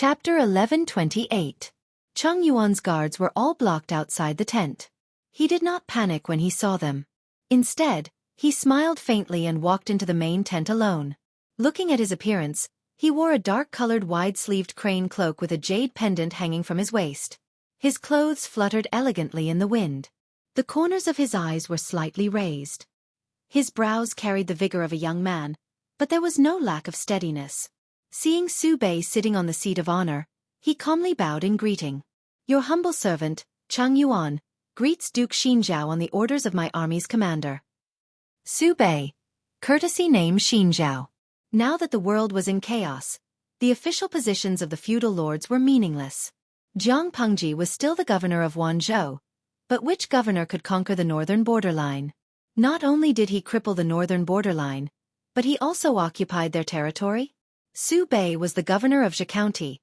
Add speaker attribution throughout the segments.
Speaker 1: Chapter 1128. Cheng Yuan's guards were all blocked outside the tent. He did not panic when he saw them. Instead, he smiled faintly and walked into the main tent alone. Looking at his appearance, he wore a dark-colored wide-sleeved crane cloak with a jade pendant hanging from his waist. His clothes fluttered elegantly in the wind. The corners of his eyes were slightly raised. His brows carried the vigor of a young man, but there was no lack of steadiness. Seeing Su Bei sitting on the seat of honor, he calmly bowed in greeting. "Your humble servant, Cheng Yuan, greets Duke Xinjiao on the orders of my army's commander." Su Bei, courtesy name Xinjiao. Now that the world was in chaos, the official positions of the feudal lords were meaningless. Jiang Pengji was still the governor of Wanzhou, but which governor could conquer the northern borderline? Not only did he cripple the northern borderline, but he also occupied their territory. Su Bei was the governor of Zhe County,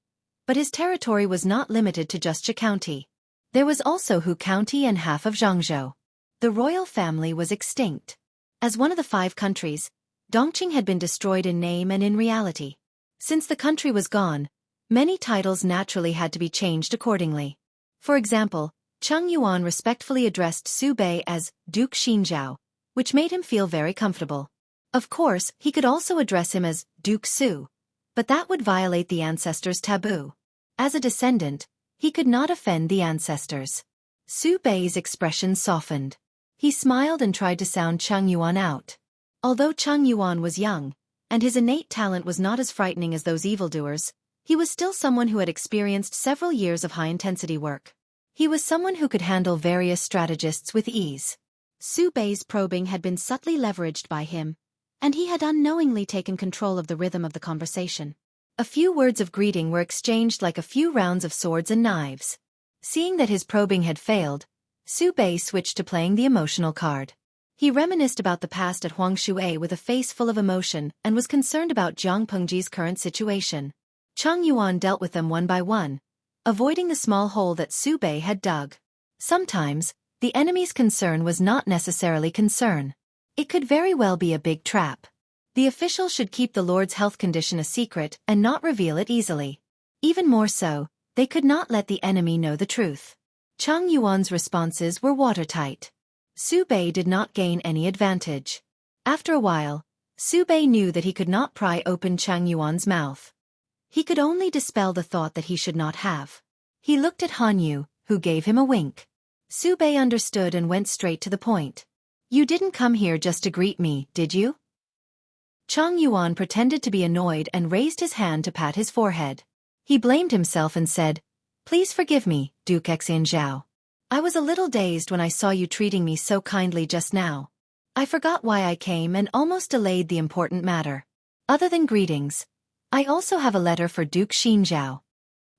Speaker 1: but his territory was not limited to just Zhe County. There was also Hu County and half of Zhangzhou. The royal family was extinct. As one of the 5 countries, Dongqing had been destroyed in name and in reality. Since the country was gone, many titles naturally had to be changed accordingly. For example, Cheng Yuan respectfully addressed Su Bei as Duke Xinjiao, which made him feel very comfortable. Of course, he could also address him as Duke Su, but that would violate the ancestors' taboo. As a descendant, he could not offend the ancestors. Su Bei's expression softened. He smiled and tried to sound Cheng Yuan out. Although Cheng Yuan was young, and his innate talent was not as frightening as those evildoers, he was still someone who had experienced several years of high-intensity work. He was someone who could handle various strategists with ease. Su Bei's probing had been subtly leveraged by him, and he had unknowingly taken control of the rhythm of the conversation. A few words of greeting were exchanged like a few rounds of swords and knives. Seeing that his probing had failed, Su Bei switched to playing the emotional card. He reminisced about the past at Xueqi with a face full of emotion and was concerned about Jiang Pengji's current situation. Cheng Yuan dealt with them one by one, avoiding the small hole that Su Bei had dug. Sometimes, the enemy's concern was not necessarily concern. It could very well be a big trap. The official should keep the lord's health condition a secret and not reveal it easily. Even more so, they could not let the enemy know the truth. Cheng Yuan's responses were watertight. Su Bei did not gain any advantage. After a while, Su Bei knew that he could not pry open Cheng Yuan's mouth. He could only dispel the thought that he should not have. He looked at Han Yu, who gave him a wink. Su Bei understood and went straight to the point. "You didn't come here just to greet me, did you?" Cheng Yuan pretended to be annoyed and raised his hand to pat his forehead. He blamed himself and said, "Please forgive me, Duke Xinjiao. I was a little dazed when I saw you treating me so kindly just now. I forgot why I came and almost delayed the important matter. Other than greetings, I also have a letter for Duke Xinjiao."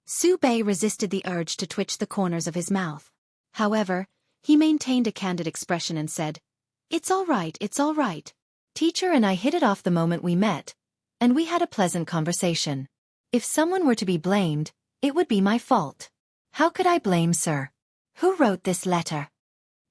Speaker 1: Su Bei resisted the urge to twitch the corners of his mouth. However, he maintained a candid expression and said, It's all right. Teacher and I hit it off the moment we met, and we had a pleasant conversation. If someone were to be blamed, it would be my fault." "How could I blame, sir? Who wrote this letter?"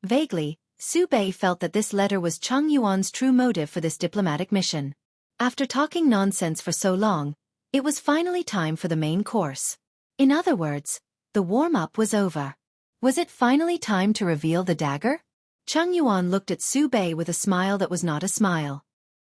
Speaker 1: Vaguely, Su Bei felt that this letter was Cheng Yuan's true motive for this diplomatic mission. After talking nonsense for so long, it was finally time for the main course. In other words, the warm-up was over. Was it finally time to reveal the dagger? Cheng Yuan looked at Su Bei with a smile that was not a smile.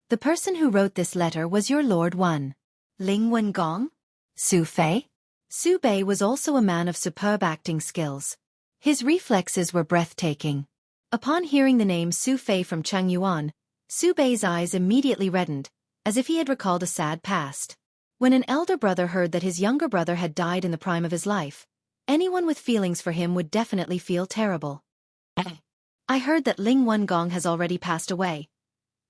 Speaker 1: "The person who wrote this letter was your Lord Wan. Ling Wengong? Su Fei?" Su Bei was also a man of superb acting skills. His reflexes were breathtaking. Upon hearing the name Su Fei from Cheng Yuan, Su Bei's eyes immediately reddened, as if he had recalled a sad past. When an elder brother heard that his younger brother had died in the prime of his life, anyone with feelings for him would definitely feel terrible. "I heard that Ling Wengong has already passed away."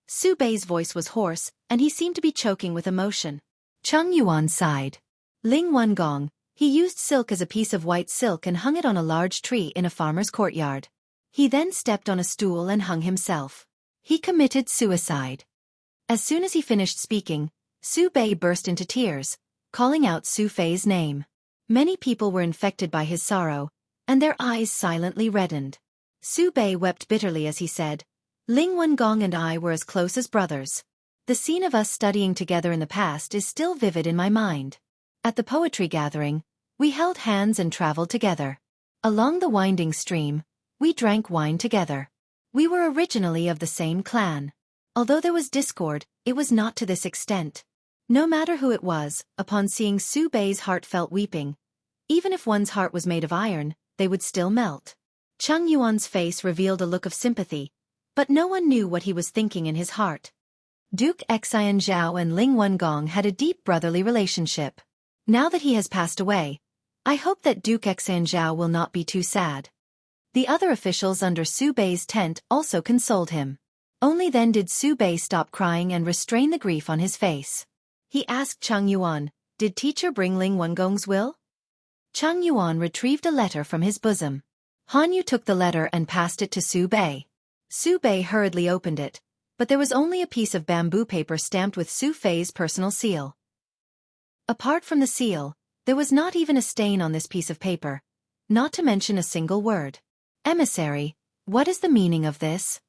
Speaker 1: Su Bei's voice was hoarse, and he seemed to be choking with emotion. Cheng Yuan sighed. Ling Wengong, he used silk as a piece of white silk and hung it on a large tree in a farmer's courtyard. He then stepped on a stool and hung himself. He committed suicide. As soon as he finished speaking, Su Bei burst into tears, calling out Su Fei's name. Many people were infected by his sorrow, and their eyes silently reddened. Su Bei wept bitterly as he said, "Ling Wengong and I were as close as brothers. The scene of us studying together in the past is still vivid in my mind. At the poetry gathering, we held hands and traveled together. Along the winding stream, we drank wine together. We were originally of the same clan. Although there was discord, it was not to this extent. No matter who it was, upon seeing Su Bei's heartfelt weeping, even if one's heart was made of iron, they would still melt. Cheng Yuan's face revealed a look of sympathy, but no one knew what he was thinking in his heart. Duke Xian Zhao and Ling Wengong had a deep brotherly relationship. Now that he has passed away, I hope that Duke Xian Zhao will not be too sad. The other officials under Su Bei's tent also consoled him. Only then did Su Bei stop crying and restrain the grief on his face. He asked Cheng Yuan, "Did teacher bring Ling Wengong's will?" Cheng Yuan retrieved a letter from his bosom. Han Yu took the letter and passed it to Su Bei. Su Bei hurriedly opened it, but there was only a piece of bamboo paper stamped with Su Fei's personal seal. Apart from the seal, there was not even a stain on this piece of paper, not to mention a single word. "Emissary, what is the meaning of this?"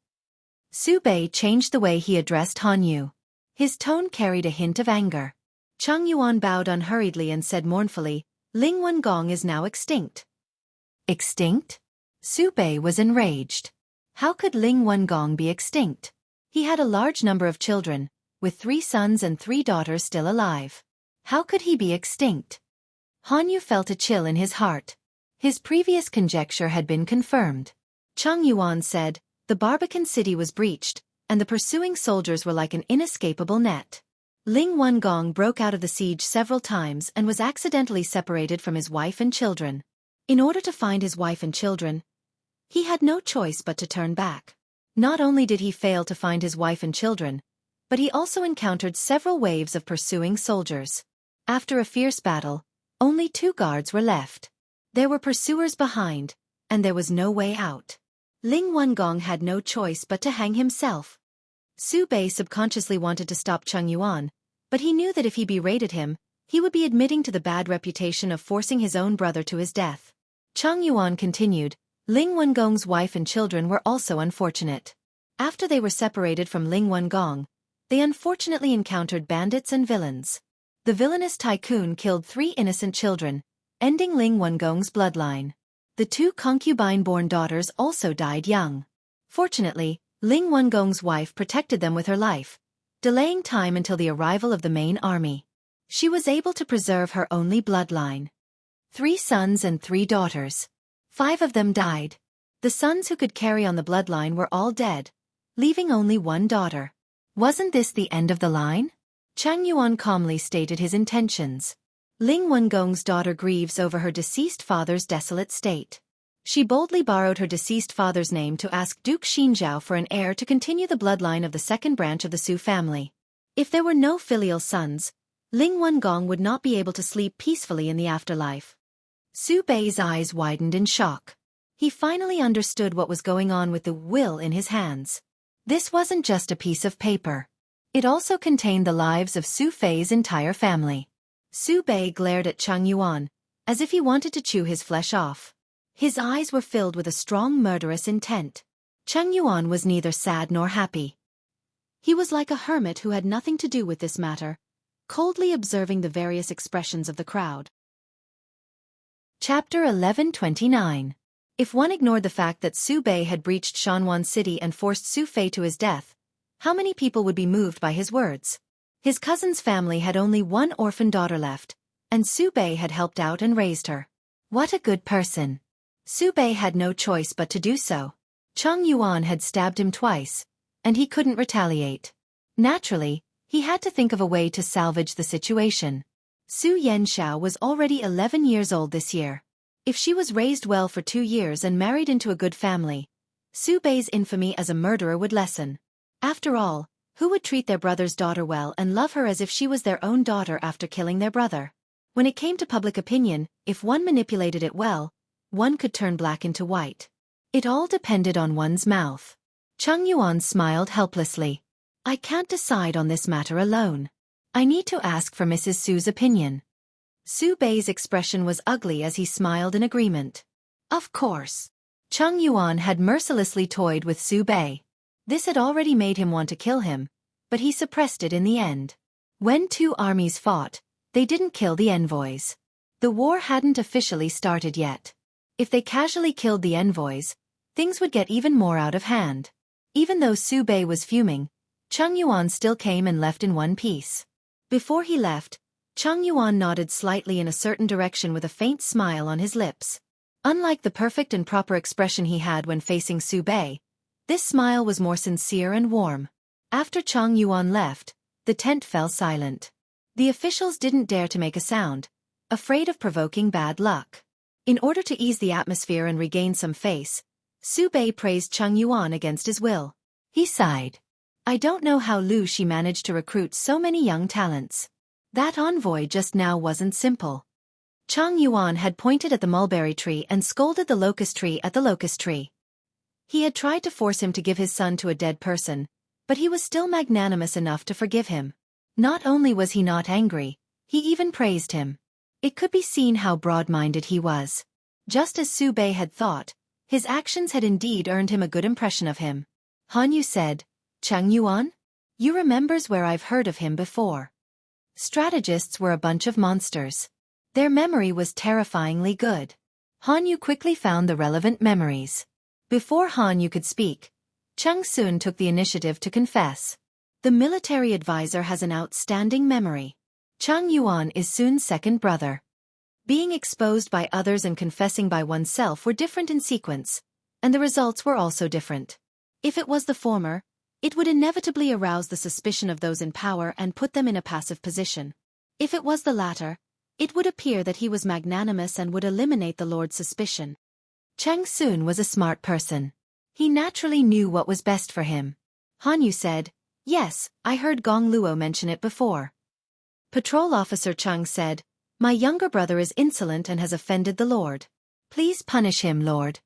Speaker 1: Su Bei changed the way he addressed Han Yu. His tone carried a hint of anger. Cheng Yuan bowed unhurriedly and said mournfully, "Ling Wengong is now extinct." Extinct? Su Bei was enraged. How could Ling Wengong be extinct? He had a large number of children, with 3 sons and 3 daughters still alive. How could he be extinct? Han Yu felt a chill in his heart. His previous conjecture had been confirmed. Cheng Yuan said, "The Barbican city was breached, and the pursuing soldiers were like an inescapable net. Ling Wengong broke out of the siege several times and was accidentally separated from his wife and children. In order to find his wife and children, he had no choice but to turn back. Not only did he fail to find his wife and children, but he also encountered several waves of pursuing soldiers. After a fierce battle, only 2 guards were left. There were pursuers behind, and there was no way out. Ling Wengong had no choice but to hang himself." Su Bei subconsciously wanted to stop Cheng Yuan, but he knew that if he berated him, he would be admitting to the bad reputation of forcing his own brother to his death. Cheng Yuan continued, "Ling Wengong's wife and children were also unfortunate. After they were separated from Ling Wengong, they unfortunately encountered bandits and villains. The villainous tycoon killed 3 innocent children, ending Ling Wengong's bloodline. The 2 concubine-born daughters also died young. Fortunately, Ling Wengong's wife protected them with her life, delaying time until the arrival of the main army. She was able to preserve her only bloodline. 3 sons and 3 daughters. 5 of them died. The sons who could carry on the bloodline were all dead, leaving only 1 daughter. Wasn't this the end of the line?" Cheng Yuan calmly stated his intentions. Ling Wengong's daughter grieves over her deceased father's desolate state. She boldly borrowed her deceased father's name to ask Duke Xinzhao for an heir to continue the bloodline of the second branch of the Su family. If there were no filial sons, Ling Wengong would not be able to sleep peacefully in the afterlife. Su Bei's eyes widened in shock. He finally understood what was going on with the will in his hands. This wasn't just a piece of paper. It also contained the lives of Su Fei's entire family. Su Bei glared at Cheng Yuan, as if he wanted to chew his flesh off. His eyes were filled with a strong murderous intent. Cheng Yuan was neither sad nor happy. He was like a hermit who had nothing to do with this matter, coldly observing the various expressions of the crowd. Chapter 1129. If one ignored the fact that Su Bei had breached Shanwan City and forced Su Fei to his death, how many people would be moved by his words? His cousin's family had only 1 orphan daughter left, and Su Bei had helped out and raised her. What a good person. Su Bei had no choice but to do so. Cheng Yuan had stabbed him twice, and he couldn't retaliate. Naturally, he had to think of a way to salvage the situation. Su Yanxiao was already 11 years old this year. If she was raised well for 2 years and married into a good family, Su Bei's infamy as a murderer would lessen. After all, who would treat their brother's daughter well and love her as if she was their own daughter after killing their brother? When it came to public opinion, if one manipulated it well, one could turn black into white. It all depended on one's mouth. Cheng Yuan smiled helplessly. "I can't decide on this matter alone. I need to ask for Mrs. Su's opinion." Su Bei's expression was ugly as he smiled in agreement. Of course. Cheng Yuan had mercilessly toyed with Su Bei. This had already made him want to kill him, but he suppressed it in the end. When 2 armies fought, They didn't kill the envoys. The war hadn't officially started yet. If they casually killed the envoys, things would get even more out of hand. Even though Su Bei was fuming, Cheng Yuan still came and left in one piece. Before he left, Cheng Yuan nodded slightly in a certain direction with a faint smile on his lips. Unlike the perfect and proper expression he had when facing Su Bei, this smile was more sincere and warm. After Cheng Yuan left, the tent fell silent. The officials didn't dare to make a sound, afraid of provoking bad luck. In order to ease the atmosphere and regain some face, Su Bei praised Cheng Yuan against his will. He sighed. I don't know how Lu Shi managed to recruit so many young talents. That envoy just now wasn't simple. Cheng Yuan had pointed at the mulberry tree and scolded the locust tree at the locust tree. He had tried to force him to give his son to a dead person, but he was still magnanimous enough to forgive him. Not only was he not angry, he even praised him. It could be seen how broad-minded he was. Just as Su Bei had thought, his actions had indeed earned him a good impression of him. Han Yu said, Cheng Yuan? You remembers where I've heard of him before. Strategists were a bunch of monsters. Their memory was terrifyingly good. Han Yu quickly found the relevant memories. Before Han Yu could speak, Cheng Sun took the initiative to confess. The military advisor has an outstanding memory. Cheng Yuan is Sun's second brother. Being exposed by others and confessing by oneself were different in sequence, and the results were also different. If it was the former, it would inevitably arouse the suspicion of those in power and put them in a passive position. If it was the latter, it would appear that he was magnanimous and would eliminate the Lord's suspicion. Cheng Sun was a smart person. He naturally knew what was best for him. Han Yu said, Yes, I heard Gong Luo mention it before. Patrol Officer Cheng said, My younger brother is insolent and has offended the Lord. Please punish him, Lord.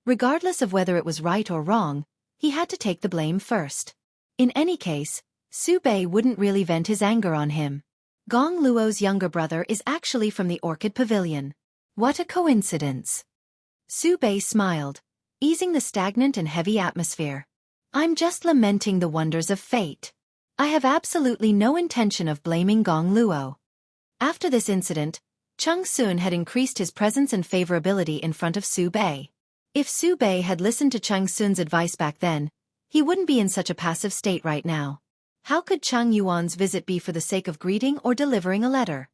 Speaker 1: Regardless of whether it was right or wrong, he had to take the blame first. In any case, Su Bei wouldn't really vent his anger on him. Gong Luo's younger brother is actually from the Orchid Pavilion. What a coincidence. Su Bei smiled, easing the stagnant and heavy atmosphere. I'm just lamenting the wonders of fate. I have absolutely no intention of blaming Gong Luo. After this incident, Cheng Sun had increased his presence and favorability in front of Su Bei. If Su Bei had listened to Cheng Sun's advice back then, he wouldn't be in such a passive state right now. How could Cheng Yuan's visit be for the sake of greeting or delivering a letter?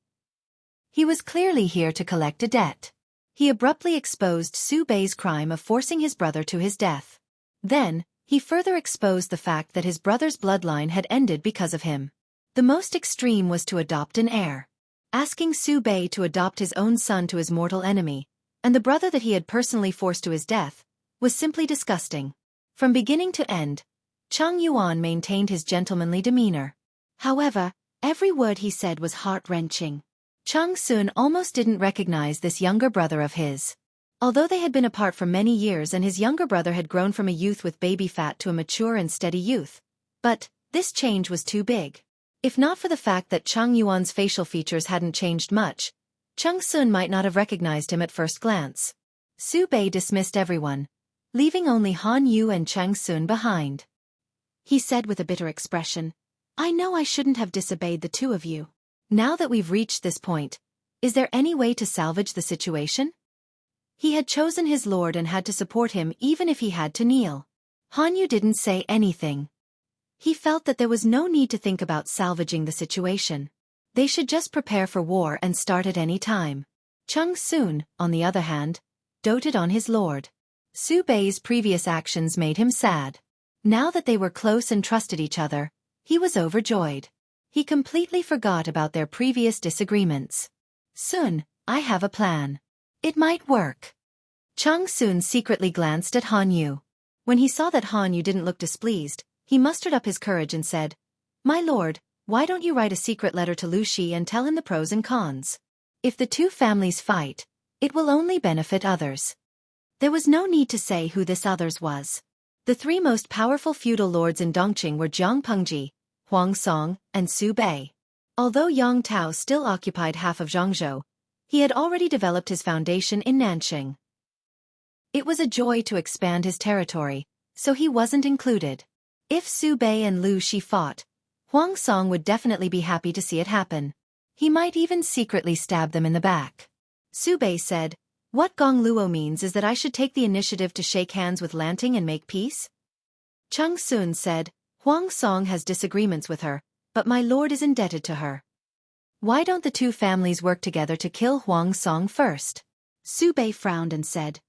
Speaker 1: He was clearly here to collect a debt. He abruptly exposed Su Bei's crime of forcing his brother to his death. Then, he further exposed the fact that his brother's bloodline had ended because of him. The most extreme was to adopt an heir. Asking Su Bei to adopt his own son to his mortal enemy, and the brother that he had personally forced to his death, was simply disgusting. From beginning to end, Cheng Yuan maintained his gentlemanly demeanor. However, every word he said was heart-wrenching. Cheng Sun almost didn't recognize this younger brother of his. Although they had been apart for many years and his younger brother had grown from a youth with baby fat to a mature and steady youth. But, this change was too big. If not for the fact that Cheng Yuan's facial features hadn't changed much, Cheng Sun might not have recognized him at first glance. Su Bei dismissed everyone, leaving only Han Yu and Cheng Sun behind. He said with a bitter expression, I know I shouldn't have disobeyed the two of you. Now that we've reached this point, is there any way to salvage the situation? He had chosen his lord and had to support him even if he had to kneel. Han Yu didn't say anything. He felt that there was no need to think about salvaging the situation. They should just prepare for war and start at any time. Cheng Sun, on the other hand, doted on his lord. Su Bei's previous actions made him sad. Now that they were close and trusted each other, he was overjoyed. He completely forgot about their previous disagreements. Sun, I have a plan. It might work. Cheng Sun secretly glanced at Han Yu. When he saw that Han Yu didn't look displeased, he mustered up his courage and said, My lord, why don't you write a secret letter to Lu Shi and tell him the pros and cons? If the two families fight, it will only benefit others. There was no need to say who this others was. The three most powerful feudal lords in Dongqing were Jiang Pengji, Huang Song, and Su Bei. Although Yang Tao still occupied half of Zhangzhou, he had already developed his foundation in Nanqing. It was a joy to expand his territory, so he wasn't included. If Su Bei and Lu Shi fought, Huang Song would definitely be happy to see it happen. He might even secretly stab them in the back. Xubei said, "What Gong Luo means is that I should take the initiative to shake hands with Lanting and make peace?" Cheng Sun said, "Huang Song has disagreements with her, but my lord is indebted to her. Why don't the two families work together to kill Huang Song first?" Xubei frowned and said,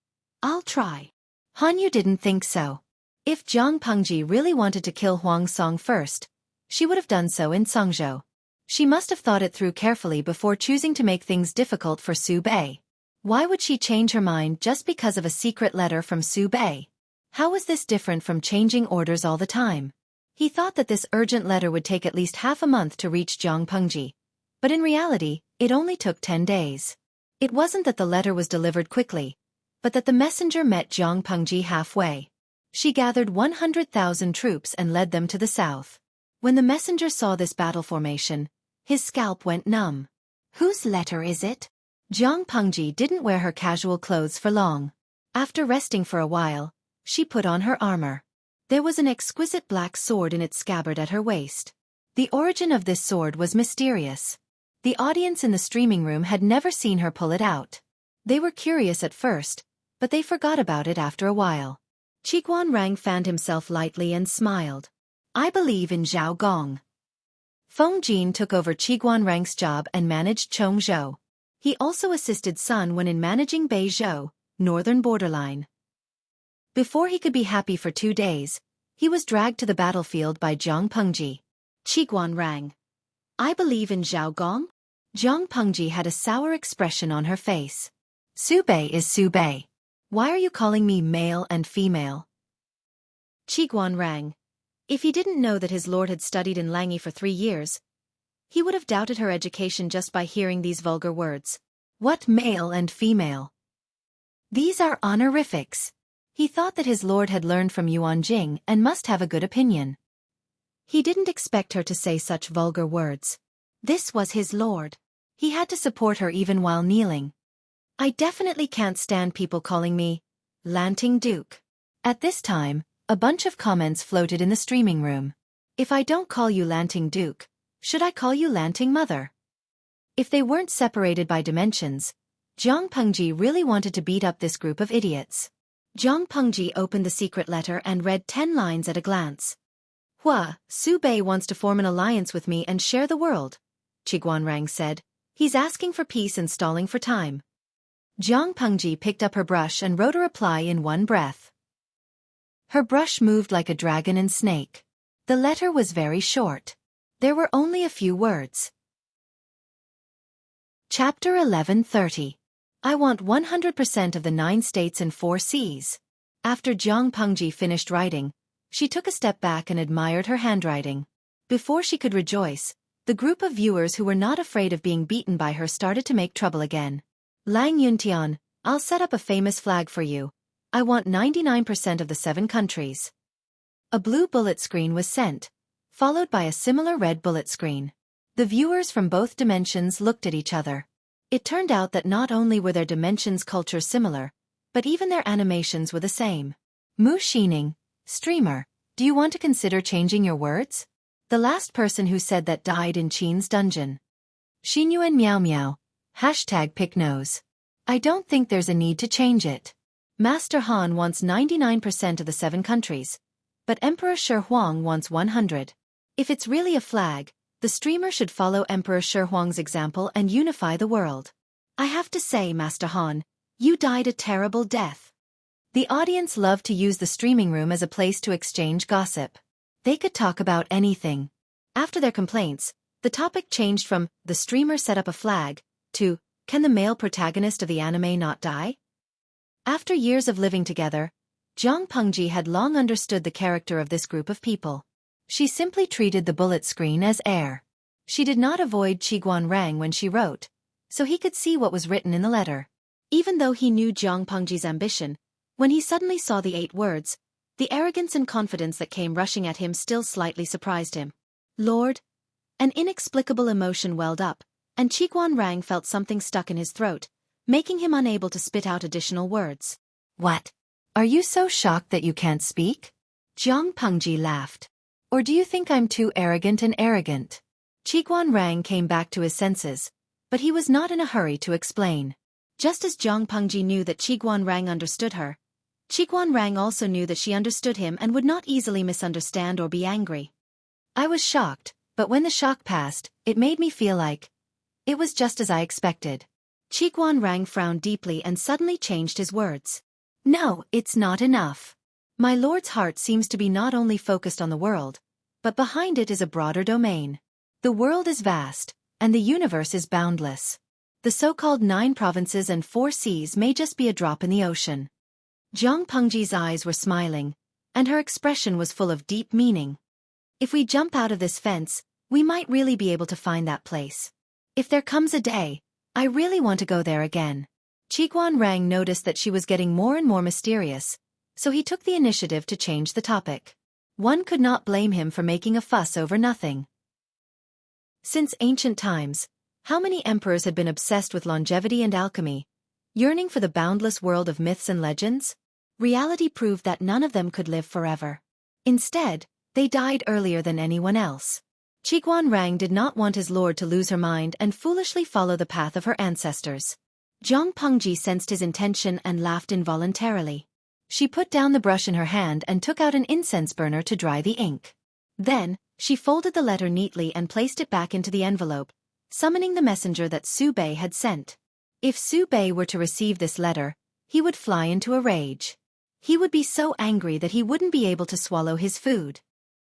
Speaker 1: "I'll try." Han Yu didn't think so. If Jiang Pengji really wanted to kill Huang Song first, she would have done so in Songzhou. She must have thought it through carefully before choosing to make things difficult for Xubei. Why would she change her mind just because of a secret letter from Xubei? How was this different from changing orders all the time? He thought that this urgent letter would take at least half a month to reach Jiang Pengji. But in reality, it only took 10 days. It wasn't that the letter was delivered quickly, but that the messenger met Jiang Pengji halfway. She gathered 100,000 troops and led them to the south. When the messenger saw this battle formation, his scalp went numb. Whose letter is it? Jiang Pengji didn't wear her casual clothes for long. After resting for a while, she put on her armor. There was an exquisite black sword in its scabbard at her waist. The origin of this sword was mysterious. The audience in the streaming room had never seen her pull it out. They were curious at first, but they forgot about it after a while. Qiguan Rang fanned himself lightly and smiled. "I believe in Zhao Gong." Feng Jin took over Qiguan Rang's job and managed Chongzhou. He also assisted Sun Wen in managing Beizhou, northern borderline. Before he could be happy for 2 days, he was dragged to the battlefield by Jiang Pengji. "Qiguan Rang, I believe in Zhao Gong?" Jiang Pengji had a sour expression on her face. "Xubei is Xubei. Why are you calling me male and female?" Qiguan Rang, if he didn't know that his lord had studied in Langi for 3 years, he would have doubted her education just by hearing these vulgar words. What male and female? These are honorifics. He thought that his lord had learned from Yuan Jing and must have a good opinion. He didn't expect her to say such vulgar words. This was his lord. He had to support her even while kneeling. "I definitely can't stand people calling me Lanting Duke." At this time, a bunch of comments floated in the streaming room. "If I don't call you Lanting Duke, should I call you Lanting Mother?" If they weren't separated by dimensions, Jiang Pengji really wanted to beat up this group of idiots. Jiang Pengji opened the secret letter and read 10 lines at a glance. Xubei wants to form an alliance with me and share the world," Qiguan Rang said. "He's asking for peace and stalling for time." Jiang Pengji picked up her brush and wrote a reply in one breath. Her brush moved like a dragon and snake. The letter was very short. There were only a few words. Chapter 11:30. I want 100% of the 9 states and 4 seas. After Jiang Pengji finished writing, she took a step back and admired her handwriting. Before she could rejoice, the group of viewers who were not afraid of being beaten by her started to make trouble again. "Lang Yuntian, I'll set up a famous flag for you. I want 99% of the 7 countries." A blue bullet screen was sent, followed by a similar red bullet screen. The viewers from both dimensions looked at each other. It turned out that not only were their dimensions' cultures similar, but even their animations were the same. Mu Xining, streamer, do you want to consider changing your words? The last person who said that died in Qin's dungeon. Xinyuan Miao Miao, #picknose. I don't think there's a need to change it. Master Han wants 99% of the 7 countries, but Emperor Shi Huang wants 100. If it's really a flag, the streamer should follow Emperor Shi Huang's example and unify the world. I have to say, Master Han, you died a terrible death. The audience loved to use the streaming room as a place to exchange gossip. They could talk about anything. After their complaints, the topic changed from, "The streamer set up a flag," to, "Can the male protagonist of the anime not die?" After years of living together, Jiang Pengji had long understood the character of this group of people. She simply treated the bullet screen as air. She did not avoid Qiguan Rang when she wrote, so he could see what was written in the letter. Even though he knew Jiang Pengji's ambition, when he suddenly saw the 8 words, the arrogance and confidence that came rushing at him still slightly surprised him. "Lord?" An inexplicable emotion welled up, and Qiguan Rang felt something stuck in his throat, making him unable to spit out additional words. "What? Are you so shocked that you can't speak?" Jiang Pengji laughed. "Or do you think I'm too arrogant and arrogant?" Qiguan Rang came back to his senses, but he was not in a hurry to explain. Just as Zhang Pengji knew that Qiguan Rang understood her, Qiguan Rang also knew that she understood him and would not easily misunderstand or be angry. I was shocked, but when the shock passed, it made me feel like it was just as I expected. Qiguan Rang frowned deeply and suddenly changed his words. No, it's not enough. My lord's heart seems to be not only focused on the world, but behind it is a broader domain. The world is vast, and the universe is boundless. The so-called 9 provinces and 4 seas may just be a drop in the ocean. Zhang Pengji's eyes were smiling, and her expression was full of deep meaning. If we jump out of this fence, we might really be able to find that place. If there comes a day, I really want to go there again. Qiguan Rang noticed that she was getting more and more mysterious, so he took the initiative to change the topic. One could not blame him for making a fuss over nothing. Since ancient times, how many emperors had been obsessed with longevity and alchemy, yearning for the boundless world of myths and legends? Reality proved that none of them could live forever. Instead, they died earlier than anyone else. Qiguan Rang did not want his lord to lose her mind and foolishly follow the path of her ancestors. Zhang Pengji sensed his intention and laughed involuntarily. She put down the brush in her hand and took out an incense burner to dry the ink. Then, she folded the letter neatly and placed it back into the envelope, summoning the messenger that Su Bei had sent. If Su Bei were to receive this letter, he would fly into a rage. He would be so angry that he wouldn't be able to swallow his food.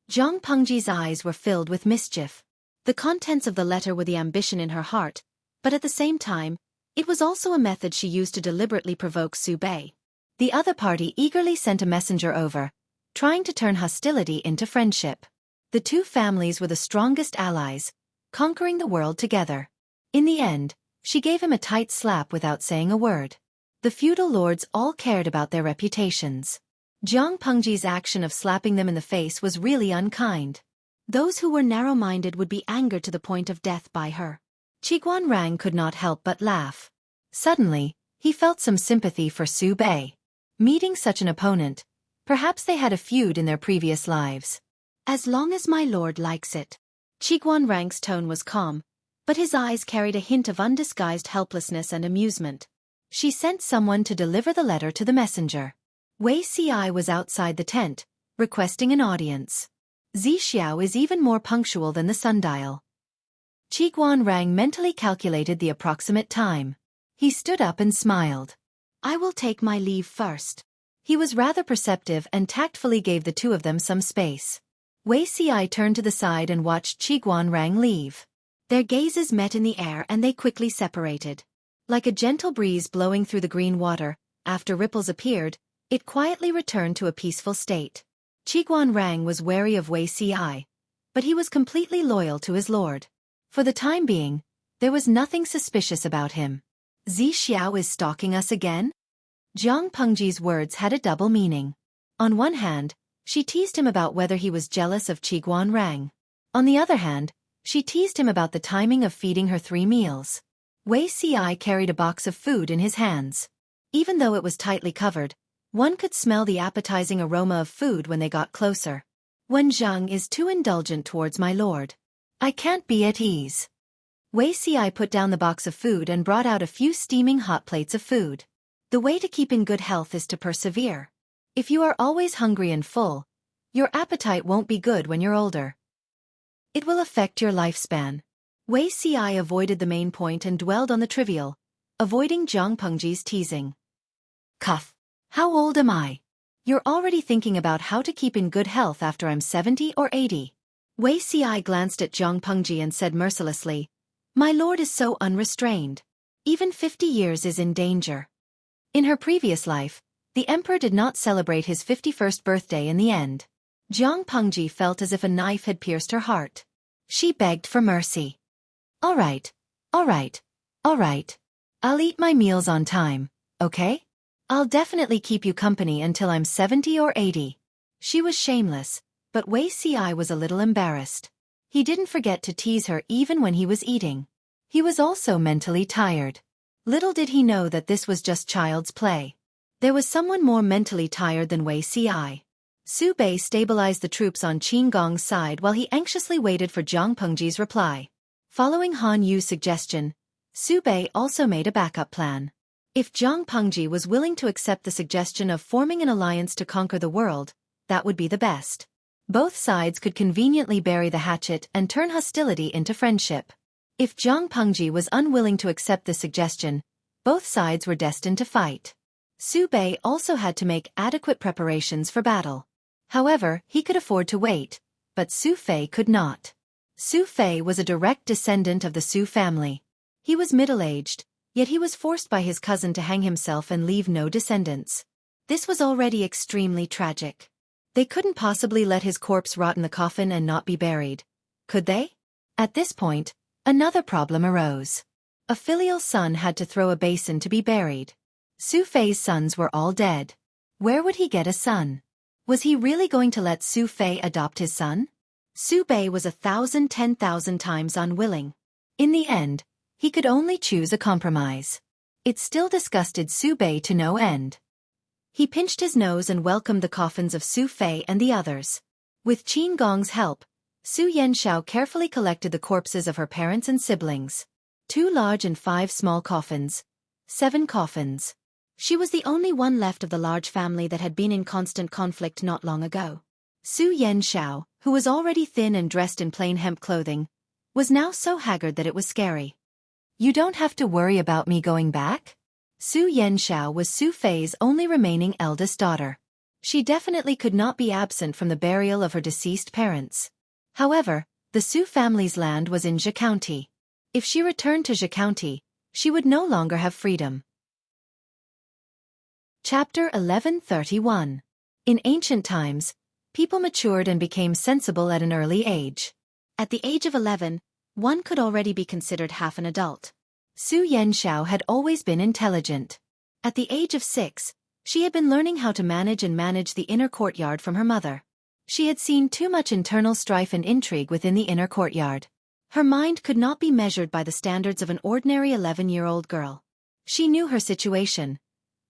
Speaker 1: Zhang Pengji's eyes were filled with mischief. The contents of the letter were the ambition in her heart, but at the same time, it was also a method she used to deliberately provoke Su Bei. The other party eagerly sent a messenger over, trying to turn hostility into friendship. The two families were the strongest allies, conquering the world together. In the end, she gave him a tight slap without saying a word. The feudal lords all cared about their reputations. Zhang Pengji's action of slapping them in the face was really unkind. Those who were narrow-minded would be angered to the point of death by her. Qiguan Rang could not help but laugh. Suddenly, he felt some sympathy for Su Bei. Meeting such an opponent, perhaps they had a feud in their previous lives. As long as my lord likes it. Qiguan Rang's tone was calm, but his eyes carried a hint of undisguised helplessness and amusement. She sent someone to deliver the letter to the messenger. Wei Ci was outside the tent, requesting an audience. Zi Xiao is even more punctual than the sundial. Qiguan Rang mentally calculated the approximate time. He stood up and smiled. I will take my leave first. He was rather perceptive and tactfully gave the two of them some space. Wei Ci turned to the side and watched Qiguan Rang leave. Their gazes met in the air and they quickly separated. Like a gentle breeze blowing through the green water, after ripples appeared, it quietly returned to a peaceful state. Qiguan Rang was wary of Wei Ci, but he was completely loyal to his lord. For the time being, there was nothing suspicious about him. Zi Xiao is stalking us again? Zhang Pengji's words had a double meaning. On one hand, she teased him about whether he was jealous of Qiguan Rang. On the other hand, she teased him about the timing of feeding her 3 meals. Wei Ci carried a box of food in his hands. Even though it was tightly covered, one could smell the appetizing aroma of food when they got closer. Wen Zhang is too indulgent towards my lord. I can't be at ease. Wei Ci put down the box of food and brought out a few steaming hot plates of food. The way to keep in good health is to persevere. If you are always hungry and full, your appetite won't be good when you're older. It will affect your lifespan. Wei Ci avoided the main point and dwelled on the trivial, avoiding Zhang Pengji's teasing. Cuff. How old am I? You're already thinking about how to keep in good health after I'm 70 or 80. Wei Ci glanced at Zhang Pengji and said mercilessly, My lord is so unrestrained. Even 50 years is in danger. In her previous life, the emperor did not celebrate his 51st birthday in the end. Zhang Pengji felt as if a knife had pierced her heart. She begged for mercy. All right, all right, all right. I'll eat my meals on time, okay? I'll definitely keep you company until I'm 70 or 80. She was shameless, but Wei Ci was a little embarrassed. He didn't forget to tease her even when he was eating. He was also mentally tired. Little did he know that this was just child's play. There was someone more mentally tired than Wei Ci. Su Bei stabilized the troops on Qin Gong's side while he anxiously waited for Jiang Pengji's reply. Following Han Yu's suggestion, Su Bei also made a backup plan. If Jiang Pengji was willing to accept the suggestion of forming an alliance to conquer the world, that would be the best. Both sides could conveniently bury the hatchet and turn hostility into friendship. If Jiang Pengji was unwilling to accept this suggestion, both sides were destined to fight. Su Bei also had to make adequate preparations for battle. However, he could afford to wait, but Su Fei could not. Su Fei was a direct descendant of the Su family. He was middle-aged, yet he was forced by his cousin to hang himself and leave no descendants. This was already extremely tragic. They couldn't possibly let his corpse rot in the coffin and not be buried, could they? At this point, another problem arose. A filial son had to throw a basin to be buried. Su Fei's sons were all dead. Where would he get a son? Was he really going to let Su Fei adopt his son? Su Bei was 10,000 times unwilling. In the end, he could only choose a compromise. It still disgusted Su Bei to no end. He pinched his nose and welcomed the coffins of Su Fei and the others. With Qin Gong's help, Su Yanxiao carefully collected the corpses of her parents and siblings. 2 large and 5 small coffins. 7 coffins. She was the only one left of the large family that had been in constant conflict not long ago. Su Yanxiao, who was already thin and dressed in plain hemp clothing, was now so haggard that it was scary. "You don't have to worry about me going back?" Su Yanxiao was Su Fei's only remaining eldest daughter. She definitely could not be absent from the burial of her deceased parents. However, the Su family's land was in Xueqi County. If she returned to Xueqi County, she would no longer have freedom. Chapter 1131. In ancient times, people matured and became sensible at an early age. At the age of 11, one could already be considered half an adult. Su Yanxiao had always been intelligent. At the age of 6, she had been learning how to manage the inner courtyard from her mother. She had seen too much internal strife and intrigue within the inner courtyard. Her mind could not be measured by the standards of an ordinary 11-year-old girl. She knew her situation.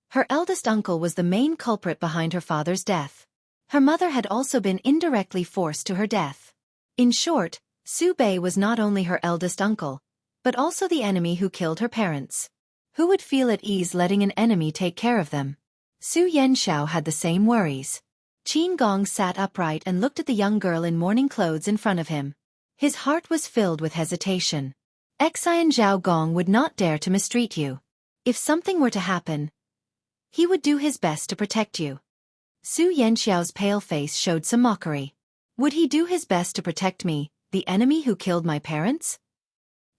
Speaker 1: Her eldest uncle was the main culprit behind her father's death. Her mother had also been indirectly forced to her death. In short, Su Bei was not only her eldest uncle, but also the enemy who killed her parents. Who would feel at ease letting an enemy take care of them? Su Yanxiao had the same worries. Qin Gong sat upright and looked at the young girl in mourning clothes in front of him. His heart was filled with hesitation. Xian Zhao Gong would not dare to mistreat you. If something were to happen, he would do his best to protect you. Su Yanxiao's pale face showed some mockery. Would he do his best to protect me, the enemy who killed my parents?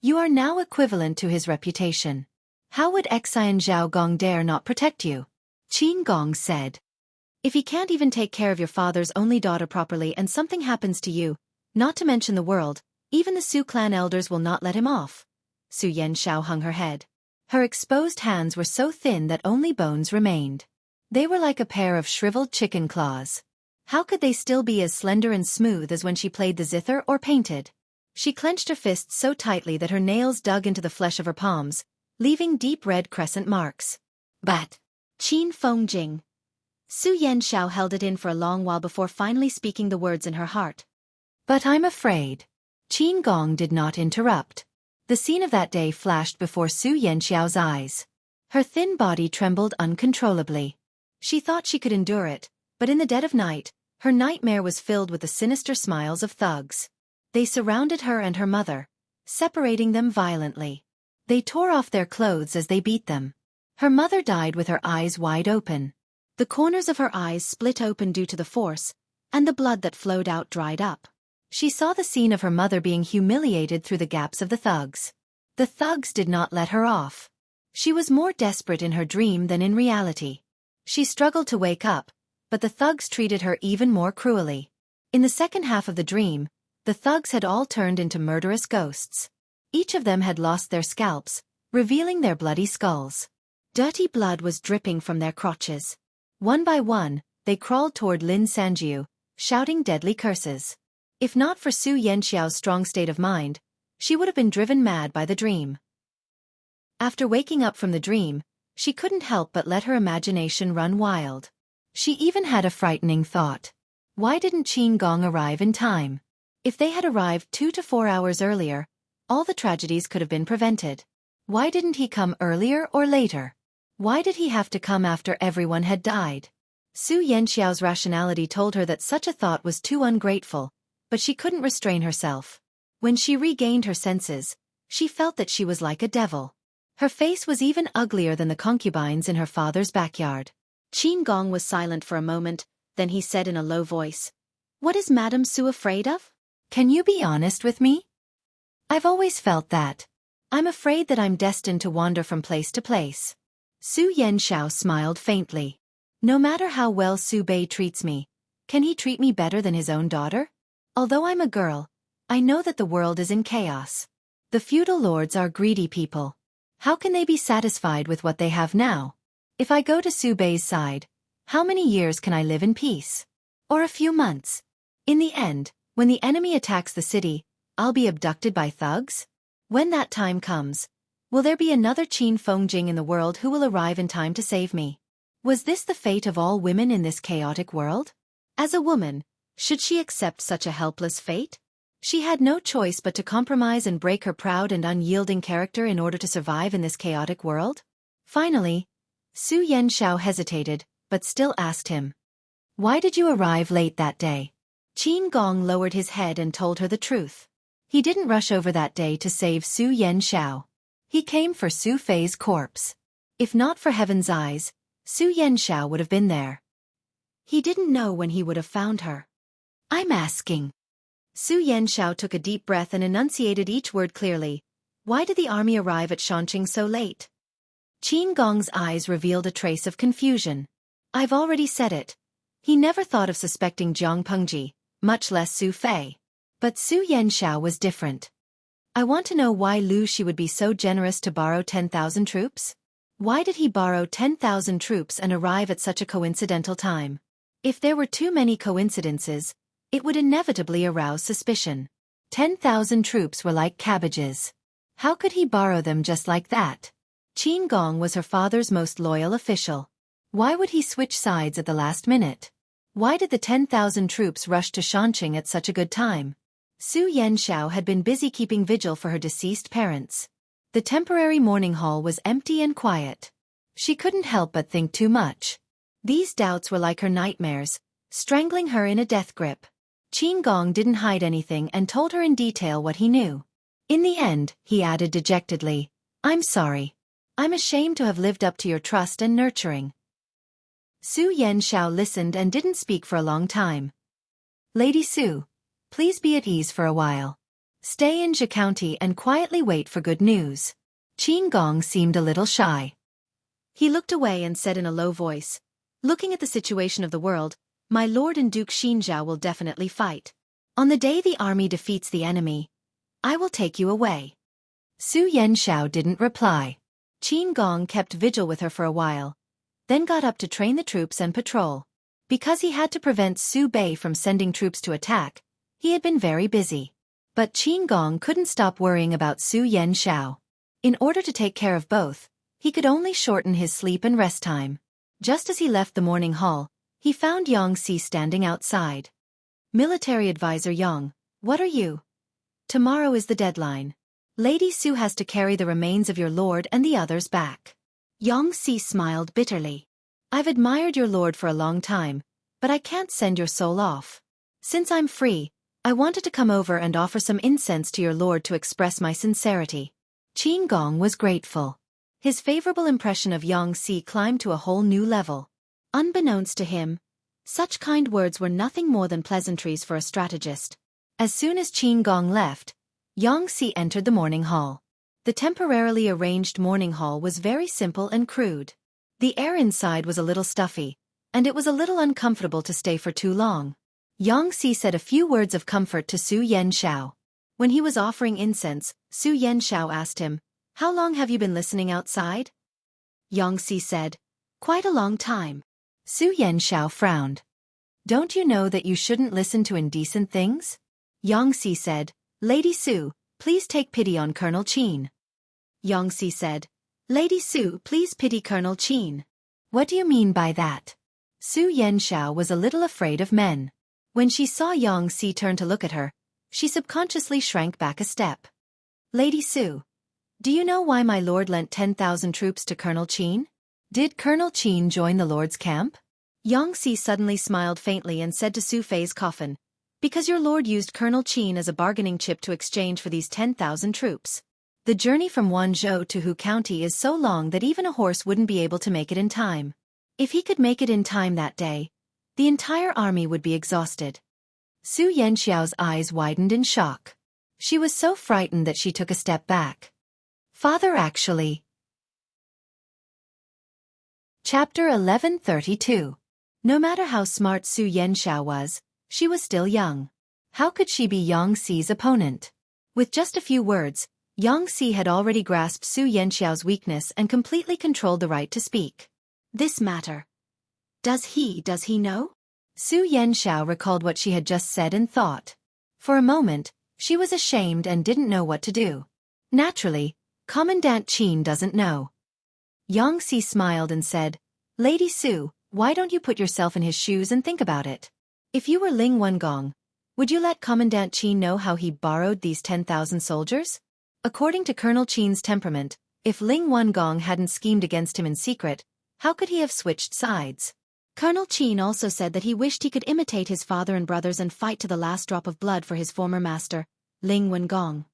Speaker 1: You are now equivalent to his reputation. How would Xian Zhao Gong dare not protect you? Qin Gong said. If he can't even take care of your father's only daughter properly and something happens to you, not to mention the world, even the Su clan elders will not let him off. Su Yanxiao hung her head. Her exposed hands were so thin that only bones remained. They were like a pair of shriveled chicken claws. How could they still be as slender and smooth as when she played the zither or painted? She clenched her fists so tightly that her nails dug into the flesh of her palms, leaving deep red crescent marks. But, Qin Fengjing. Su Yanxiao held it in for a long while before finally speaking the words in her heart. But I'm afraid. Qin Gong did not interrupt. The scene of that day flashed before Su Yanxiao's eyes. Her thin body trembled uncontrollably. She thought she could endure it, but in the dead of night, her nightmare was filled with the sinister smiles of thugs. They surrounded her and her mother, separating them violently. They tore off their clothes as they beat them. Her mother died with her eyes wide open. The corners of her eyes split open due to the force, and the blood that flowed out dried up. She saw the scene of her mother being humiliated through the gaps of the thugs. The thugs did not let her off. She was more desperate in her dream than in reality. She struggled to wake up, but the thugs treated her even more cruelly. In the second half of the dream, the thugs had all turned into murderous ghosts. Each of them had lost their scalps, revealing their bloody skulls. Dirty blood was dripping from their crotches. One by one, they crawled toward Lin Sanjiu, shouting deadly curses. If not for Su Yanxiao's strong state of mind, she would have been driven mad by the dream. After waking up from the dream, she couldn't help but let her imagination run wild. She even had a frightening thought. Why didn't Qin Gong arrive in time? If they had arrived 2 to 4 hours earlier, all the tragedies could have been prevented. Why didn't he come earlier or later? Why did he have to come after everyone had died? Su Yanxiao's rationality told her that such a thought was too ungrateful, but she couldn't restrain herself. When she regained her senses, she felt that she was like a devil. Her face was even uglier than the concubines in her father's backyard. Qin Gong was silent for a moment, then he said in a low voice, "What is Madame Su afraid of? Can you be honest with me? I've always felt that. I'm afraid that I'm destined to wander from place to place." Su Yanxiao smiled faintly. No matter how well Su Bei treats me, can he treat me better than his own daughter? Although I'm a girl, I know that the world is in chaos. The feudal lords are greedy people. How can they be satisfied with what they have now? If I go to Su Bei's side, how many years can I live in peace? Or a few months? In the end, when the enemy attacks the city, I'll be abducted by thugs? When that time comes, will there be another Qin Fengjing in the world who will arrive in time to save me? Was this the fate of all women in this chaotic world? As a woman, should she accept such a helpless fate? She had no choice but to compromise and break her proud and unyielding character in order to survive in this chaotic world. Finally, Su Yanxiao hesitated, but still asked him, "Why did you arrive late that day?" Qin Gong lowered his head and told her the truth. He didn't rush over that day to save Su Yanxiao. He came for Su Fei's corpse. If not for heaven's eyes, Su Yanxiao would have been there. He didn't know when he would have found her. "I'm asking." Su Yanxiao took a deep breath and enunciated each word clearly. "Why did the army arrive at Shanqing so late?" Qin Gong's eyes revealed a trace of confusion. "I've already said it." He never thought of suspecting Jiang Pengji, much less Su Fei. But Su Yanxiao was different. "I want to know why Lu Shi would be so generous to borrow 10,000 troops? Why did he borrow 10,000 troops and arrive at such a coincidental time? If there were too many coincidences, it would inevitably arouse suspicion. 10,000 troops were like cabbages. How could he borrow them just like that? Qin Gong was her father's most loyal official. Why would he switch sides at the last minute? Why did the 10,000 troops rush to Shanqing at such a good time? Su Yanxiao had been busy keeping vigil for her deceased parents. The temporary mourning hall was empty and quiet. She couldn't help but think too much. These doubts were like her nightmares, strangling her in a death grip. Qin Gong didn't hide anything and told her in detail what he knew. In the end, he added dejectedly, "I'm sorry. I'm ashamed to have lived up to your trust and nurturing." Su Yanxiao listened and didn't speak for a long time. "Lady Su, please be at ease for a while. Stay in Zhe County and quietly wait for good news." Qin Gong seemed a little shy. He looked away and said in a low voice, "Looking at the situation of the world, my lord and Duke Xinjiao will definitely fight. On the day the army defeats the enemy, I will take you away." Su Yanxiao didn't reply. Qin Gong kept vigil with her for a while, then got up to train the troops and patrol. Because he had to prevent Su Bei from sending troops to attack, he had been very busy. But Qin Gong couldn't stop worrying about Su Yanxiao. In order to take care of both, he could only shorten his sleep and rest time. Just as he left the morning hall, he found Yang Si standing outside. "Military advisor Yang, what are you? Tomorrow is the deadline. Lady Su has to carry the remains of your lord and the others back." Yang Si smiled bitterly. "I've admired your lord for a long time, but I can't send your soul off. Since I'm free, I wanted to come over and offer some incense to your lord to express my sincerity." Qin Gong was grateful. His favorable impression of Yang Si climbed to a whole new level. Unbeknownst to him, such kind words were nothing more than pleasantries for a strategist. As soon as Qin Gong left, Yang Si entered the morning hall. The temporarily arranged morning hall was very simple and crude. The air inside was a little stuffy, and it was a little uncomfortable to stay for too long. Yang Si said a few words of comfort to Su Yanxiao. When he was offering incense, Su Yanxiao asked him, "How long have you been listening outside?" Yang Si said, "Quite a long time." Su Yanxiao frowned. "Don't you know that you shouldn't listen to indecent things?" Yang Si said, "Lady Su, please take pity on Colonel Qin." Yang Si said, "Lady Su, please pity Colonel Qin." "What do you mean by that?" Su Yanxiao was a little afraid of men. When she saw Yang Si turn to look at her, she subconsciously shrank back a step. Lady Su, do you know why my lord lent 10,000 troops to Colonel Qin? Did Colonel Qin join the lord's camp? Yang Si suddenly smiled faintly and said to Su Fei's coffin, because your lord used Colonel Qin as a bargaining chip to exchange for these 10,000 troops. The journey from Wanzhou to Hu County is so long that even a horse wouldn't be able to make it in time. If he could make it in time that day, the entire army would be exhausted. Su Yanxiao's eyes widened in shock. She was so frightened that she took a step back. Father actually. Chapter 1132. No matter how smart Su Yanxiao was, she was still young. How could she be Yang Si's opponent? With just a few words, Yang Si had already grasped Su Yanxiao's weakness and completely controlled the right to speak. This matter. Does he know? Su Yanxiao recalled what she had just said and thought. For a moment, she was ashamed and didn't know what to do. Naturally, Commandant Qin doesn't know. Yang Si smiled and said, Lady Su, why don't you put yourself in his shoes and think about it? If you were Ling Wengong, would you let Commandant Qin know how he borrowed these 10,000 soldiers? According to Colonel Qin's temperament, if Ling Wengong hadn't schemed against him in secret, how could he have switched sides? Colonel Qin also said that he wished he could imitate his father and brothers and fight to the last drop of blood for his former master, Ling Wengong.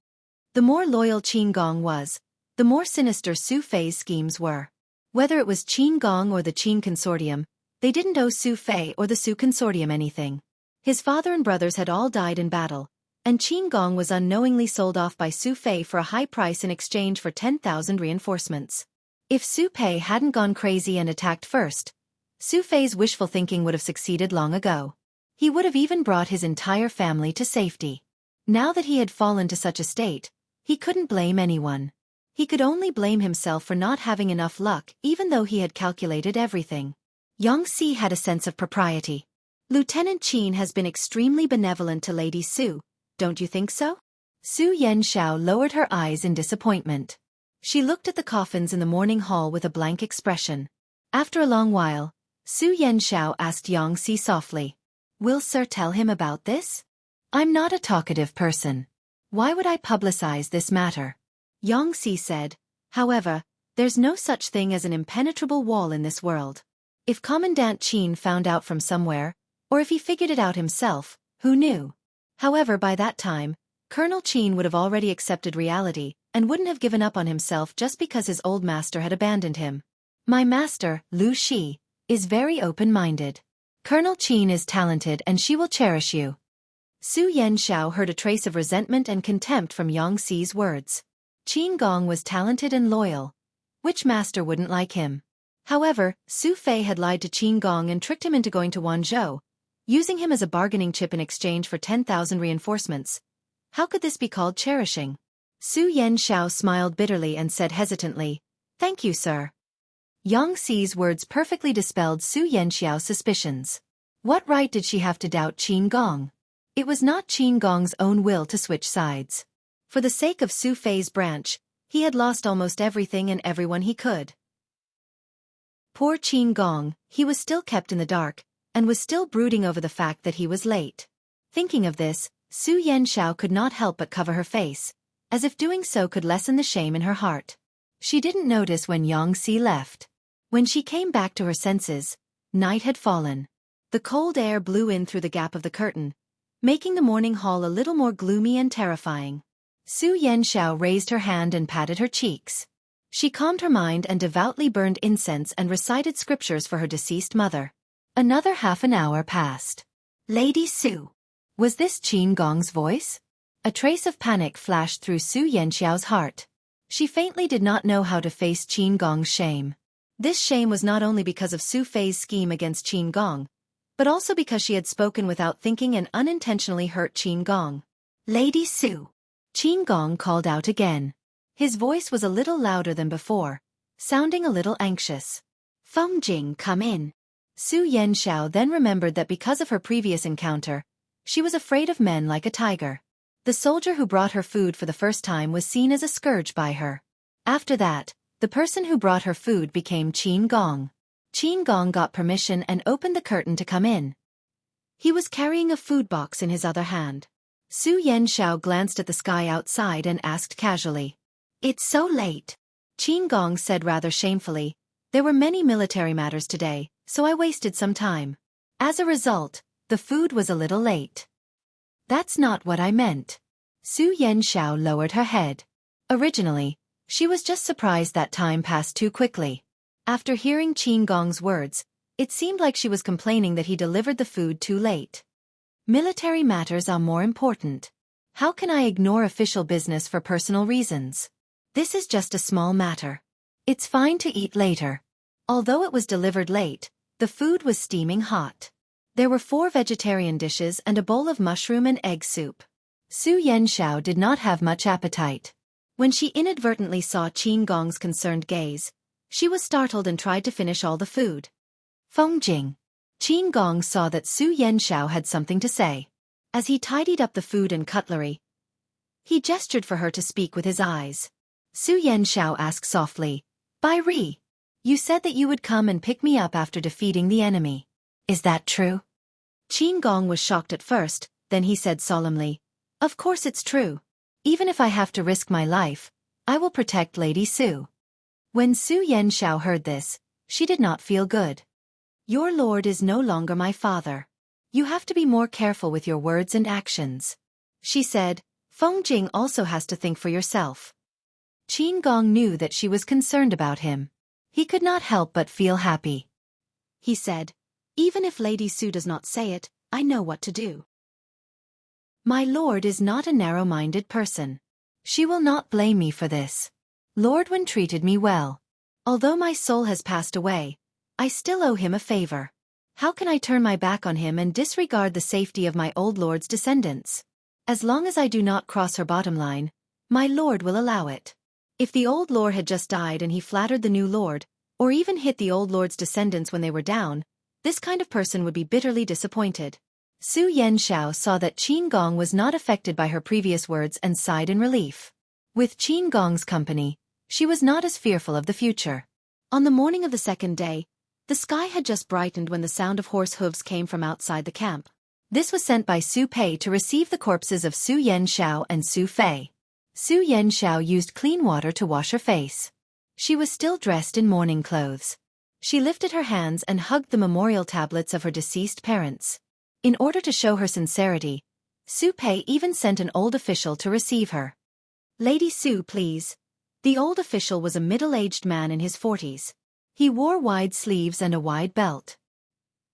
Speaker 1: The more loyal Qin Gong was, the more sinister Su Fei's schemes were. Whether it was Qin Gong or the Qin Consortium, they didn't owe Su Fei or the Su Consortium anything. His father and brothers had all died in battle, and Qin Gong was unknowingly sold off by Su Fei for a high price in exchange for 10,000 reinforcements. If Su Pei hadn't gone crazy and attacked first, Su Fei's wishful thinking would have succeeded long ago. He would have even brought his entire family to safety. Now that he had fallen to such a state, he couldn't blame anyone. He could only blame himself for not having enough luck even though he had calculated everything. Yang Si had a sense of propriety. Lieutenant Qin has been extremely benevolent to Lady Su, don't you think so? Su Yanxiao lowered her eyes in disappointment. She looked at the coffins in the morning hall with a blank expression. After a long while, Su Yanxiao asked Yang Si softly, Will sir tell him about this? I'm not a talkative person. Why would I publicize this matter? Yang Si said, however, there's no such thing as an impenetrable wall in this world. If Commandant Qin found out from somewhere, or if he figured it out himself, who knew? However, by that time, Colonel Qin would have already accepted reality and wouldn't have given up on himself just because his old master had abandoned him. My master, Lu Shi, is very open-minded. Colonel Qin is talented and she will cherish you. Su Yanxiao heard a trace of resentment and contempt from Yang Si's words. Qin Gong was talented and loyal. Which master wouldn't like him? However, Su Fei had lied to Qin Gong and tricked him into going to Wanzhou, using him as a bargaining chip in exchange for 10,000 reinforcements. How could this be called cherishing? Su Yanxiao smiled bitterly and said hesitantly, Thank you, sir. Yang Si's words perfectly dispelled Su Yanxiao's suspicions. What right did she have to doubt Qin Gong? It was not Qin Gong's own will to switch sides. For the sake of Su Fei's branch, he had lost almost everything and everyone he could. Poor Qin Gong, he was still kept in the dark, and was still brooding over the fact that he was late. Thinking of this, Su Yanxiao could not help but cover her face, as if doing so could lessen the shame in her heart. She didn't notice when Yang Si left. When she came back to her senses, night had fallen. The cold air blew in through the gap of the curtain, making the morning hall a little more gloomy and terrifying. Su Yanxiao raised her hand and patted her cheeks. She calmed her mind and devoutly burned incense and recited scriptures for her deceased mother. Another half an hour passed. Lady Su. Was this Qin Gong's voice? A trace of panic flashed through Su Yanxiao's heart. She faintly did not know how to face Qin Gong's shame. This shame was not only because of Su Fei's scheme against Qin Gong, but also because she had spoken without thinking and unintentionally hurt Qin Gong. Lady Su. Qin Gong called out again. His voice was a little louder than before, sounding a little anxious. Feng Jing, come in. Su Yanxiao then remembered that because of her previous encounter, she was afraid of men like a tiger. The soldier who brought her food for the first time was seen as a scourge by her. After that, the person who brought her food became Qin Gong. Qin Gong got permission and opened the curtain to come in. He was carrying a food box in his other hand. Su Yanxiao glanced at the sky outside and asked casually. "It's so late." Qin Gong said rather shamefully, "There were many military matters today, so I wasted some time. As a result, the food was a little late." "That's not what I meant." Su Yanxiao lowered her head. Originally, she was just surprised that time passed too quickly. After hearing Qin Gong's words, it seemed like she was complaining that he delivered the food too late. Military matters are more important. How can I ignore official business for personal reasons? This is just a small matter. It's fine to eat later. Although it was delivered late, the food was steaming hot. There were 4 vegetarian dishes and a bowl of mushroom and egg soup. Su Yanxiao did not have much appetite. When she inadvertently saw Qin Gong's concerned gaze, she was startled and tried to finish all the food. "Feng Qin Gong saw that Su Yanxiao had something to say. As he tidied up the food and cutlery, he gestured for her to speak with his eyes. Su Yanxiao asked softly, "Bai Ri, you said that you would come and pick me up after defeating the enemy. Is that true?" Qin Gong was shocked at first, then he said solemnly, "Of course it's true. Even if I have to risk my life, I will protect Lady Su." When Su Yanxiao heard this, she did not feel good. "Your lord is no longer my father. You have to be more careful with your words and actions," she said. "Feng Jing also has to think for yourself." Qin Gong knew that she was concerned about him. He could not help but feel happy. He said, "Even if Lady Su does not say it, I know what to do. My lord is not a narrow-minded person. She will not blame me for this. Lord Wen treated me well. Although my soul has passed away, I still owe him a favor. How can I turn my back on him and disregard the safety of my old lord's descendants? As long as I do not cross her bottom line, my lord will allow it. If the old lord had just died and he flattered the new lord, or even hit the old lord's descendants when they were down, this kind of person would be bitterly disappointed." Su Yanxiao saw that Qin Gong was not affected by her previous words and sighed in relief. With Qin Gong's company, she was not as fearful of the future. On the morning of the second day, the sky had just brightened when the sound of horse hooves came from outside the camp. This was sent by Su Pei to receive the corpses of Su Yanxiao and Su Fei. Su Yanxiao used clean water to wash her face. She was still dressed in mourning clothes. She lifted her hands and hugged the memorial tablets of her deceased parents. In order to show her sincerity, Su Pei even sent an old official to receive her. "Lady Su, please." The old official was a middle-aged man in his 40s. He wore wide sleeves and a wide belt.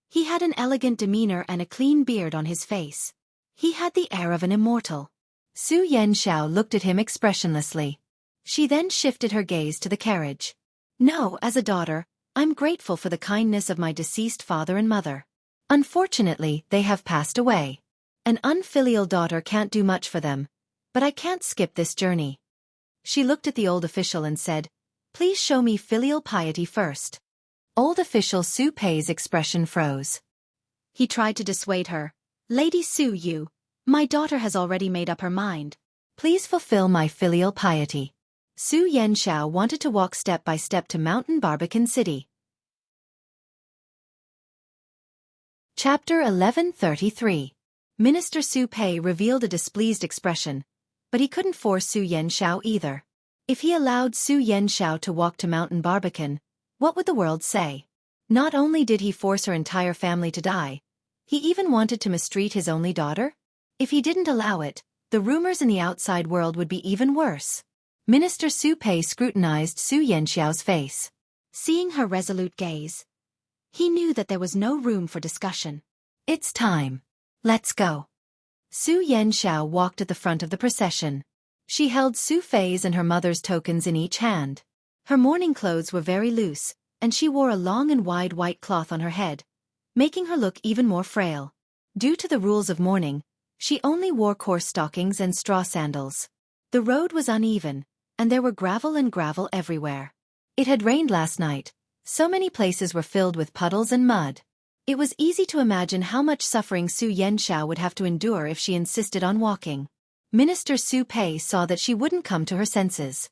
Speaker 1: He had an elegant demeanor and a clean beard on his face. He had the air of an immortal. Su Yanxiao looked at him expressionlessly. She then shifted her gaze to the carriage. "No, as a daughter, I'm grateful for the kindness of my deceased father and mother. Unfortunately, they have passed away. An unfilial daughter can't do much for them, but I can't skip this journey." She looked at the old official and said, "Please show me filial piety first." Old official Su Pei's expression froze. He tried to dissuade her. "Lady Su, my daughter has already made up her mind. Please fulfill my filial piety." Su Yanxiao wanted to walk step by step to Mountain Barbican City. Chapter 1133. Minister Su Pei revealed a displeased expression, but he couldn't force Su Yanxiao either. If he allowed Su Yanxiao to walk to Mountain Barbican, what would the world say? Not only did he force her entire family to die, he even wanted to mistreat his only daughter? If he didn't allow it, the rumors in the outside world would be even worse. Minister Su Pei scrutinized Su Yanxiao's face. Seeing her resolute gaze, he knew that there was no room for discussion. "It's time. Let's go." Su Yanxiao walked at the front of the procession. She held Su Fei's and her mother's tokens in each hand. Her mourning clothes were very loose, and she wore a long and wide white cloth on her head, making her look even more frail. Due to the rules of mourning, she only wore coarse stockings and straw sandals. The road was uneven, and there were gravel everywhere. It had rained last night, so many places were filled with puddles and mud. It was easy to imagine how much suffering Su Yanxiao would have to endure if she insisted on walking. Minister Su Pei saw that she wouldn't come to her senses.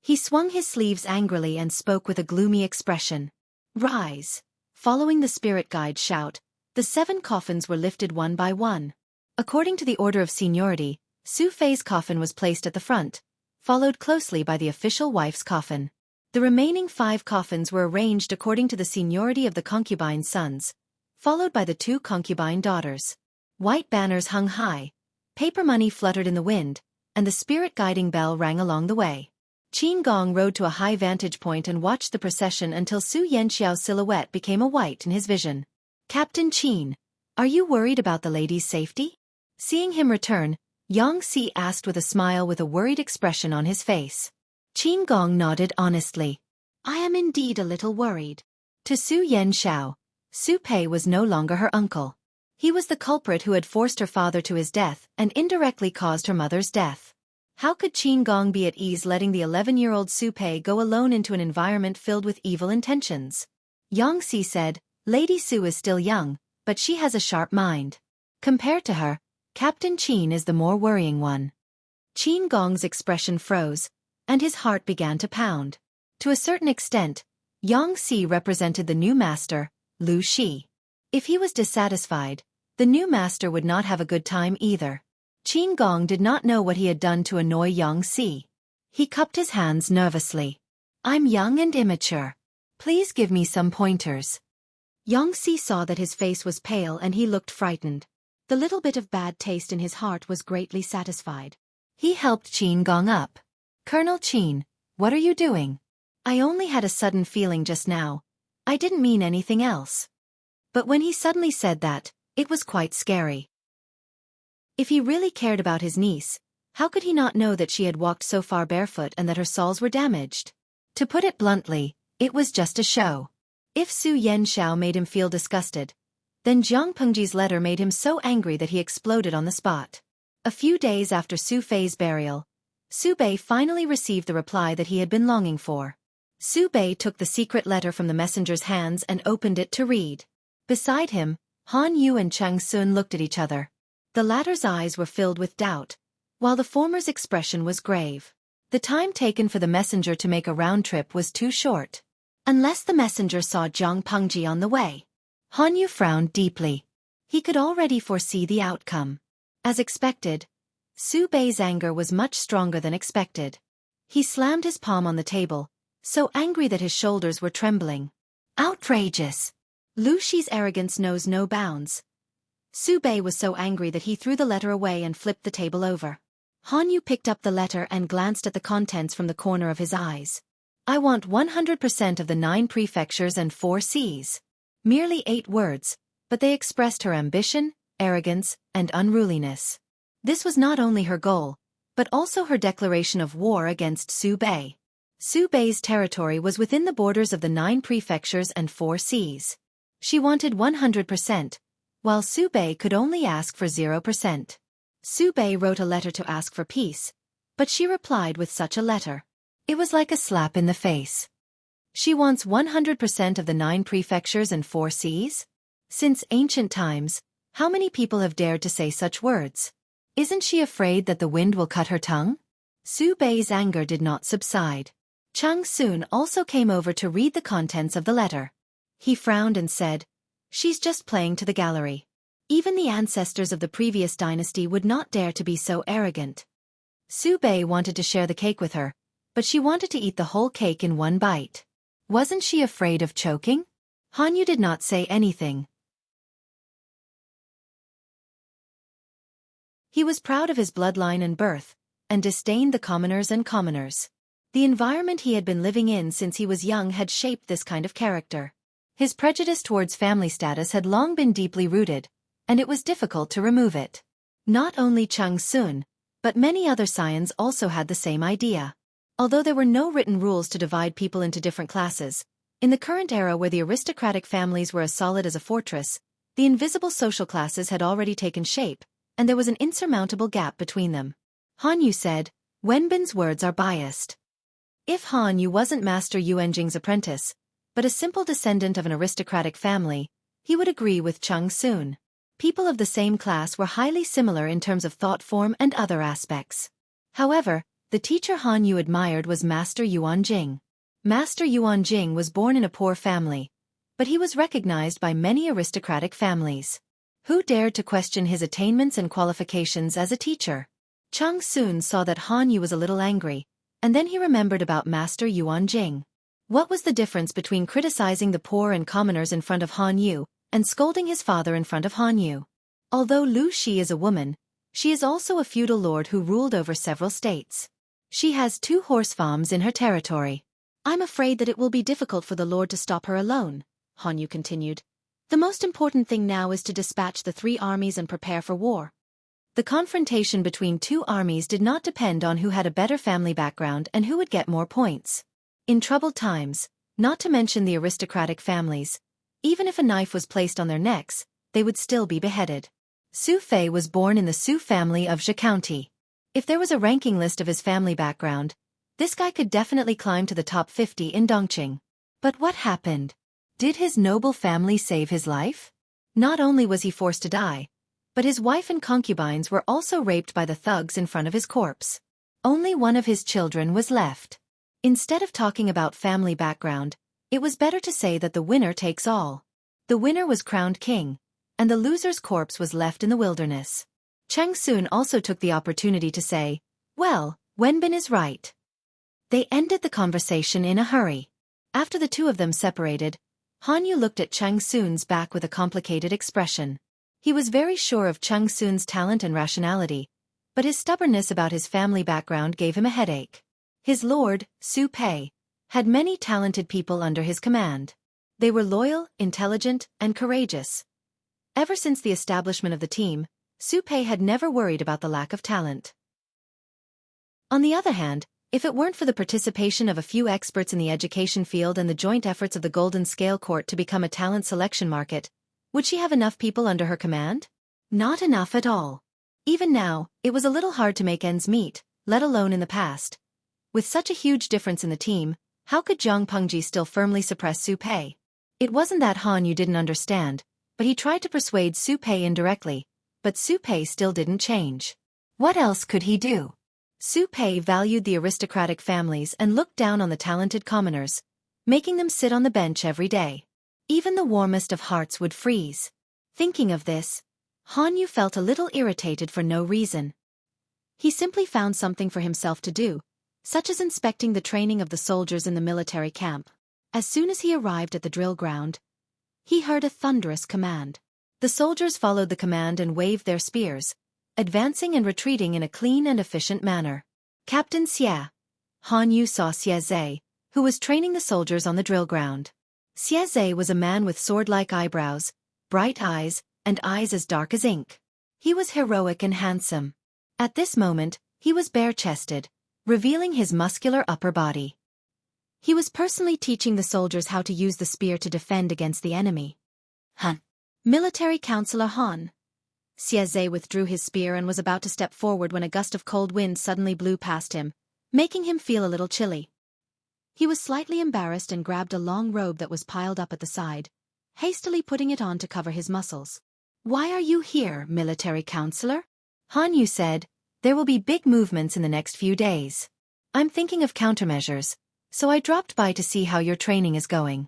Speaker 1: He swung his sleeves angrily and spoke with a gloomy expression. "Rise." Following the spirit guide's shout, The 7 coffins were lifted one by one. According to the order of seniority, Su Fei's coffin was placed at the front, followed closely by the official wife's coffin. The remaining 5 coffins were arranged according to the seniority of the concubine's sons, followed by the 2 concubine daughters. White banners hung high, paper money fluttered in the wind, and the spirit-guiding bell rang along the way. Qin Gong rode to a high vantage point and watched the procession until Su Yanxiao's silhouette became a white in his vision. "Captain Qin, are you worried about the lady's safety?" Seeing him return, Yang Si asked with a smile with a worried expression on his face. Qin Gong nodded honestly. "I am indeed a little worried." To Su Yanxiao, Su Pei was no longer her uncle. He was the culprit who had forced her father to his death and indirectly caused her mother's death. How could Qin Gong be at ease letting the 11-year-old Su Pei go alone into an environment filled with evil intentions? Yang Si said, "Lady Su is still young, but she has a sharp mind. Compared to her, Captain Qin is the more worrying one." Qin Gong's expression froze, and his heart began to pound. To a certain extent, Yang Si represented the new master, Lu Shi. If he was dissatisfied, the new master would not have a good time either. Qin Gong did not know what he had done to annoy Yang Si. He cupped his hands nervously. "I'm young and immature. Please give me some pointers." Yang Si saw that his face was pale and he looked frightened. The little bit of bad taste in his heart was greatly satisfied. He helped Qin Gong up. "Colonel Qin, what are you doing?" "I only had a sudden feeling just now. I didn't mean anything else." But when he suddenly said that, it was quite scary. If he really cared about his niece, how could he not know that she had walked so far barefoot and that her soles were damaged? To put it bluntly, it was just a show. If Su Yanxiao made him feel disgusted, then Jiang Pengji's letter made him so angry that he exploded on the spot. A few days after Su Fei's burial, Su Bei finally received the reply that he had been longing for. Su Bei took the secret letter from the messenger's hands and opened it to read. Beside him, Han Yu and Cheng Sun looked at each other. The latter's eyes were filled with doubt, while the former's expression was grave. The time taken for the messenger to make a round trip was too short. Unless the messenger saw Jiang Pengji on the way. Han Yu frowned deeply. He could already foresee the outcome. As expected, Su Bei's anger was much stronger than expected. He slammed his palm on the table, so angry that his shoulders were trembling. Outrageous! Lu Shi's arrogance knows no bounds. Su Bei was so angry that he threw the letter away and flipped the table over. Han Yu picked up the letter and glanced at the contents from the corner of his eyes. "I want 100% of the 9 prefectures and 4 seas." Merely 8 words, but they expressed her ambition, arrogance, and unruliness. This was not only her goal, but also her declaration of war against Su Bei. Su Bei's territory was within the borders of the 9 prefectures and 4 seas. She wanted 100%, while Su Bei could only ask for 0%. Su Bei wrote a letter to ask for peace, but she replied with such a letter. It was like a slap in the face. She wants 100% of the 9 prefectures and 4 seas? Since ancient times, how many people have dared to say such words? Isn't she afraid that the wind will cut her tongue? Su Bei's anger did not subside. Cheng Sun also came over to read the contents of the letter. He frowned and said, "She's just playing to the gallery. Even the ancestors of the previous dynasty would not dare to be so arrogant." Su Bei wanted to share the cake with her, but she wanted to eat the whole cake in one bite. Wasn't she afraid of choking? Han Yu did not say anything. He was proud of his bloodline and birth, and disdained the commoners and commoners. The environment he had been living in since he was young had shaped this kind of character. His prejudice towards family status had long been deeply rooted, and it was difficult to remove it. Not only Cheng Sun, but many other scions also had the same idea. Although there were no written rules to divide people into different classes, in the current era where the aristocratic families were as solid as a fortress, the invisible social classes had already taken shape, and there was an insurmountable gap between them. Han Yu said, "Wenbin's words are biased." If Han Yu wasn't Master Yuanjing's apprentice, but a simple descendant of an aristocratic family, he would agree with Cheng Sun. People of the same class were highly similar in terms of thought form and other aspects. However, the teacher Han Yu admired was Master Yuanjing. Master Yuanjing was born in a poor family, but he was recognized by many aristocratic families. Who dared to question his attainments and qualifications as a teacher? Chang soon saw that Han Yu was a little angry, and then he remembered about Master Yuan Jing. What was the difference between criticizing the poor and commoners in front of Han Yu and scolding his father in front of Han Yu? Although Lu Shi is a woman, she is also a feudal lord who ruled over several states. She has 2 horse farms in her territory. I'm afraid that it will be difficult for the lord to stop her alone, Han Yu continued. The most important thing now is to dispatch the 3 armies and prepare for war. The confrontation between 2 armies did not depend on who had a better family background and who would get more points. In troubled times, not to mention the aristocratic families, even if a knife was placed on their necks, they would still be beheaded. Su Fei was born in the Su family of Zhe County. If there was a ranking list of his family background, this guy could definitely climb to the top 50 in Dongqing. But what happened? Did his noble family save his life? Not only was he forced to die, but his wife and concubines were also raped by the thugs in front of his corpse. Only one of his children was left. Instead of talking about family background, it was better to say that the winner takes all. The winner was crowned king, and the loser's corpse was left in the wilderness. Chang Sun also took the opportunity to say, "Well, Wenbin is right." They ended the conversation in a hurry. After the 2 of them separated, Han Yu looked at Chang Sun's back with a complicated expression. He was very sure of Chang Sun's talent and rationality, but his stubbornness about his family background gave him a headache. His lord, Su Pei, had many talented people under his command. They were loyal, intelligent, and courageous. Ever since the establishment of the team, Su Pei had never worried about the lack of talent. On the other hand, if it weren't for the participation of a few experts in the education field and the joint efforts of the Golden Scale Court to become a talent selection market, would she have enough people under her command? Not enough at all. Even now, it was a little hard to make ends meet, let alone in the past. With such a huge difference in the team, how could Zhang Pengji still firmly suppress Su Pei? It wasn't that Han Yu didn't understand, but he tried to persuade Su Pei indirectly, but Su Pei still didn't change. What else could he do? Su Pei valued the aristocratic families and looked down on the talented commoners, making them sit on the bench every day. Even the warmest of hearts would freeze. Thinking of this, Han Yu felt a little irritated for no reason. He simply found something for himself to do, such as inspecting the training of the soldiers in the military camp. As soon as he arrived at the drill ground, he heard a thunderous command. The soldiers followed the command and waved their spears, advancing and retreating in a clean and efficient manner. Captain Xie. Han Yu saw Xie Zhe, who was training the soldiers on the drill ground. Xie Zhe was a man with sword-like eyebrows, bright eyes, and eyes as dark as ink. He was heroic and handsome. At this moment, he was bare-chested, revealing his muscular upper body. He was personally teaching the soldiers how to use the spear to defend against the enemy. Han. Military Counselor Han. Xie Zhe withdrew his spear and was about to step forward when a gust of cold wind suddenly blew past him, making him feel a little chilly. He was slightly embarrassed and grabbed a long robe that was piled up at the side, hastily putting it on to cover his muscles. "Why are you here, military counselor?" Han Yu said, "There will be big movements in the next few days. I'm thinking of countermeasures, so I dropped by to see how your training is going."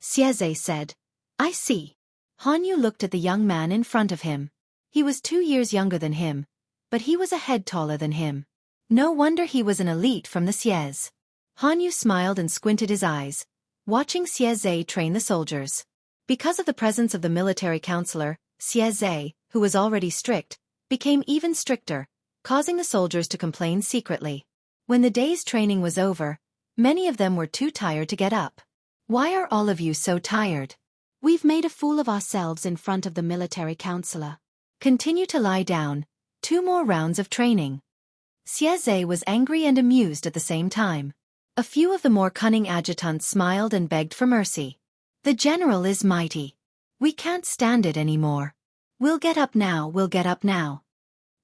Speaker 1: Xie Zhe said, "I see." Han Yu looked at the young man in front of him. He was 2 years younger than him, but he was a head taller than him. No wonder he was an elite from the Xies. Han Yu smiled and squinted his eyes, watching Xie Zhe train the soldiers. Because of the presence of the military counselor, Xie Zhe, who was already strict, became even stricter, causing the soldiers to complain secretly. When the day's training was over, many of them were too tired to get up. "Why are all of you so tired?" "We've made a fool of ourselves in front of the military counselor." "Continue to lie down. 2 more rounds of training." Xie Zhe was angry and amused at the same time. A few of the more cunning adjutants smiled and begged for mercy. "The general is mighty. We can't stand it anymore. We'll get up now, we'll get up now."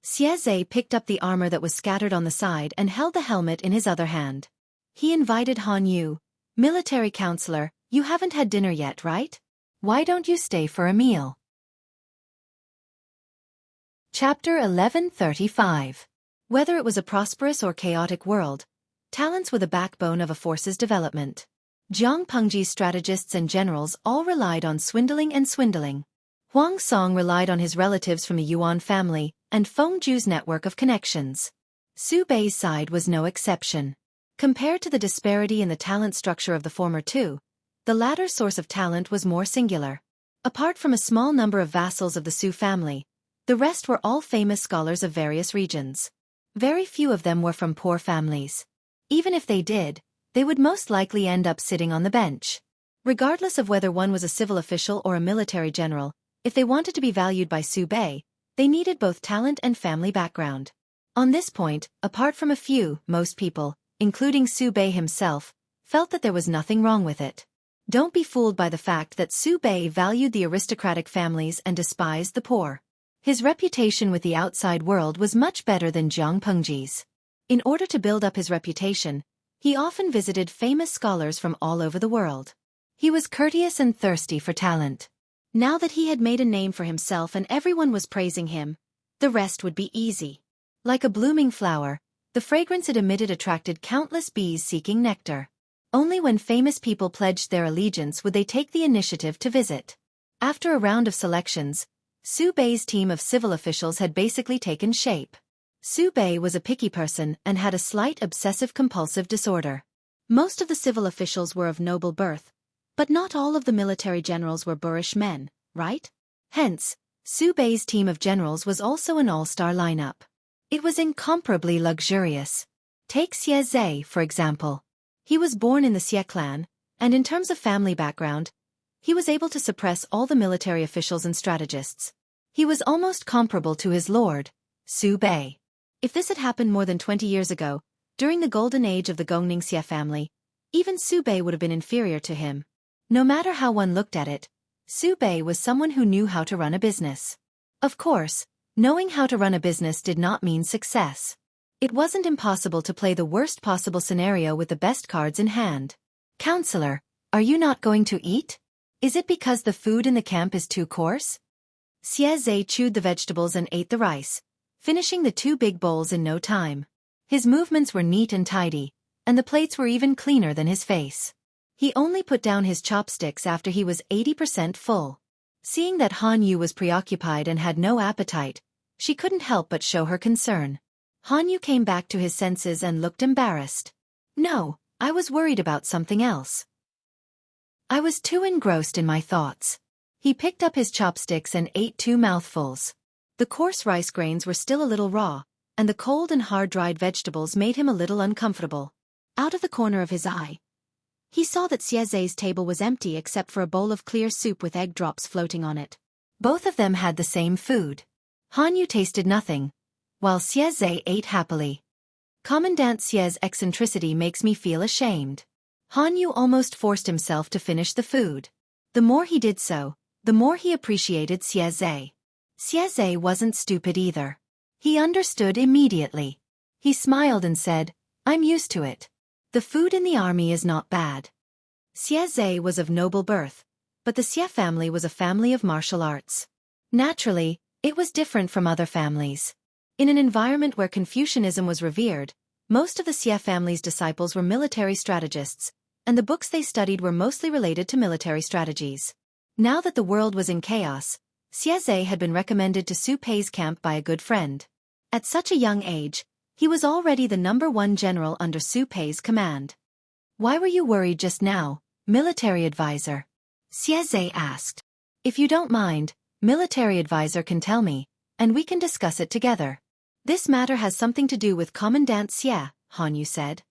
Speaker 1: Xie Zhe picked up the armor that was scattered on the side and held the helmet in his other hand. He invited Han Yu, "Military counselor, you haven't had dinner yet, right? Why don't you stay for a meal?" Chapter 1135. Whether it was a prosperous or chaotic world, talents were the backbone of a force's development. Jiang Pengji's strategists and generals all relied on swindling and swindling. Huang Song relied on his relatives from the Yuan family and Feng Zhu's network of connections. Su Bei's side was no exception. Compared to the disparity in the talent structure of the former two, the latter's source of talent was more singular. Apart from a small number of vassals of the Su family, the rest were all famous scholars of various regions. Very few of them were from poor families. Even if they did, they would most likely end up sitting on the bench. Regardless of whether one was a civil official or a military general, if they wanted to be valued by Su Bei, they needed both talent and family background. On this point, apart from a few, most people, including Su Bei himself, felt that there was nothing wrong with it. Don't be fooled by the fact that Su Bei valued the aristocratic families and despised the poor. His reputation with the outside world was much better than Jiang Pengji's. In order to build up his reputation, he often visited famous scholars from all over the world. He was courteous and thirsty for talent. Now that he had made a name for himself and everyone was praising him, the rest would be easy. Like a blooming flower, the fragrance it emitted attracted countless bees seeking nectar. Only when famous people pledged their allegiance would they take the initiative to visit. After a round of selections, Su Bei's team of civil officials had basically taken shape. Su Bei was a picky person and had a slight obsessive-compulsive disorder. Most of the civil officials were of noble birth, but not all of the military generals were boorish men, right? Hence, Su Bei's team of generals was also an all-star lineup. It was incomparably luxurious. Take Xie, for example. He was born in the Xie clan, and in terms of family background, he was able to suppress all the military officials and strategists. He was almost comparable to his lord, Su Bei. If this had happened more than 20 years ago, during the golden age of the Gongning Xie family, even Su Bei would have been inferior to him. No matter how one looked at it, Su Bei was someone who knew how to run a business. Of course, knowing how to run a business did not mean success. It wasn't impossible to play the worst possible scenario with the best cards in hand. Counselor, are you not going to eat? Is it because the food in the camp is too coarse? Xie chewed the vegetables and ate the rice, finishing the 2 big bowls in no time. His movements were neat and tidy, and the plates were even cleaner than his face. He only put down his chopsticks after he was 80% full. Seeing that Han Yu was preoccupied and had no appetite, she couldn't help but show her concern. Han Yu came back to his senses and looked embarrassed. No, I was worried about something else. I was too engrossed in my thoughts. He picked up his chopsticks and ate 2 mouthfuls. The coarse rice grains were still a little raw, and the cold and hard-dried vegetables made him a little uncomfortable. Out of the corner of his eye, he saw that Xie's table was empty except for a bowl of clear soup with egg drops floating on it. Both of them had the same food. Han Yu tasted nothing, while Xie ate happily. Commandant Xie's eccentricity makes me feel ashamed. Han Yu almost forced himself to finish the food. The more he did so, the more he appreciated Xie. Xie wasn't stupid either. He understood immediately. He smiled and said, I'm used to it. The food in the army is not bad. Xie was of noble birth, but the Xie family was a family of martial arts. Naturally, it was different from other families. In an environment where Confucianism was revered, most of the Xie family's disciples were military strategists, and the books they studied were mostly related to military strategies. Now that the world was in chaos, Xie had been recommended to Su Pei's camp by a good friend. At such a young age, he was already the #1 general under Su Pei's command. Why were you worried just now, military advisor? Xie asked. If you don't mind, military advisor can tell me, and we can discuss it together. This matter has something to do with Commandant Xie, Han Yu said.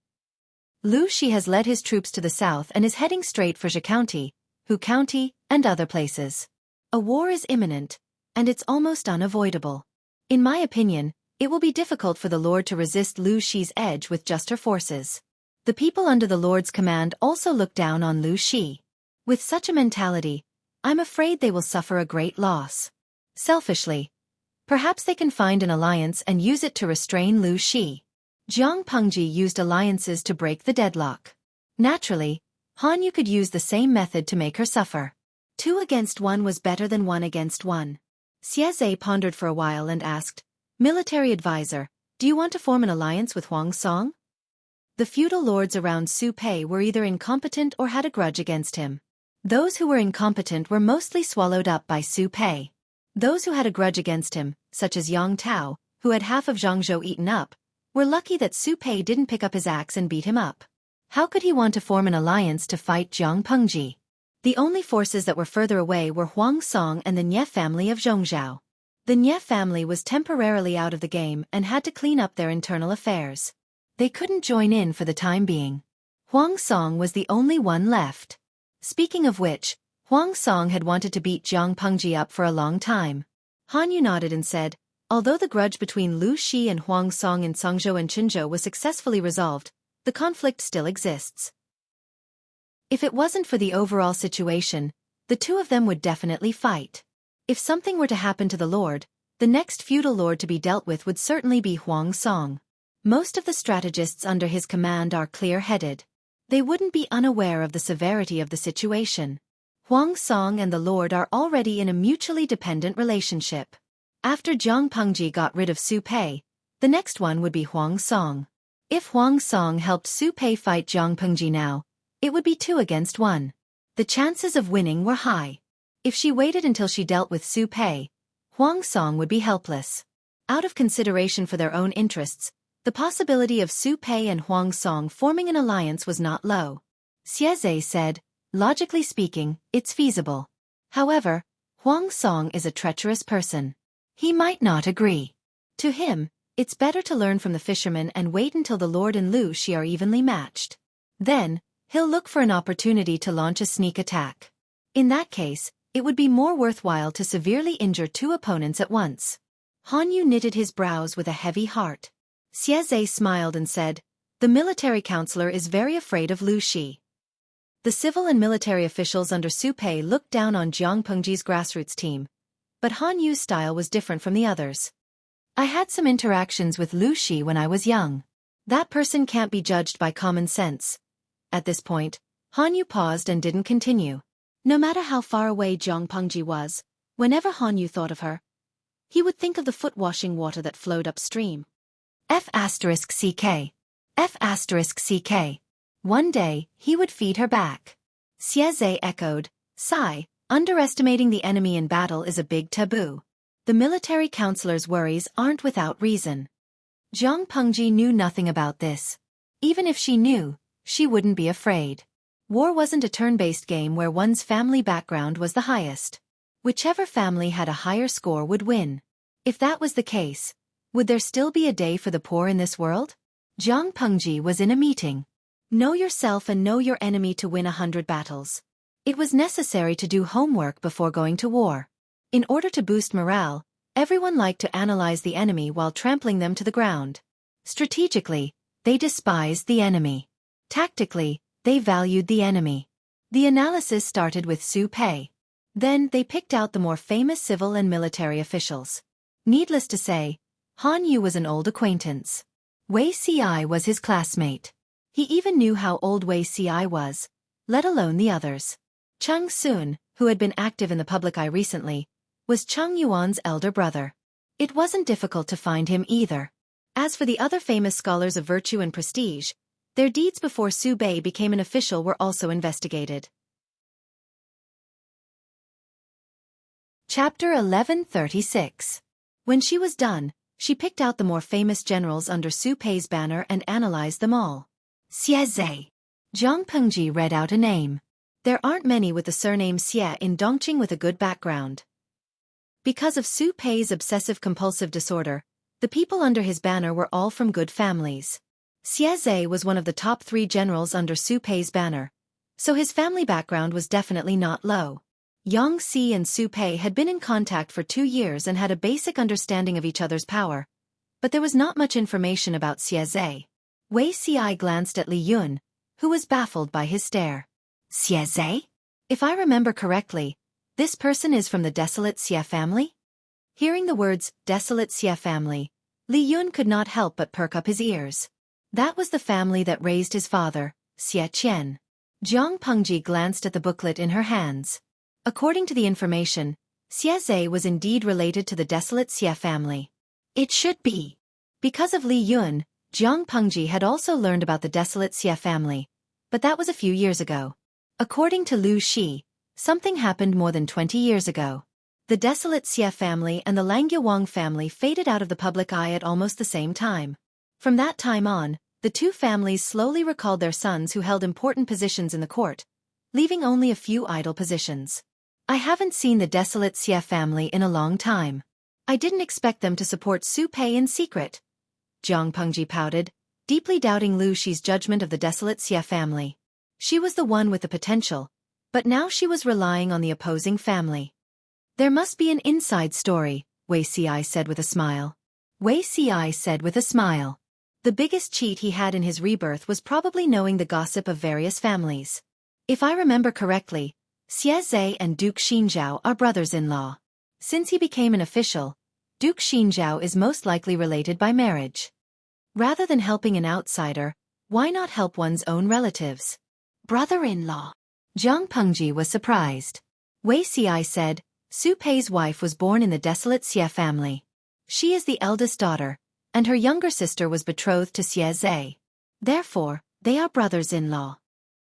Speaker 1: Lu Shi has led his troops to the south and is heading straight for Zhe County, Hu County, and other places. A war is imminent, and it's almost unavoidable. In my opinion, it will be difficult for the Lord to resist Lu Shi's edge with just her forces. The people under the Lord's command also look down on Lu Shi. With such a mentality, I'm afraid they will suffer a great loss. Selfishly, perhaps they can find an alliance and use it to restrain Lu Shi. Jiang Pengji used alliances to break the deadlock. Naturally, Han Yu could use the same method to make her suffer. 2 against 1 was better than 1 against 1. Xie pondered for a while and asked, Military advisor, do you want to form an alliance with Huang Song? The feudal lords around Xueqi were either incompetent or had a grudge against him. Those who were incompetent were mostly swallowed up by Xueqi. Those who had a grudge against him, such as Yang Tao, who had half of Zhangzhou eaten up, were lucky that Xueqi didn't pick up his axe and beat him up. How could he want to form an alliance to fight Jiang Pengji? The only forces that were further away were Huang Song and the Nie family of Zhongzhou. The Nie family was temporarily out of the game and had to clean up their internal affairs. They couldn't join in for the time being. Huang Song was the only one left. Speaking of which, Huang Song had wanted to beat Jiang Pengji up for a long time. Han Yu nodded and said, although the grudge between Lu Shi and Huang Song in Songzhou and Qinzhou was successfully resolved, the conflict still exists. If it wasn't for the overall situation, the two of them would definitely fight. If something were to happen to the lord, the next feudal lord to be dealt with would certainly be Huang Song. Most of the strategists under his command are clear-headed. They wouldn't be unaware of the severity of the situation. Huang Song and the lord are already in a mutually dependent relationship. After Jiang Pengji got rid of Xueqi, the next one would be Huang Song. If Huang Song helped Xueqi fight Jiang Pengji now, it would be 2 against 1. The chances of winning were high. If she waited until she dealt with Xueqi, Huang Song would be helpless. Out of consideration for their own interests, the possibility of Xueqi and Huang Song forming an alliance was not low. Xueqi said, logically speaking, it's feasible. However, Huang Song is a treacherous person. He might not agree. To him, it's better to learn from the fisherman and wait until the Lord and Lu Shi are evenly matched. Then, he'll look for an opportunity to launch a sneak attack. In that case, it would be more worthwhile to severely injure 2 opponents at once. Han Yu knitted his brows with a heavy heart. Xueqi smiled and said, the military counselor is very afraid of Lu Shi. The civil and military officials under Xueqi looked down on Jiang Pengji's grassroots team, but Han Yu's style was different from the others. I had some interactions with Lu Shi when I was young. That person can't be judged by common sense. At this point, Han Yu paused and didn't continue. No matter how far away Jiang Pengji was, whenever Han Yu thought of her, he would think of the foot-washing water that flowed upstream. F***CK. F***CK. One day, he would feed her back. Xueqi echoed, sigh, underestimating the enemy in battle is a big taboo. The military counselor's worries aren't without reason. Jiang Pengji knew nothing about this. Even if she knew, she wouldn't be afraid. War wasn't a turn-based game where one's family background was the highest. Whichever family had a higher score would win. If that was the case, would there still be a day for the poor in this world? Jiang Pengji was in a meeting. Know yourself and know your enemy to win 100 battles. It was necessary to do homework before going to war. In order to boost morale, everyone liked to analyze the enemy while trampling them to the ground. Strategically, they despised the enemy. Tactically, they valued the enemy. The analysis started with Xueqi. Then they picked out the more famous civil and military officials. Needless to say, Han Yu was an old acquaintance. Wei Ci was his classmate. He even knew how old Wei Ci was, let alone the others. Cheng Sun, who had been active in the public eye recently, was Cheng Yuan's elder brother. It wasn't difficult to find him either. As for the other famous scholars of virtue and prestige, their deeds before Su Bei became an official were also investigated. Chapter 1136. When she was done, she picked out the more famous generals under Su Pei's banner and analyzed them all. Xueqi. Jiang Pengji read out a name. There aren't many with the surname Xie in Dongqing with a good background. Because of Su Pei's obsessive-compulsive disorder, the people under his banner were all from good families. Xueqi was one of the top 3 generals under Su Pei's banner, so his family background was definitely not low. Yang Si and Su Pei had been in contact for 2 years and had a basic understanding of each other's power, but there was not much information about Xueqi. Wei Ci glanced at Li Yun, who was baffled by his stare. Xueqi? If I remember correctly, this person is from the desolate Xie family? Hearing the words, desolate Xie family, Li Yun could not help but perk up his ears. That was the family that raised his father, Xie Qian. Jiang Pengji glanced at the booklet in her hands. According to the information, Xueqi was indeed related to the desolate Xie family. It should be. Because of Li Yun, Jiang Pengji had also learned about the desolate Xie family, but that was a few years ago. According to Lu Shi, something happened more than 20 years ago. The desolate Xie family and the Langya Wang family faded out of the public eye at almost the same time. From that time on, the two families slowly recalled their sons who held important positions in the court, leaving only a few idle positions. I haven't seen the desolate Xie family in a long time. I didn't expect them to support Su Pei in secret. Jiang Pengji pouted, deeply doubting Lu Shi's judgment of the desolate Xie family. She was the one with the potential, but now she was relying on the opposing family. There must be an inside story, Wei Ci said with a smile. Wei Ci said with a smile. The biggest cheat he had in his rebirth was probably knowing the gossip of various families. If I remember correctly, Xie Zhe and Duke Xinzhao are brothers-in-law. Since he became an official, Duke Xinzhao is most likely related by marriage. Rather than helping an outsider, why not help one's own relatives? Brother-in-law. Jiang Pengji was surprised. Wei Ci said, Su Pei's wife was born in the desolate Xie family. She is the eldest daughter, and her younger sister was betrothed to Xie Zhe. Therefore, they are brothers-in-law.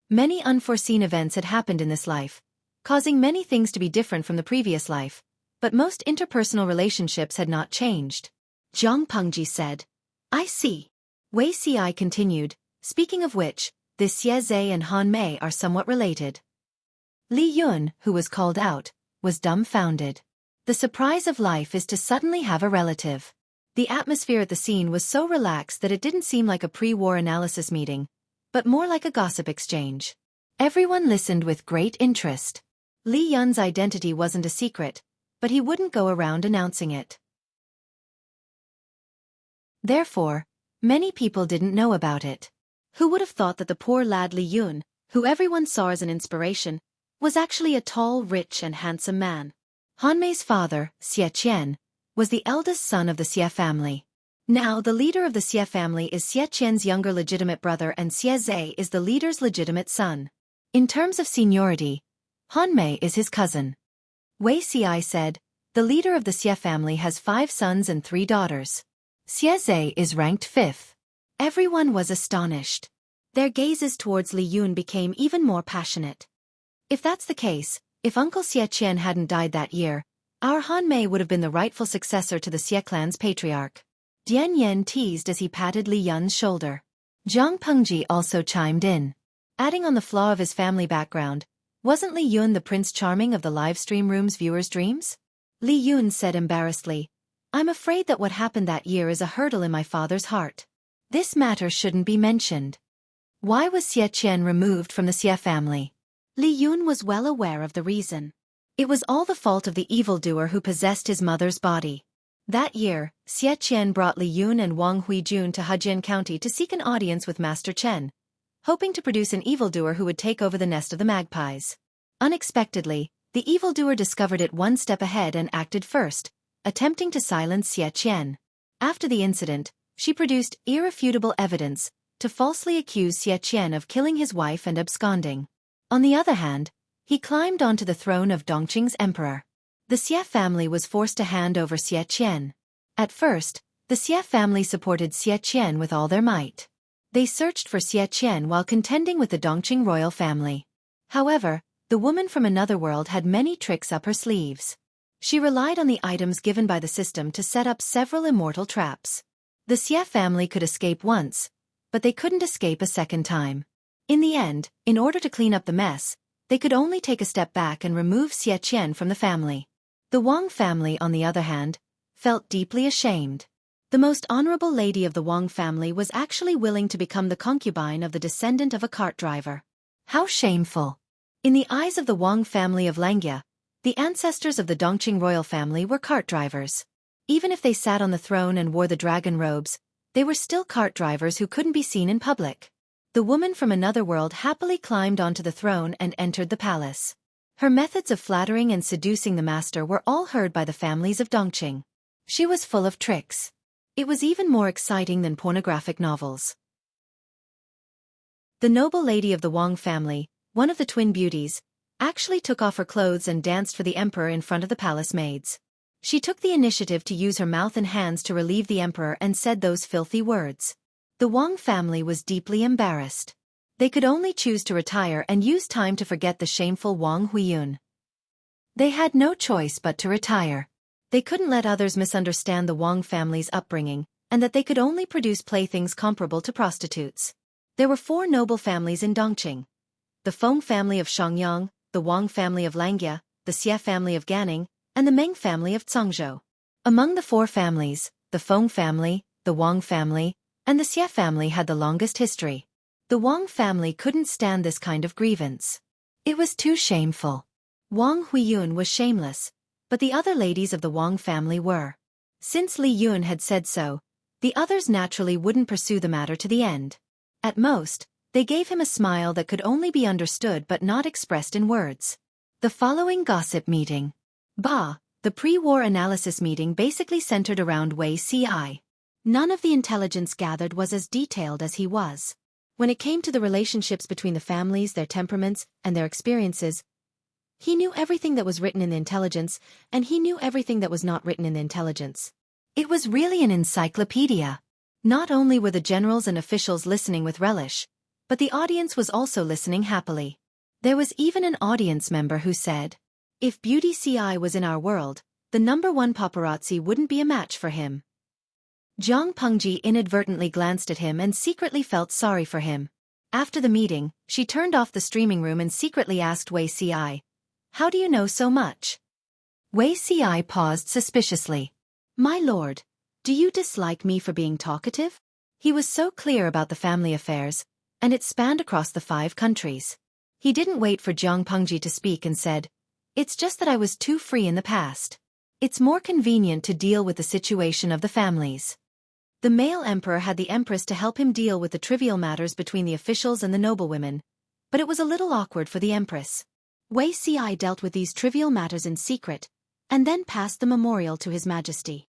Speaker 1: Many unforeseen events had happened in this life, causing many things to be different from the previous life, but most interpersonal relationships had not changed. Jiang Pengji said, I see. Wei Ci continued, speaking of which, this Xie Zhe and Han Mei are somewhat related. Li Yun, who was called out, was dumbfounded. The surprise of life is to suddenly have a relative. The atmosphere at the scene was so relaxed that it didn't seem like a pre-war analysis meeting, but more like a gossip exchange. Everyone listened with great interest. Li Yun's identity wasn't a secret, but he wouldn't go around announcing it. Therefore, many people didn't know about it. Who would have thought that the poor lad Li Yun, who everyone saw as an inspiration, was actually a tall, rich and handsome man? Han Mei's father, Xie Qian, was the eldest son of the Xie family. Now the leader of the Xie family is Xie Qian's younger legitimate brother and Xie Zhe is the leader's legitimate son. In terms of seniority, Han Mei is his cousin. Wei Ci said, the leader of the Xie family has 5 sons and 3 daughters. Xie Zhe is ranked 5th. Everyone was astonished. Their gazes towards Li Yun became even more passionate. If that's the case, if Uncle Xie Qian hadn't died that year, our Han Mei would have been the rightful successor to the Xie clan's patriarch. Dian Yan teased as he patted Li Yun's shoulder. Jiang Pengji also chimed in. Adding on the flaw of his family background, wasn't Li Yun the Prince Charming of the livestream room's viewers' dreams? Li Yun said embarrassedly, I'm afraid that what happened that year is a hurdle in my father's heart. This matter shouldn't be mentioned. Why was Xie Qian removed from the Xie family? Li Yun was well aware of the reason. It was all the fault of the evildoer who possessed his mother's body. That year, Xie Qian brought Li Yun and Wang Huijun to Hejian County to seek an audience with Master Chen, hoping to produce an evildoer who would take over the nest of the magpies. Unexpectedly, the evildoer discovered it one step ahead and acted first, attempting to silence Xie Qian. After the incident, she produced irrefutable evidence to falsely accuse Xie Qian of killing his wife and absconding. On the other hand, he climbed onto the throne of Dongqing's emperor. The Xie family was forced to hand over Xie Qian. At first, the Xie family supported Xie Qian with all their might. They searched for Xie Qian while contending with the Dongqing royal family. However, the woman from another world had many tricks up her sleeves. She relied on the items given by the system to set up several immortal traps. The Xie family could escape once, but they couldn't escape a second time. In the end, in order to clean up the mess, they could only take a step back and remove Xie Qian from the family. The Wang family, on the other hand, felt deeply ashamed. The most honorable lady of the Wang family was actually willing to become the concubine of the descendant of a cart driver. How shameful! In the eyes of the Wang family of Langya, the ancestors of the Dongqing royal family were cart drivers. Even if they sat on the throne and wore the dragon robes, they were still cart drivers who couldn't be seen in public. The woman from another world happily climbed onto the throne and entered the palace. Her methods of flattering and seducing the master were all heard by the families of Dongqing. She was full of tricks. It was even more exciting than pornographic novels. The noble lady of the Wang family, one of the twin beauties, actually took off her clothes and danced for the emperor in front of the palace maids. She took the initiative to use her mouth and hands to relieve the emperor and said those filthy words. The Wang family was deeply embarrassed. They could only choose to retire and use time to forget the shameful Wang Huiyun. They had no choice but to retire. They couldn't let others misunderstand the Wang family's upbringing, and that they could only produce playthings comparable to prostitutes. There were 4 noble families in Dongqing: the Feng family of Shangyang, the Wang family of Langjia, the Xie family of Ganning, and the Meng family of Cangzhou. Among the 4 families, the Feng family, the Wang family, and the Xie family had the longest history. The Wang family couldn't stand this kind of grievance. It was too shameful. Wang Huiyun was shameless, but the other ladies of the Wang family were. Since Li Yun had said so, the others naturally wouldn't pursue the matter to the end. At most, they gave him a smile that could only be understood but not expressed in words. The following gossip meeting. The pre-war analysis meeting basically centered around Wei Ci. None of the intelligence gathered was as detailed as he was. When it came to the relationships between the families, their temperaments, and their experiences, he knew everything that was written in the intelligence, and he knew everything that was not written in the intelligence. It was really an encyclopedia. Not only were the generals and officials listening with relish, but the audience was also listening happily. There was even an audience member who said, "If Beauty Ci was in our world, the #1 paparazzi wouldn't be a match for him." Zhang Pengji inadvertently glanced at him and secretly felt sorry for him. After the meeting, she turned off the streaming room and secretly asked Wei Ci, "How do you know so much?" Wei Ci paused suspiciously. "My lord, do you dislike me for being talkative?" He was so clear about the family affairs, and it spanned across the 5 countries. He didn't wait for Zhang Pengji to speak and said, "It's just that I was too free in the past. It's more convenient to deal with the situation of the families." The male emperor had the empress to help him deal with the trivial matters between the officials and the noblewomen, but it was a little awkward for the empress. Wei Ci dealt with these trivial matters in secret, and then passed the memorial to His Majesty.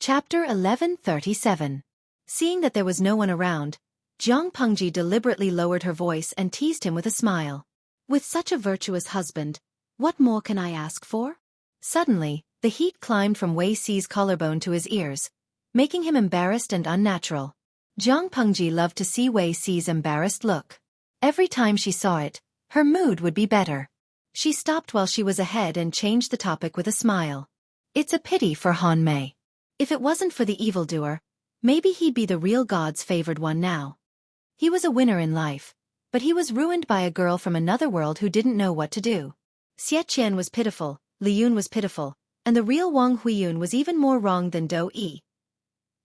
Speaker 1: Chapter 1137. Seeing that there was no one around, Zhang Pengji deliberately lowered her voice and teased him with a smile. "With such a virtuous husband, what more can I ask for?" Suddenly, the heat climbed from Wei Ci's collarbone to his ears, making him embarrassed and unnatural. Zhang Pengji loved to see Wei Ci's embarrassed look. Every time she saw it, her mood would be better. She stopped while she was ahead and changed the topic with a smile. "It's a pity for Han Mei. If it wasn't for the evildoer, maybe he'd be the real god's favored one now. He was a winner in life, but he was ruined by a girl from another world who didn't know what to do." Xueqi was pitiful, Li Yun was pitiful, and the real Wang Huiyun was even more wrong than Do Yi.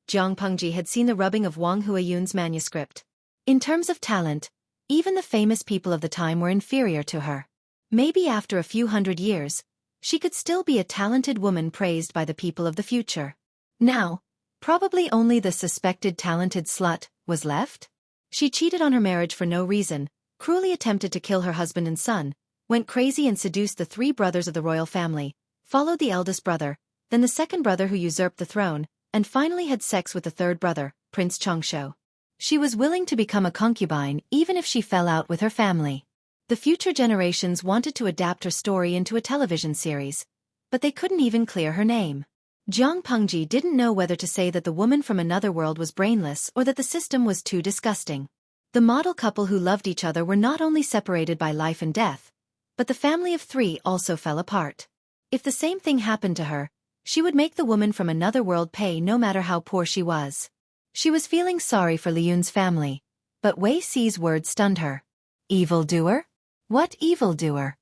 Speaker 1: Zhang Pengji had seen the rubbing of Wang Huiyun's manuscript. In terms of talent, even the famous people of the time were inferior to her. Maybe after a few hundred years, she could still be a talented woman praised by the people of the future. Now, probably only the suspected talented slut was left. She cheated on her marriage for no reason, cruelly attempted to kill her husband and son, went crazy and seduced the 3 brothers of the royal family, followed the eldest brother, then the second brother who usurped the throne, and finally had sex with the 3rd brother, Prince Chongshou. She was willing to become a concubine even if she fell out with her family. The future generations wanted to adapt her story into a television series, but they couldn't even clear her name. Zhang Pengji didn't know whether to say that the woman from another world was brainless or that the system was too disgusting. The model couple who loved each other were not only separated by life and death, but the family of 3 also fell apart. If the same thing happened to her, she would make the woman from another world pay no matter how poor she was. She was feeling sorry for Li Yun's family, but Wei Ci's words stunned her. "Evildoer? What evildoer?"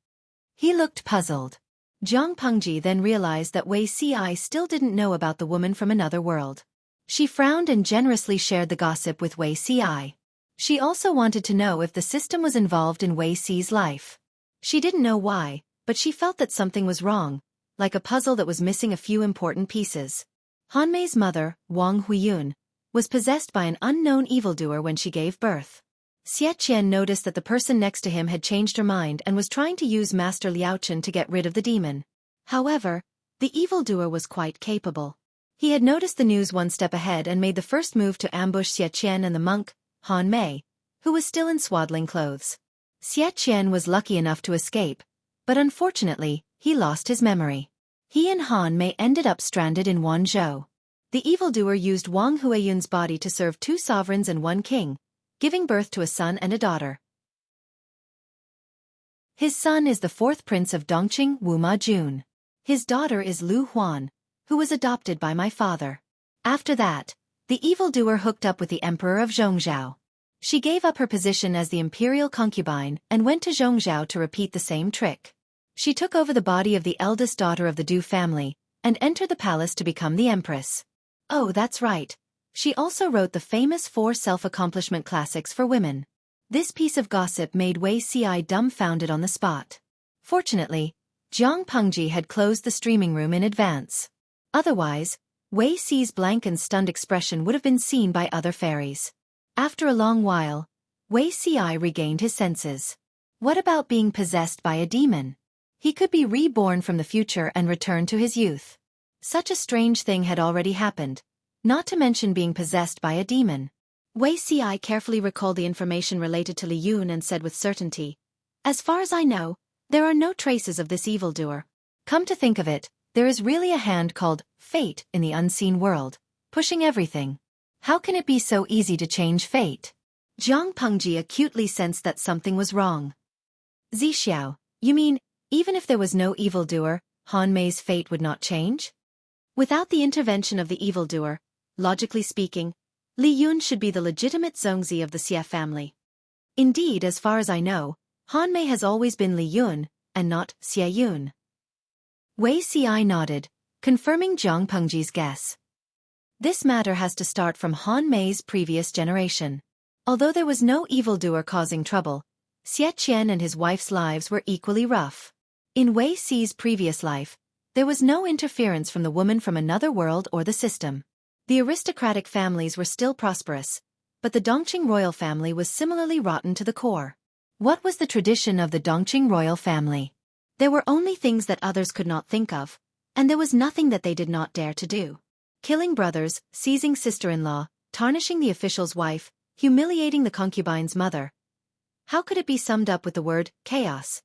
Speaker 1: He looked puzzled. Zhang Pengji then realized that Wei Ci still didn't know about the woman from another world. She frowned and generously shared the gossip with Wei Ci. She also wanted to know if the system was involved in Wei Ci's life. She didn't know why, but she felt that something was wrong, like a puzzle that was missing a few important pieces. Han Mei's mother, Wang Huiyun, was possessed by an unknown evildoer when she gave birth. Xueqi noticed that the person next to him had changed her mind and was trying to use Master Liaochen to get rid of the demon. However, the evildoer was quite capable. He had noticed the news one step ahead and made the first move to ambush Xueqi and the monk, Han Mei, who was still in swaddling clothes. Xueqi was lucky enough to escape, but unfortunately, he lost his memory. He and Han Mei ended up stranded in Wanzhou. The evildoer used Wang Huiyun's body to serve 2 sovereigns and 1 king, giving birth to a son and a daughter. His son is the 4th prince of Dongqing Wuma Jun. His daughter is Lu Huan, who was adopted by my father. After that, the evildoer hooked up with the emperor of Zhongzhou. She gave up her position as the imperial concubine and went to Zhongzhou to repeat the same trick. She took over the body of the eldest daughter of the Du family and entered the palace to become the empress. Oh, that's right. She also wrote the famous 4 self-accomplishment classics for women. This piece of gossip made Wei Ci dumbfounded on the spot. Fortunately, Jiang Pengji had closed the streaming room in advance. Otherwise, Wei Ci's blank and stunned expression would have been seen by other fairies. After a long while, Wei Ci regained his senses. What about being possessed by a demon? He could be reborn from the future and return to his youth. Such a strange thing had already happened, not to mention being possessed by a demon. Wei Ci carefully recalled the information related to Li Yun and said with certainty, "As far as I know, there are no traces of this evildoer. Come to think of it, there is really a hand called fate in the unseen world, pushing everything. How can it be so easy to change fate?" Jiang Pengji acutely sensed that something was wrong. "Zixiao, you mean, even if there was no evildoer, Han Mei's fate would not change?" Without the intervention of the evildoer, logically speaking, Li Yun should be the legitimate Zongzi of the Xie family. Indeed, as far as I know, Han Mei has always been Li Yun, and not Xie Yun. Wei Ci nodded, confirming Jiang Pengji's guess. This matter has to start from Han Mei's previous generation. Although there was no evildoer causing trouble, Xie Qian and his wife's lives were equally rough. In Wei Ci's previous life, there was no interference from the woman from another world or the system. The aristocratic families were still prosperous, but the Dongqing royal family was similarly rotten to the core. What was the tradition of the Dongqing royal family? There were only things that others could not think of, and there was nothing that they did not dare to do. Killing brothers, seizing sister-in-law, tarnishing the official's wife, humiliating the concubine's mother. How could it be summed up with the word chaos?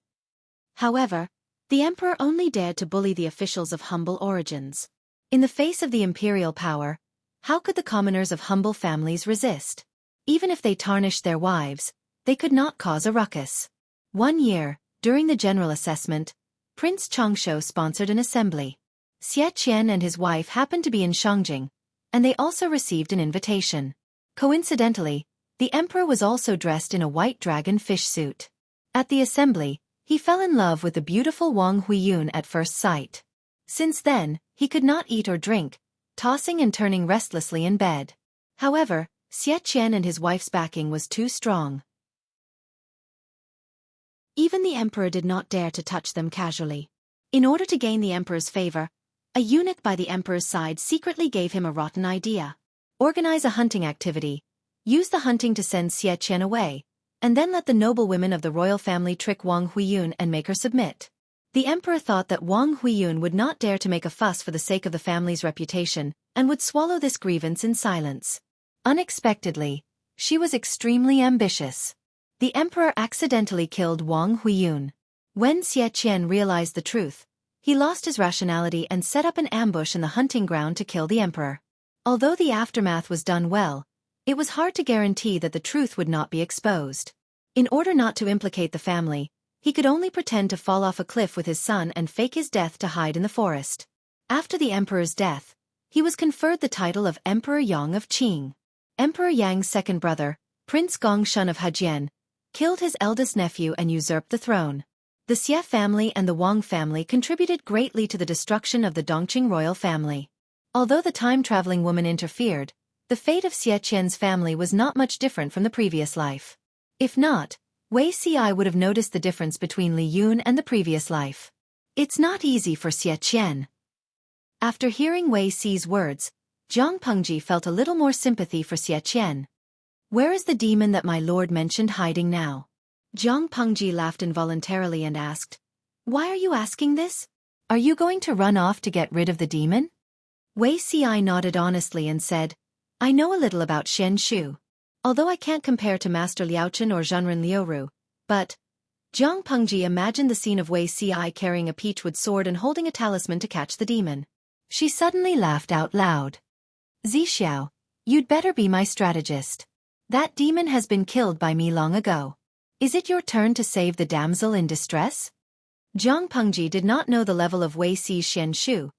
Speaker 1: However, the emperor only dared to bully the officials of humble origins. In the face of the imperial power, how could the commoners of humble families resist? Even if they tarnished their wives, they could not cause a ruckus. One year, during the general assessment, Prince Changshu sponsored an assembly. Xie Qian and his wife happened to be in Shangjing, and they also received an invitation. Coincidentally, the emperor was also dressed in a white dragon fish suit. At the assembly, he fell in love with the beautiful Wang Huiyun at first sight. Since then, he could not eat or drink, tossing and turning restlessly in bed. However, Xie Qian and his wife's backing was too strong. Even the emperor did not dare to touch them casually. In order to gain the emperor's favor, a eunuch by the emperor's side secretly gave him a rotten idea. Organize a hunting activity, use the hunting to send Xie Qian away, and then let the noble women of the royal family trick Wang Huiyun and make her submit. The emperor thought that Wang Huiyun would not dare to make a fuss for the sake of the family's reputation, and would swallow this grievance in silence. Unexpectedly, she was extremely ambitious. The emperor accidentally killed Wang Huiyun. When Xie Qian realized the truth, he lost his rationality and set up an ambush in the hunting ground to kill the emperor. Although the aftermath was done well, it was hard to guarantee that the truth would not be exposed. In order not to implicate the family, he could only pretend to fall off a cliff with his son and fake his death to hide in the forest. After the emperor's death, he was conferred the title of Emperor Yang of Qing. Emperor Yang's second brother, Prince Gongshun of Hejian, killed his eldest nephew and usurped the throne. The Xie family and the Wang family contributed greatly to the destruction of the Dongqing royal family. Although the time-traveling woman interfered, the fate of Xie Qian's family was not much different from the previous life. If not, Wei Ci would have noticed the difference between Li Yun and the previous life. It's not easy for Xie Qian. After hearing Wei Ci's words, Jiang Pengji felt a little more sympathy for Xie Qian. Where is the demon that my lord mentioned hiding now? Jiang Pengji laughed involuntarily and asked, "Why are you asking this? Are you going to run off to get rid of the demon?" Wei Ci nodded honestly and said, "I know a little about Shen Shu. Although I can't compare to Master Liaochen or Zhenren Liuru, but..." Jiang Pengji imagined the scene of Wei Ci carrying a peachwood sword and holding a talisman to catch the demon. She suddenly laughed out loud. Zixiao, you'd better be my strategist. That demon has been killed by me long ago. Is it your turn to save the damsel in distress? Jiang Pengji did not know the level of Wei Xi's Xian Shu,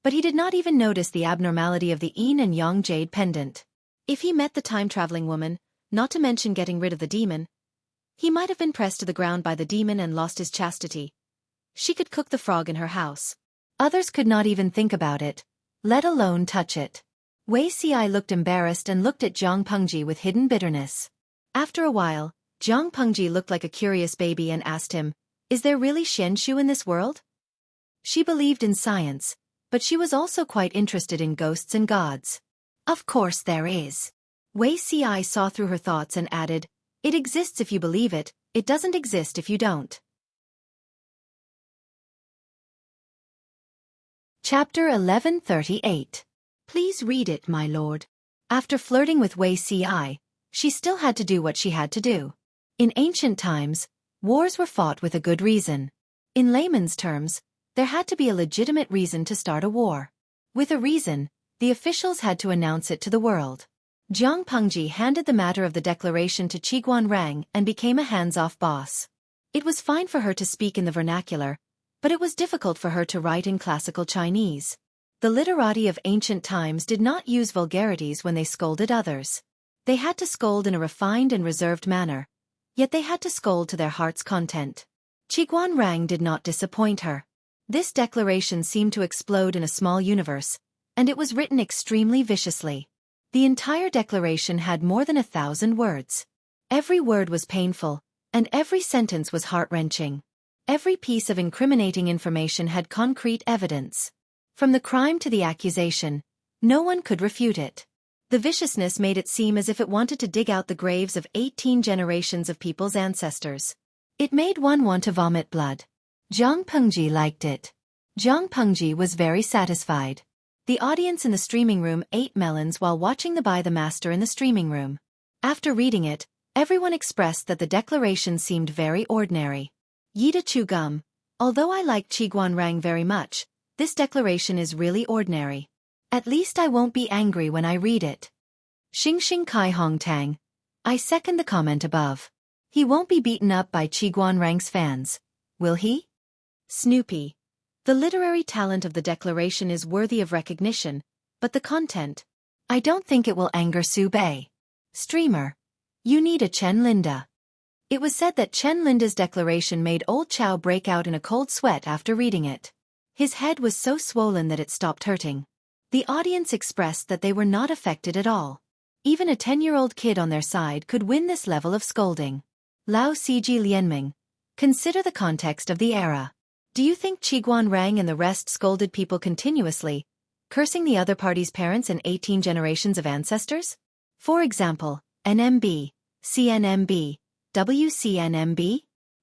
Speaker 1: but he did not even notice the abnormality of the yin and yang jade pendant. If he met the time-traveling woman, not to mention getting rid of the demon, he might have been pressed to the ground by the demon and lost his chastity. She could cook the frog in her house. Others could not even think about it, let alone touch it. Wei Xi looked embarrassed and looked at Jiang Pengji with hidden bitterness. After a while, Jiang Pengji looked like a curious baby and asked him, "Is there really Xian Shu in this world?" She believed in science, but she was also quite interested in ghosts and gods. Of course there is. Wei Xi saw through her thoughts and added, "It exists if you believe it, it doesn't exist if you don't." Chapter 1138. Please read it, my lord. After flirting with Wei Xi, she still had to do what she had to do. In ancient times, wars were fought with a good reason. In layman's terms, there had to be a legitimate reason to start a war. With a reason, the officials had to announce it to the world. Jiang Pengji handed the matter of the declaration to Qiguan Rang and became a hands-off boss. It was fine for her to speak in the vernacular, but it was difficult for her to write in classical Chinese. The literati of ancient times did not use vulgarities when they scolded others. They had to scold in a refined and reserved manner, yet they had to scold to their heart's content. Qiguan Rang did not disappoint her. This declaration seemed to explode in a small universe, and it was written extremely viciously. The entire declaration had more than 1,000 words. Every word was painful, and every sentence was heart-wrenching. Every piece of incriminating information had concrete evidence. From the crime to the accusation, no one could refute it. The viciousness made it seem as if it wanted to dig out the graves of 18 generations of people's ancestors. It made one want to vomit blood. Jiang Pengji liked it. Jiang Pengji was very satisfied. The audience in the streaming room ate melons while watching the master in the streaming room. After reading it, everyone expressed that the declaration seemed very ordinary. Yida chew gum. Although I like Qiguan Rang very much, this declaration is really ordinary. At least I won't be angry when I read it. Xing Kai Hong Tang. I second the comment above. He won't be beaten up by Qiguan Rang's fans, will he? Snoopy. The literary talent of the declaration is worthy of recognition, but the content, I don't think it will anger Su Bei. Streamer. You need a Chen Linda. It was said that Chen Linda's declaration made old Chow break out in a cold sweat after reading it. His head was so swollen that it stopped hurting. The audience expressed that they were not affected at all. Even a 10-year-old kid on their side could win this level of scolding. Lao Ciji Lianming. Consider the context of the era. Do you think Qiguan Rang and the rest scolded people continuously, cursing the other party's parents and 18 generations of ancestors? For example, NMB, CNMB, WCNMB?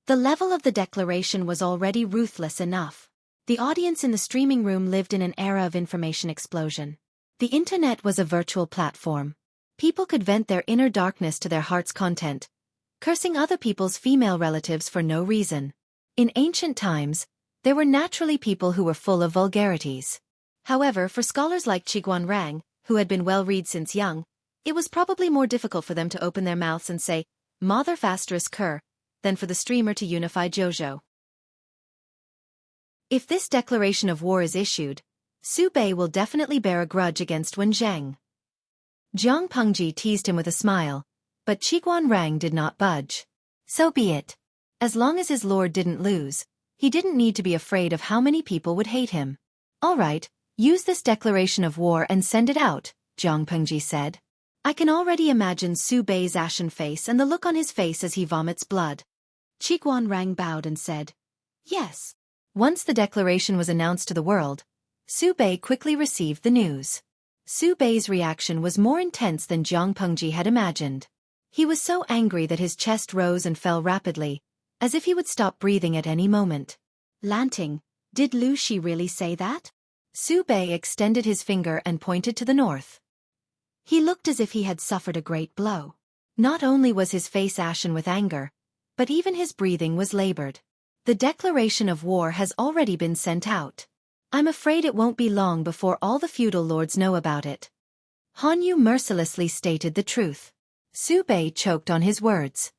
Speaker 1: The level of the declaration was already ruthless enough. The audience in the streaming room lived in an era of information explosion. The internet was a virtual platform. People could vent their inner darkness to their heart's content, cursing other people's female relatives for no reason. In ancient times, there were naturally people who were full of vulgarities. However, for scholars like Qiguan Rang, who had been well-read since young, it was probably more difficult for them to open their mouths and say, "Mother *****, than for the streamer to unify Jojo. If this declaration of war is issued, Su Bei will definitely bear a grudge against Wen Zheng. Jiang Pengji teased him with a smile, but Qiguan Rang did not budge. So be it. As long as his lord didn't lose, he didn't need to be afraid of how many people would hate him. All right, use this declaration of war and send it out, Jiang Pengji said. I can already imagine Su Bei's ashen face and the look on his face as he vomits blood. Qiguan Rang bowed and said, "Yes." Once the declaration was announced to the world, Su Bei quickly received the news. Su Bei's reaction was more intense than Jiang Pengji had imagined. He was so angry that his chest rose and fell rapidly, as if he would stop breathing at any moment. Lanting, did Lu Shi really say that? Su Bei extended his finger and pointed to the north. He looked as if he had suffered a great blow. Not only was his face ashen with anger, but even his breathing was labored. The declaration of war has already been sent out. I'm afraid it won't be long before all the feudal lords know about it. Han Yu mercilessly stated the truth. Su Bei choked on his words.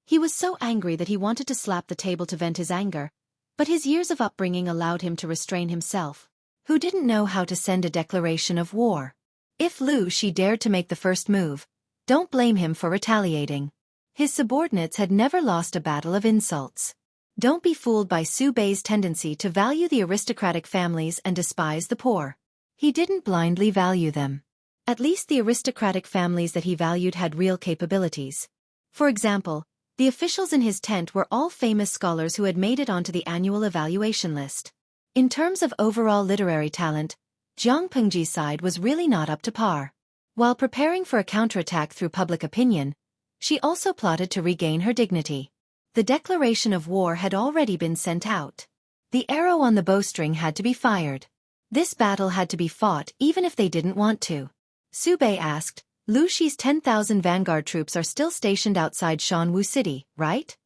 Speaker 1: He was so angry that he wanted to slap the table to vent his anger, but his years of upbringing allowed him to restrain himself. Who didn't know how to send a declaration of war? If Lu Shi dared to make the first move, don't blame him for retaliating. His subordinates had never lost a battle of insults. Don't be fooled by Su Bei's tendency to value the aristocratic families and despise the poor. He didn't blindly value them. At least the aristocratic families that he valued had real capabilities. For example, the officials in his tent were all famous scholars who had made it onto the annual evaluation list. In terms of overall literary talent, Jiang Pengji's side was really not up to par. While preparing for a counterattack through public opinion, she also plotted to regain her dignity. The declaration of war had already been sent out. The arrow on the bowstring had to be fired. This battle had to be fought even if they didn't want to. Su Bei asked, Lu Shi's 10,000 vanguard troops are still stationed outside Shanwu City, right?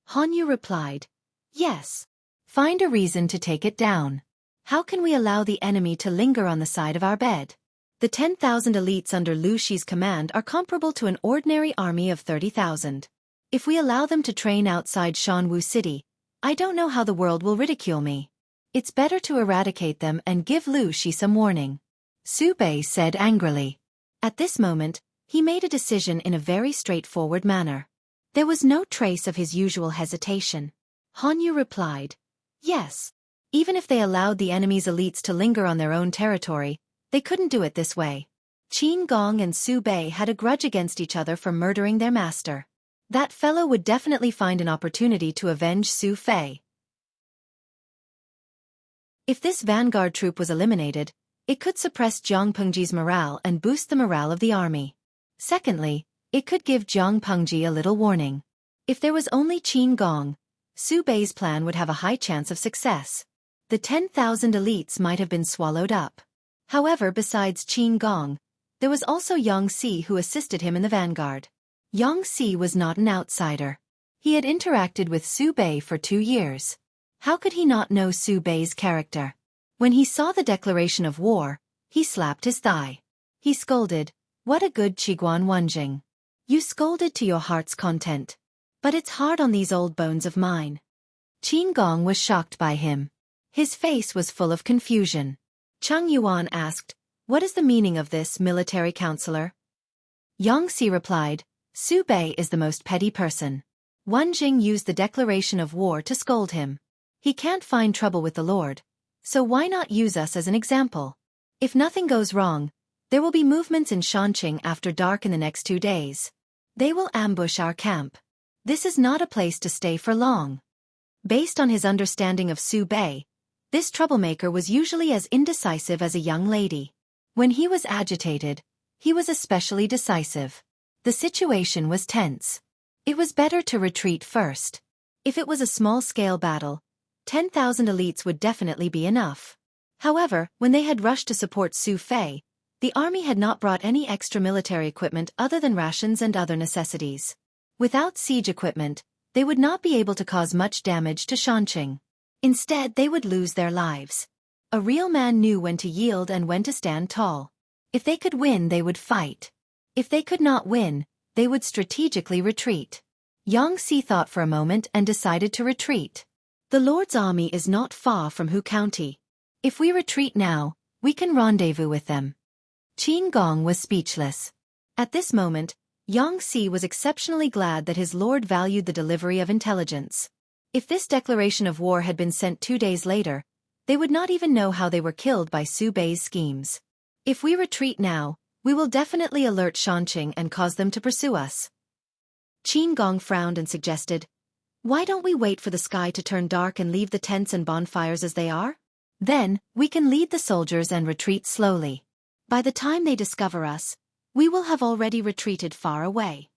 Speaker 1: Han Yu replied, yes. Find a reason to take it down. How can we allow the enemy to linger on the side of our bed? The 10,000 elites under Lu Shi's command are comparable to an ordinary army of 30,000. If we allow them to train outside Shanwu City, I don't know how the world will ridicule me. It's better to eradicate them and give Lu Shi some warning. Su Bei said angrily. At this moment, he made a decision in a very straightforward manner. There was no trace of his usual hesitation. Han Yu replied, yes. Even if they allowed the enemy's elites to linger on their own territory, they couldn't do it this way. Qin Gong and Su Bei had a grudge against each other for murdering their master. That fellow would definitely find an opportunity to avenge Su Fei. If this vanguard troop was eliminated, it could suppress Jiang Pengji's morale and boost the morale of the army. Secondly, it could give Jiang Pengji a little warning. If there was only Qin Gong, Su Bei's plan would have a high chance of success. The 10,000 elites might have been swallowed up. However, besides Qin Gong, there was also Yang Si who assisted him in the vanguard. Yang Si was not an outsider. He had interacted with Su Bei for 2 years. How could he not know Su Bei's character? When he saw the declaration of war, he slapped his thigh. He scolded, what a good Qiguan Wenjing. You scolded to your heart's content. But it's hard on these old bones of mine. Qin Gong was shocked by him. His face was full of confusion. Cheng Yuan asked, what is the meaning of this, military counselor? Yang Si replied, Su Bei is the most petty person. Wenjing used the declaration of war to scold him. He can't find trouble with the Lord. So why not use us as an example? If nothing goes wrong, there will be movements in Shanqing after dark in the next 2 days. They will ambush our camp. This is not a place to stay for long. Based on his understanding of Su Bei, this troublemaker was usually as indecisive as a young lady. When he was agitated, he was especially decisive. The situation was tense. It was better to retreat first. If it was a small-scale battle, 10,000 elites would definitely be enough. However, when they had rushed to support Su Fei, the army had not brought any extra military equipment other than rations and other necessities. Without siege equipment, they would not be able to cause much damage to Shanqing. Instead, they would lose their lives. A real man knew when to yield and when to stand tall. If they could win, they would fight. If they could not win, they would strategically retreat. Yang Si thought for a moment and decided to retreat. The Lord's army is not far from Hu County. If we retreat now, we can rendezvous with them. Qin Gong was speechless. At this moment, Yang Si was exceptionally glad that his lord valued the delivery of intelligence. If this declaration of war had been sent 2 days later, they would not even know how they were killed by Su Bei's schemes. If we retreat now, we will definitely alert Shanqing and cause them to pursue us. Qin Gong frowned and suggested, why don't we wait for the sky to turn dark and leave the tents and bonfires as they are? Then, we can lead the soldiers and retreat slowly. By the time they discover us, we will have already retreated far away.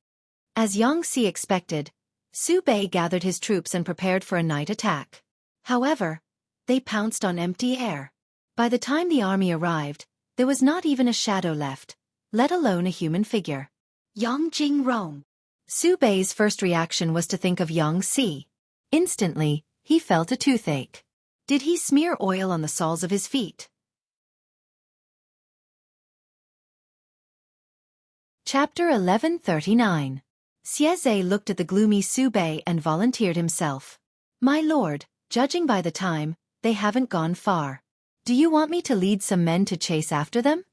Speaker 1: As Yang Si expected, Su Bei gathered his troops and prepared for a night attack. However, they pounced on empty air. By the time the army arrived, there was not even a shadow left, let alone a human figure. Yang Jing Rong. Su Bei's first reaction was to think of Yang Si. Instantly, he felt a toothache. Did he smear oil on the soles of his feet? Chapter 1139. Xueqi looked at the gloomy Su Bei and volunteered himself. My lord, judging by the time, they haven't gone far. Do you want me to lead some men to chase after them?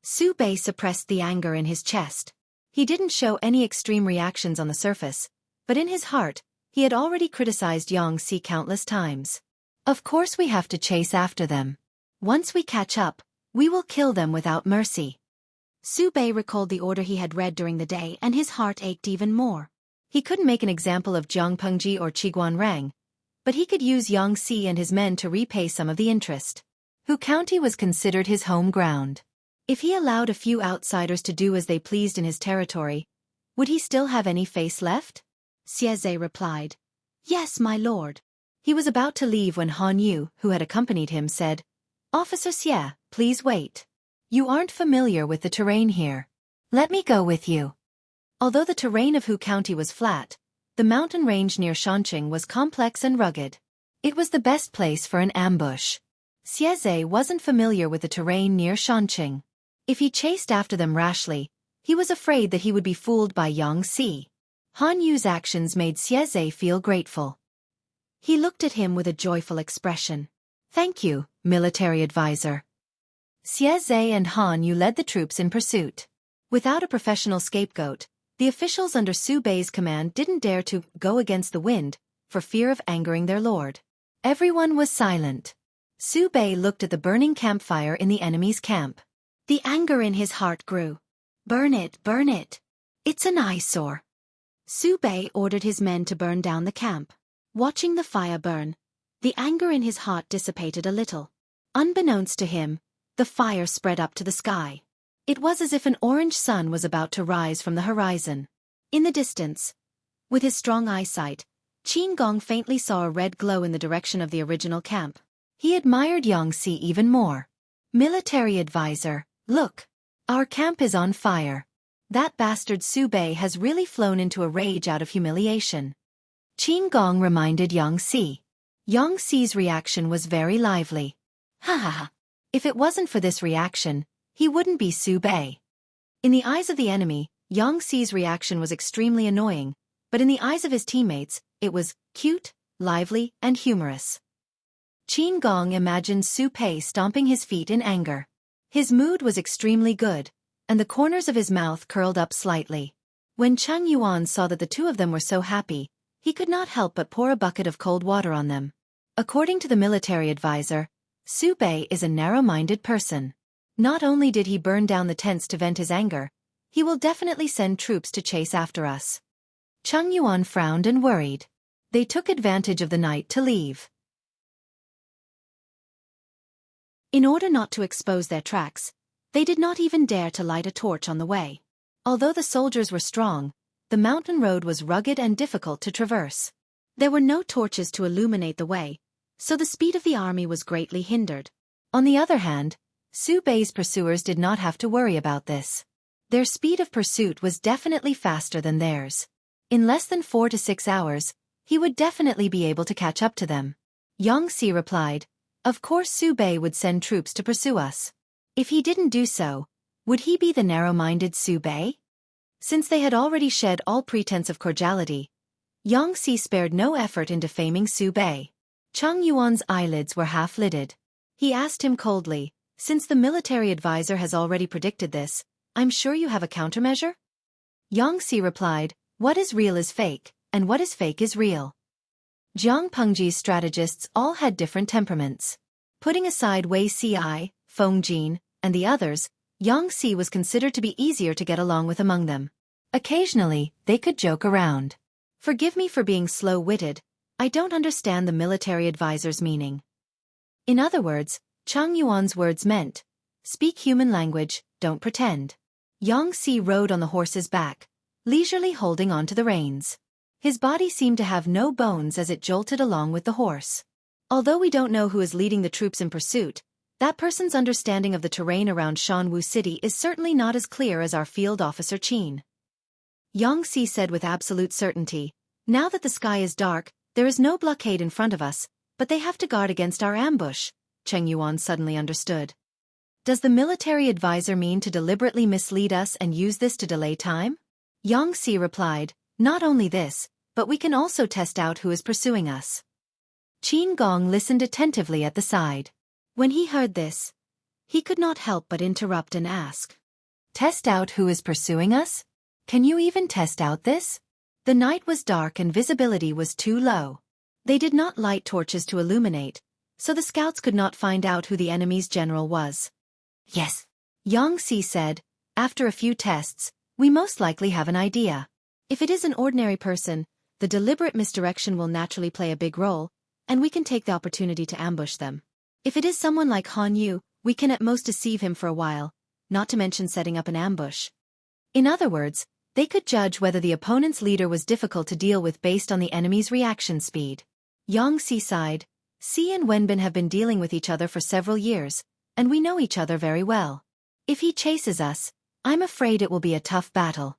Speaker 1: Su Bei suppressed the anger in his chest. He didn't show any extreme reactions on the surface, but in his heart, he had already criticized Xueqi countless times. Of course we have to chase after them. Once we catch up, we will kill them without mercy. Su Bei recalled the order he had read during the day and his heart ached even more. He couldn't make an example of Jiang Pengji or Qiguan Rang, but he could use Xueqi and his men to repay some of the interest. Hu County was considered his home ground. If he allowed a few outsiders to do as they pleased in his territory, would he still have any face left? Xueqi replied, Yes, my lord. He was about to leave when Han Yu, who had accompanied him, said, Officer Xie, please wait. You aren't familiar with the terrain here. Let me go with you. Although the terrain of Hu County was flat, the mountain range near Shanqing was complex and rugged. It was the best place for an ambush. Xueqi wasn't familiar with the terrain near Shanqing. If he chased after them rashly, he was afraid that he would be fooled by Xueqi. Han Yu's actions made Xueqi feel grateful. He looked at him with a joyful expression. Thank you, military advisor. Xueqi and Han Yu led the troops in pursuit. Without a professional scapegoat, the officials under Su Bei's command didn't dare to go against the wind, for fear of angering their lord. Everyone was silent. Su Bei looked at the burning campfire in the enemy's camp. The anger in his heart grew. Burn it, burn it. It's an eyesore. Su Bei ordered his men to burn down the camp. Watching the fire burn, the anger in his heart dissipated a little. Unbeknownst to him, the fire spread up to the sky. It was as if an orange sun was about to rise from the horizon. In the distance, with his strong eyesight, Qin Gong faintly saw a red glow in the direction of the original camp. He admired Xueqi even more. Military advisor, look. Our camp is on fire. That bastard Su Bei has really flown into a rage out of humiliation. Qin Gong reminded Xueqi. Xueqi's reaction was very lively. Ha ha ha. If it wasn't for this reaction, he wouldn't be Su Bei. In the eyes of the enemy, Xueqi's reaction was extremely annoying, but in the eyes of his teammates, it was cute, lively, and humorous. Qin Gong imagined Su Bei stomping his feet in anger. His mood was extremely good, and the corners of his mouth curled up slightly. When Cheng Yuan saw that the two of them were so happy, he could not help but pour a bucket of cold water on them. According to the military advisor, Su Bei is a narrow-minded person. Not only did he burn down the tents to vent his anger, he will definitely send troops to chase after us. Cheng Yuan frowned and worried. They took advantage of the night to leave. In order not to expose their tracks, they did not even dare to light a torch on the way. Although the soldiers were strong, the mountain road was rugged and difficult to traverse. There were no torches to illuminate the way, so the speed of the army was greatly hindered. On the other hand, Su Bei's pursuers did not have to worry about this. Their speed of pursuit was definitely faster than theirs. In less than 4 to 6 hours, he would definitely be able to catch up to them. Xueqi replied, Of course Su Bei would send troops to pursue us. If he didn't do so, would he be the narrow-minded Su Bei? Since they had already shed all pretense of cordiality, Xueqi spared no effort in defaming Su Bei. Cheng Yuan's eyelids were half-lidded. He asked him coldly, Since the military advisor has already predicted this, I'm sure you have a countermeasure? Xueqi replied, What is real is fake, and what is fake is real. Jiang Pengji's strategists all had different temperaments. Putting aside Wei Ci, Feng Jin, and the others, Xueqi was considered to be easier to get along with among them. Occasionally, they could joke around. Forgive me for being slow-witted, I don't understand the military advisor's meaning. In other words, Cheng Yuan's words meant, Speak human language, don't pretend. Xueqi rode on the horse's back, leisurely holding on to the reins. His body seemed to have no bones as it jolted along with the horse. Although we don't know who is leading the troops in pursuit, that person's understanding of the terrain around Shanwu City is certainly not as clear as our field officer Qin. Xueqi said with absolute certainty, Now that the sky is dark, there is no blockade in front of us, but they have to guard against our ambush. Cheng Yuan suddenly understood. Does the military advisor mean to deliberately mislead us and use this to delay time? Yang Si replied, not only this, but we can also test out who is pursuing us. Qin Gong listened attentively at the side. When he heard this, he could not help but interrupt and ask. Test out who is pursuing us? Can you even test out this? The night was dark and visibility was too low. They did not light torches to illuminate, so the scouts could not find out who the enemy's general was. Yes, Yang Si said, after a few tests, we most likely have an idea. If it is an ordinary person, the deliberate misdirection will naturally play a big role, and we can take the opportunity to ambush them. If it is someone like Han Yu, we can at most deceive him for a while, not to mention setting up an ambush. In other words, they could judge whether the opponent's leader was difficult to deal with based on the enemy's reaction speed. Yang Si sighed. Si and Wenbin have been dealing with each other for several years, and we know each other very well. If he chases us, I'm afraid it will be a tough battle.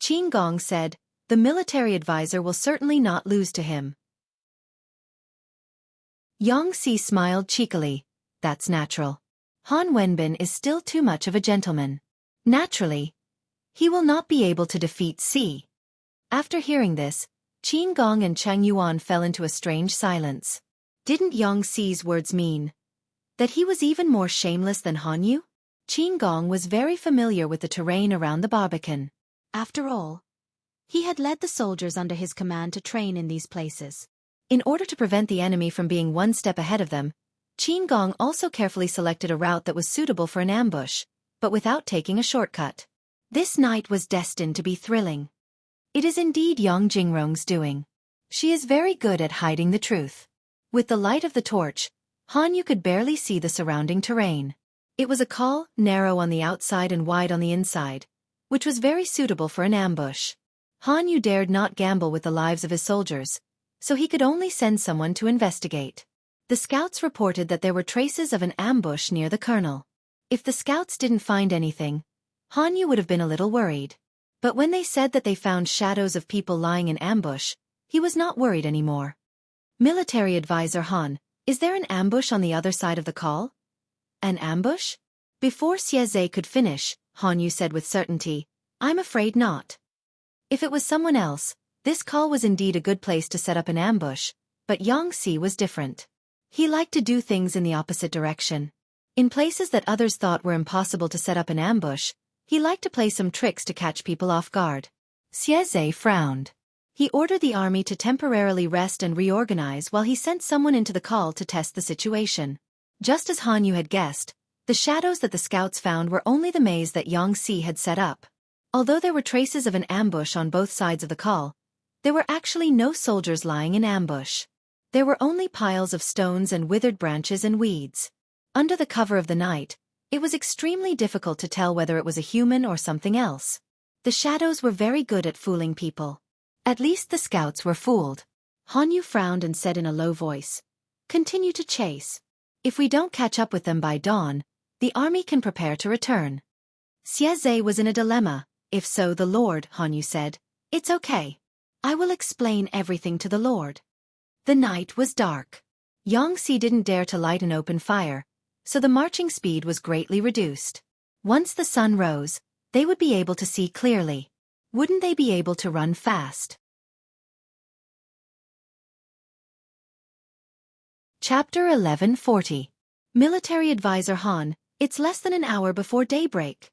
Speaker 1: Qin Gong said, the military advisor will certainly not lose to him. Yang Si smiled cheekily. That's natural. Han Wenbin is still too much of a gentleman. Naturally, he will not be able to defeat Si. After hearing this, Qin Gong and Cheng Yuan fell into a strange silence. Didn't Yang Si's words mean that he was even more shameless than Han Yu? Qin Gong was very familiar with the terrain around the Barbican. After all, he had led the soldiers under his command to train in these places. In order to prevent the enemy from being one step ahead of them, Qin Gong also carefully selected a route that was suitable for an ambush, but without taking a shortcut. This night was destined to be thrilling. It is indeed Yang Jingrong's doing. She is very good at hiding the truth. With the light of the torch, Han Yu could barely see the surrounding terrain. It was a col, narrow on the outside and wide on the inside, which was very suitable for an ambush. Han Yu dared not gamble with the lives of his soldiers, so he could only send someone to investigate. The scouts reported that there were traces of an ambush near the colonel. If the scouts didn't find anything, Han Yu would have been a little worried. But when they said that they found shadows of people lying in ambush, he was not worried anymore. Military advisor Han, is there an ambush on the other side of the col? An ambush? Before Xueqi could finish, Han Yu said with certainty, I'm afraid not. If it was someone else, this col was indeed a good place to set up an ambush, but Yang Si was different. He liked to do things in the opposite direction. In places that others thought were impossible to set up an ambush, he liked to play some tricks to catch people off guard. Xueqi frowned. He ordered the army to temporarily rest and reorganize while he sent someone into the col to test the situation. Just as Han Yu had guessed, the shadows that the scouts found were only the maze that Yang Si had set up. Although there were traces of an ambush on both sides of the col, there were actually no soldiers lying in ambush. There were only piles of stones and withered branches and weeds. Under the cover of the night, it was extremely difficult to tell whether it was a human or something else. The shadows were very good at fooling people. At least the scouts were fooled. Han Yu frowned and said in a low voice, continue to chase. If we don't catch up with them by dawn, the army can prepare to return. Xueqi was in a dilemma. If so, the Lord, Han Yu said, it's okay. I will explain everything to the Lord. The night was dark. Yang Si didn't dare to light an open fire, so the marching speed was greatly reduced. Once the sun rose, they would be able to see clearly. Wouldn't they be able to run fast? Chapter 1140. Military Advisor Han, it's less than an hour before daybreak.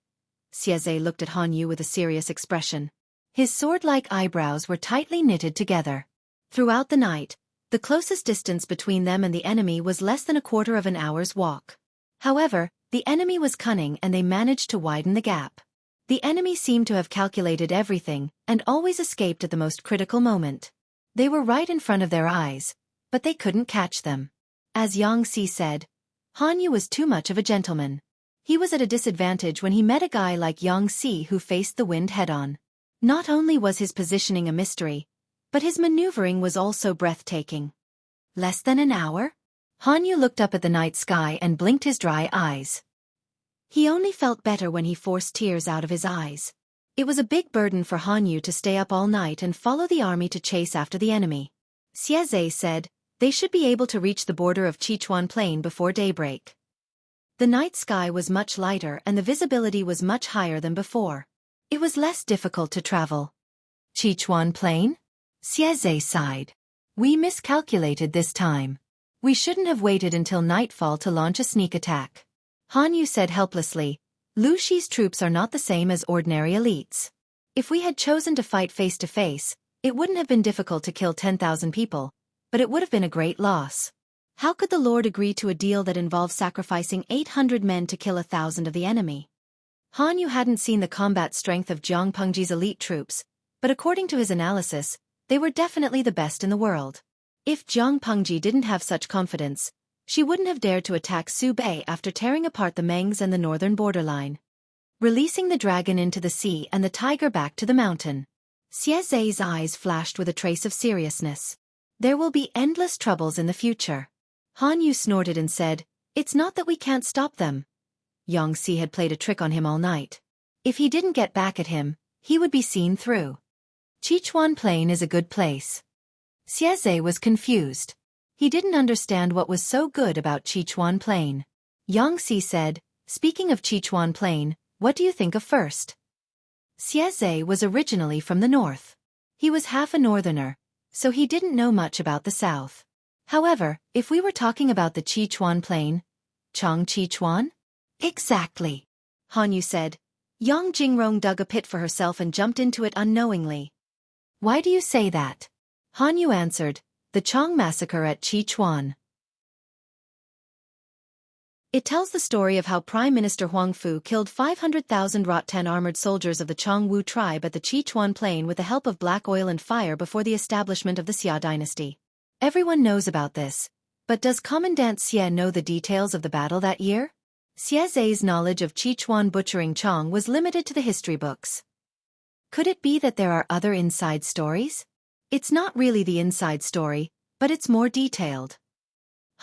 Speaker 1: Xueqi looked at Han Yu with a serious expression. His sword-like eyebrows were tightly knitted together. Throughout the night, the closest distance between them and the enemy was less than a quarter of an hour's walk. However, the enemy was cunning and they managed to widen the gap. The enemy seemed to have calculated everything and always escaped at the most critical moment. They were right in front of their eyes, but they couldn't catch them. As Yang Si said, Han Yu was too much of a gentleman. He was at a disadvantage when he met a guy like Yang Si who faced the wind head-on. Not only was his positioning a mystery, but his maneuvering was also breathtaking. Less than an hour? Han Yu looked up at the night sky and blinked his dry eyes. He only felt better when he forced tears out of his eyes. It was a big burden for Han Yu to stay up all night and follow the army to chase after the enemy. Xueqi said, they should be able to reach the border of Sichuan Plain before daybreak. The night sky was much lighter and the visibility was much higher than before. It was less difficult to travel. Sichuan Plain? Xueqi sighed. We miscalculated this time. We shouldn't have waited until nightfall to launch a sneak attack. Han Yu said helplessly, Lu Shi's troops are not the same as ordinary elites. If we had chosen to fight face to face, it wouldn't have been difficult to kill 10,000 people, but it would have been a great loss. How could the Lord agree to a deal that involved sacrificing 800 men to kill 1,000 of the enemy? Han Yu hadn't seen the combat strength of Jiang Pengji's elite troops, but according to his analysis, they were definitely the best in the world. If Jiang Pengji didn't have such confidence, she wouldn't have dared to attack Xubei after tearing apart the Mengs and the northern borderline. Releasing the dragon into the sea and the tiger back to the mountain. Xueqi's eyes flashed with a trace of seriousness. There will be endless troubles in the future. Han Yu snorted and said, It's not that we can't stop them. Yang Si had played a trick on him all night. If he didn't get back at him, he would be seen through. Sichuan Plain is a good place. Xueqi was confused. He didn't understand what was so good about Sichuan Plain. Yang Si said, Speaking of Sichuan Plain, what do you think of first? Xueqi was originally from the north. He was half a northerner, so he didn't know much about the south. However, if we were talking about the Sichuan Plain, Chang Sichuan? Exactly. Han Yu said. Yang Jingrong dug a pit for herself and jumped into it unknowingly. Why do you say that? Han Yu answered, The Chang massacre at Sichuan. It tells the story of how Prime Minister Huang Fu killed 500,000 Rotan armored soldiers of the Chang Wu tribe at the Sichuan Plain with the help of black oil and fire before the establishment of the Xia dynasty. Everyone knows about this, but does Commandant Xie know the details of the battle that year? Xueqi's knowledge of Sichuan butchering Chang was limited to the history books. Could it be that there are other inside stories? It's not really the inside story, but it's more detailed.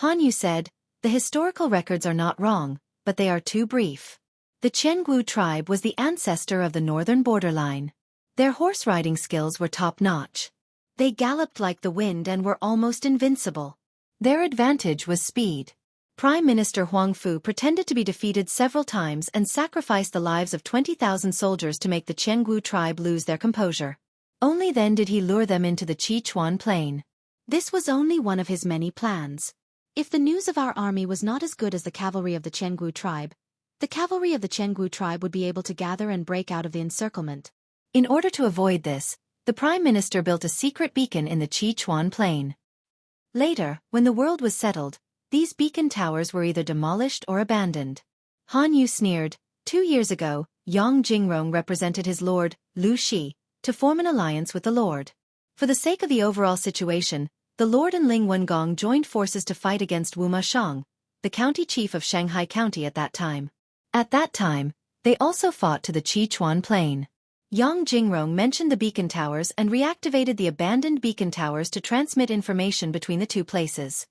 Speaker 1: Han Yu said, The historical records are not wrong, but they are too brief. The Qiangwu tribe was the ancestor of the northern borderline. Their horse riding skills were top-notch. They galloped like the wind and were almost invincible. Their advantage was speed. Prime Minister Huang Fu pretended to be defeated several times and sacrificed the lives of 20,000 soldiers to make the Qiangwu tribe lose their composure. Only then did he lure them into the Sichuan Plain. This was only one of his many plans. If the news of our army was not as good as the cavalry of the Qiangwu tribe, the cavalry of the Qiangwu tribe would be able to gather and break out of the encirclement. In order to avoid this, the Prime Minister built a secret beacon in the Sichuan Plain. Later, when the world was settled, these beacon towers were either demolished or abandoned. Han Yu sneered, 2 years ago, Yang Jingrong represented his lord, Lu Shi, to form an alliance with the Lord. For the sake of the overall situation, the Lord and Ling Wengong joined forces to fight against Wu Mashang, the county chief of Shanghai County at that time. At that time, they also fought to the Sichuan Plain. Yang Jingrong mentioned the beacon towers and reactivated the abandoned beacon towers to transmit information between the two places.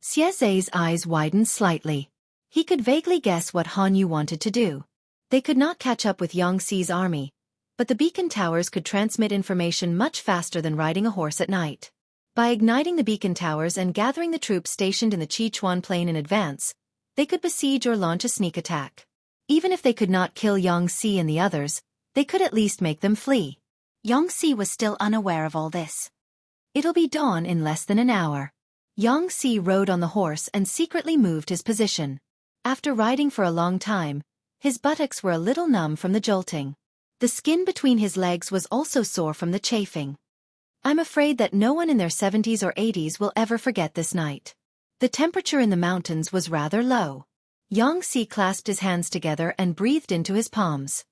Speaker 1: Xueqi's eyes widened slightly. He could vaguely guess what Han Yu wanted to do. They could not catch up with Yang Si's army, but the beacon towers could transmit information much faster than riding a horse at night. By igniting the beacon towers and gathering the troops stationed in the Sichuan Plain in advance, they could besiege or launch a sneak attack. Even if they could not kill Yang Si and the others, they could at least make them flee. Yang Si was still unaware of all this. It'll be dawn in less than an hour. Yang Si rode on the horse and secretly moved his position. After riding for a long time, his buttocks were a little numb from the jolting. The skin between his legs was also sore from the chafing. I'm afraid that no one in their 70s or 80s will ever forget this night. The temperature in the mountains was rather low. Yang Si clasped his hands together and breathed into his palms.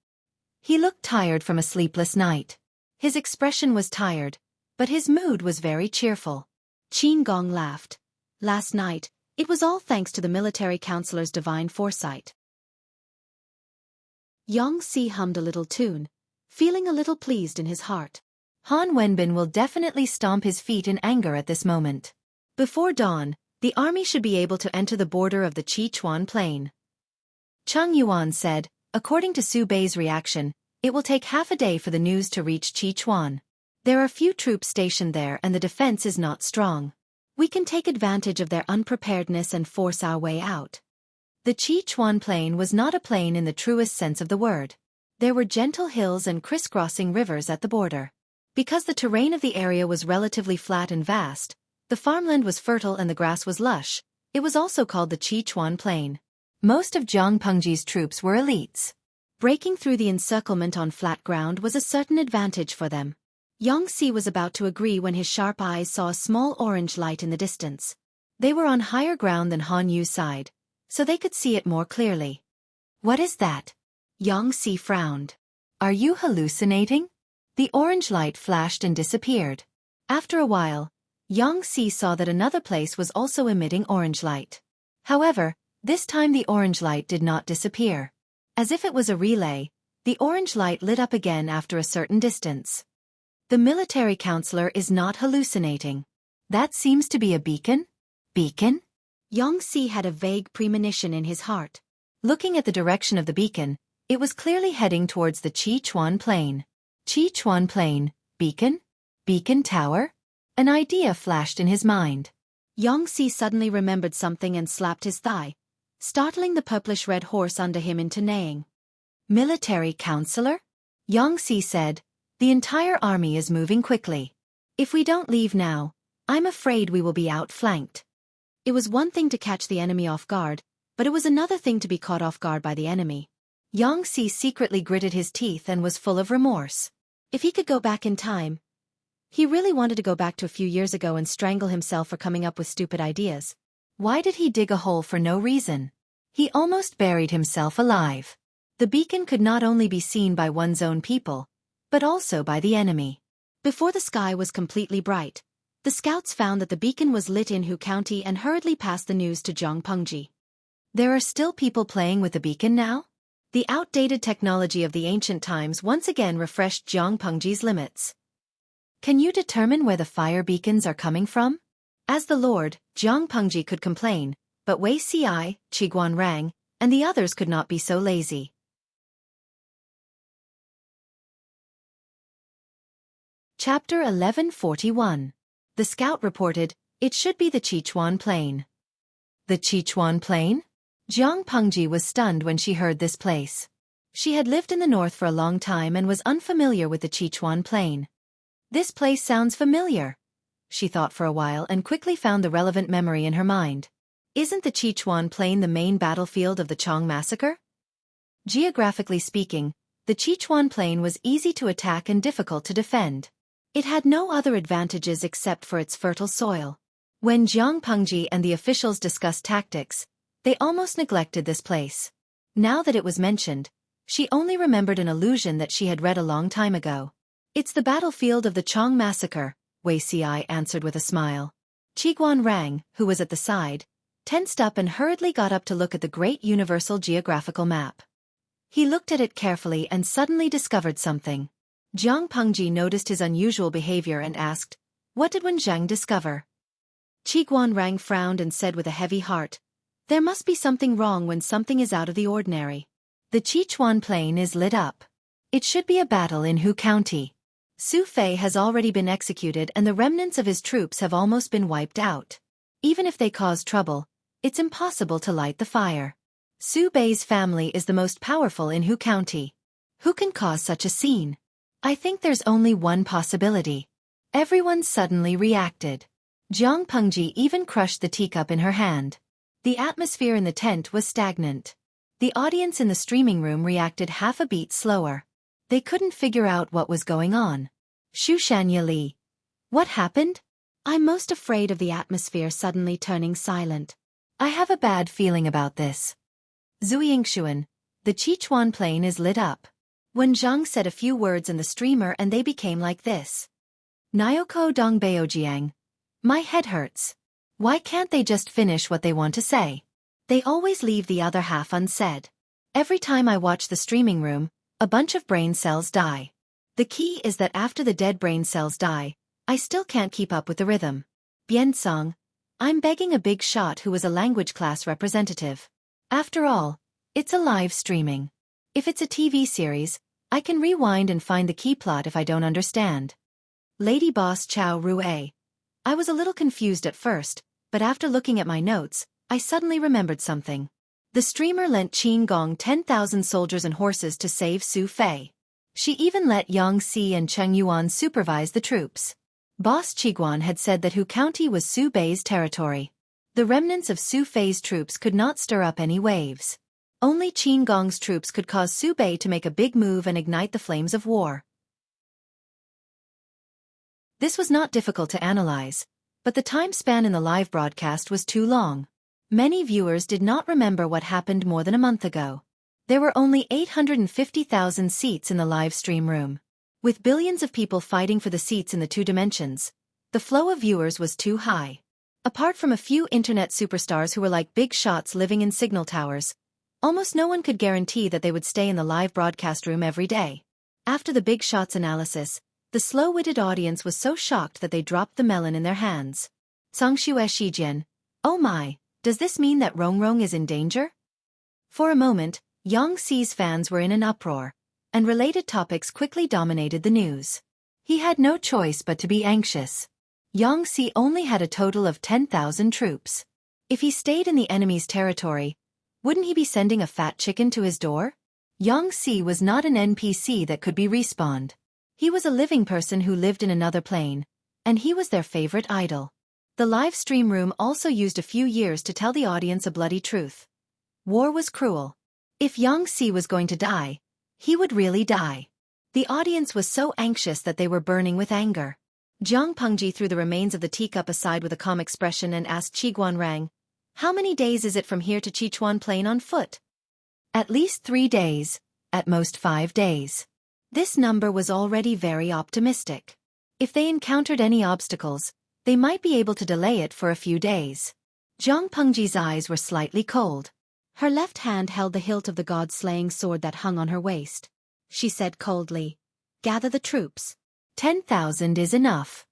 Speaker 1: He looked tired from a sleepless night. His expression was tired, but his mood was very cheerful. Qin Gong laughed. Last night, it was all thanks to the military counselor's divine foresight. Yang Si hummed a little tune, feeling a little pleased in his heart. Han Wenbin will definitely stomp his feet in anger at this moment. Before dawn, the army should be able to enter the border of the Sichuan Plain. Cheng Yuan said, according to Su Bei's reaction, it will take half a day for the news to reach Sichuan. There are few troops stationed there and the defense is not strong. We can take advantage of their unpreparedness and force our way out. The Sichuan Plain was not a plain in the truest sense of the word. There were gentle hills and crisscrossing rivers at the border. Because the terrain of the area was relatively flat and vast, the farmland was fertile and the grass was lush, it was also called the Sichuan Plain. Most of Zhang Pengji's troops were elites. Breaking through the encirclement on flat ground was a certain advantage for them. Yongxi was about to agree when his sharp eyes saw a small orange light in the distance. They were on higher ground than Han Yu's side, so they could see it more clearly. What is that? Yongxi frowned. Are you hallucinating? The orange light flashed and disappeared. After a while, Yongxi saw that another place was also emitting orange light. However, this time the orange light did not disappear. As if it was a relay, the orange light lit up again after a certain distance. The military counselor is not hallucinating. That seems to be a beacon? Beacon? Yongxi had a vague premonition in his heart. Looking at the direction of the beacon, it was clearly heading towards the Sichuan Plain. Sichuan Plain, beacon? Beacon tower? An idea flashed in his mind. Yongxi suddenly remembered something and slapped his thigh, startling the purplish-red horse under him into neighing. Military counselor? Yongxi said, the entire army is moving quickly. If we don't leave now, I'm afraid we will be outflanked. It was one thing to catch the enemy off guard, but it was another thing to be caught off guard by the enemy. Yongxi secretly gritted his teeth and was full of remorse. If he could go back in time, he really wanted to go back to a few years ago and strangle himself for coming up with stupid ideas. Why did he dig a hole for no reason? He almost buried himself alive. The beacon could not only be seen by one's own people, but also by the enemy. Before the sky was completely bright, the scouts found that the beacon was lit in Hu County and hurriedly passed the news to Zhang Pengji. There are still people playing with the beacon now? The outdated technology of the ancient times once again refreshed Zhang Pengji's limits. Can you determine where the fire beacons are coming from? As the Lord, Zhang Pengji could complain, but Wei Ci, Qiguan Rang, and the others could not be so lazy. Chapter 1141. The scout reported, it should be the Sichuan Plain. The Sichuan Plain? Zhang Pengji was stunned when she heard this place. She had lived in the north for a long time and was unfamiliar with the Sichuan Plain. This place sounds familiar, she thought for a while and quickly found the relevant memory in her mind. Isn't the Sichuan Plain the main battlefield of the Chong massacre? Geographically speaking, the Sichuan Plain was easy to attack and difficult to defend. It had no other advantages except for its fertile soil. When Zhang Pengji and the officials discussed tactics, they almost neglected this place. Now that it was mentioned, she only remembered an allusion that she had read a long time ago. It's the battlefield of the Chong massacre, Wei Ci answered with a smile. Qiguan Rang, who was at the side, tensed up and hurriedly got up to look at the great universal geographical map. He looked at it carefully and suddenly discovered something. Zhang Pengji noticed his unusual behavior and asked, what did Wen Zhang discover? Qiguan Rang frowned and said with a heavy heart, there must be something wrong when something is out of the ordinary. The Sichuan Plain is lit up. It should be a battle in Hu County. Su Fei has already been executed and the remnants of his troops have almost been wiped out. Even if they cause trouble, it's impossible to light the fire. Su Bei's family is the most powerful in Hu County. Who can cause such a scene? I think there's only one possibility. Everyone suddenly reacted. Zhang Pengji even crushed the teacup in her hand. The atmosphere in the tent was stagnant. The audience in the streaming room reacted half a beat slower. They couldn't figure out what was going on. Xushanya Li. What happened? I'm most afraid of the atmosphere suddenly turning silent. I have a bad feeling about this. Zuyingxuan. The Sichuan Plain is lit up. When Zhang said a few words in the streamer and they became like this. Nyoko Dongbaojiang. My head hurts. Why can't they just finish what they want to say? They always leave the other half unsaid. Every time I watch the streaming room, a bunch of brain cells die. The key is that after the dead brain cells die, I still can't keep up with the rhythm. Biensong. I'm begging a big shot who was a language class representative. After all, it's a live streaming. If it's a TV series, I can rewind and find the key plot if I don't understand. Lady Boss Chow Rue. I was a little confused at first, but after looking at my notes, I suddenly remembered something. The streamer lent Qin Gong 10,000 soldiers and horses to save Su Fei. She even let Yang Si and Cheng Yuan supervise the troops. Boss Qiguan had said that Hu County was Su Bei's territory. The remnants of Su Fei's troops could not stir up any waves. Only Qin Gong's troops could cause Su Bei to make a big move and ignite the flames of war. This was not difficult to analyze, but the time span in the live broadcast was too long. Many viewers did not remember what happened more than a month ago. There were only 850,000 seats in the live stream room. With billions of people fighting for the seats in the two dimensions, the flow of viewers was too high. Apart from a few internet superstars who were like big shots living in signal towers, almost no one could guarantee that they would stay in the live broadcast room every day. After the big shots analysis, the slow-witted audience was so shocked that they dropped the melon in their hands. Xueqi, oh my, does this mean that Rongrong is in danger? For a moment, Yang Si's fans were in an uproar, and related topics quickly dominated the news. He had no choice but to be anxious. Yang Si only had a total of 10,000 troops. If he stayed in the enemy's territory, wouldn't he be sending a fat chicken to his door? Yang Si was not an NPC that could be respawned. He was a living person who lived in another plane, and he was their favorite idol. The live stream room also used a few years to tell the audience a bloody truth. War was cruel. If Yang Si was going to die, he would really die. The audience was so anxious that they were burning with anger. Jiang Pengji threw the remains of the teacup aside with a calm expression and asked Qiguan Rang, "How many days is it from here to Sichuan Plain on foot?" "At least 3 days, at most 5 days. This number was already very optimistic. If they encountered any obstacles, they might be able to delay it for a few days. Jiang Pengji's eyes were slightly cold. Her left hand held the hilt of the god-slaying sword that hung on her waist. She said coldly, "Gather the troops. 10,000 is enough."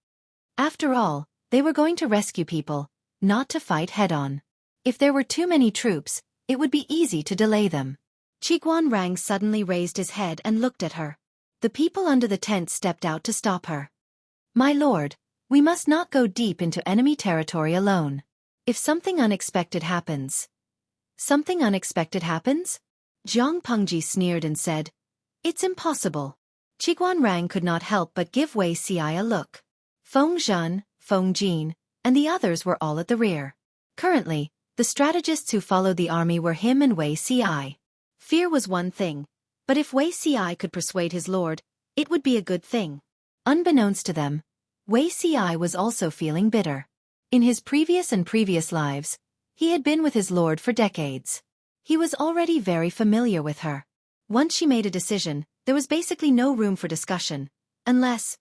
Speaker 1: After all, they were going to rescue people, not to fight head-on. If there were too many troops, it would be easy to delay them. Qiguan Rang suddenly raised his head and looked at her. The people under the tent stepped out to stop her. "My lord, we must not go deep into enemy territory alone. If something unexpected happens..." "Something unexpected happens?" Jiang Pengji sneered and said, "It's impossible." Qiguan Rang could not help but give Wei Si a look. Feng Zhen, Feng Jin, and the others were all at the rear. Currently, the strategists who followed the army were him and Wei Si. Fear was one thing, but if Wei Si could persuade his lord, it would be a good thing. Unbeknownst to them, Wei Si was also feeling bitter. In his previous lives, he had been with his lord for decades. He was already very familiar with her. Once she made a decision, there was basically no room for discussion, unless...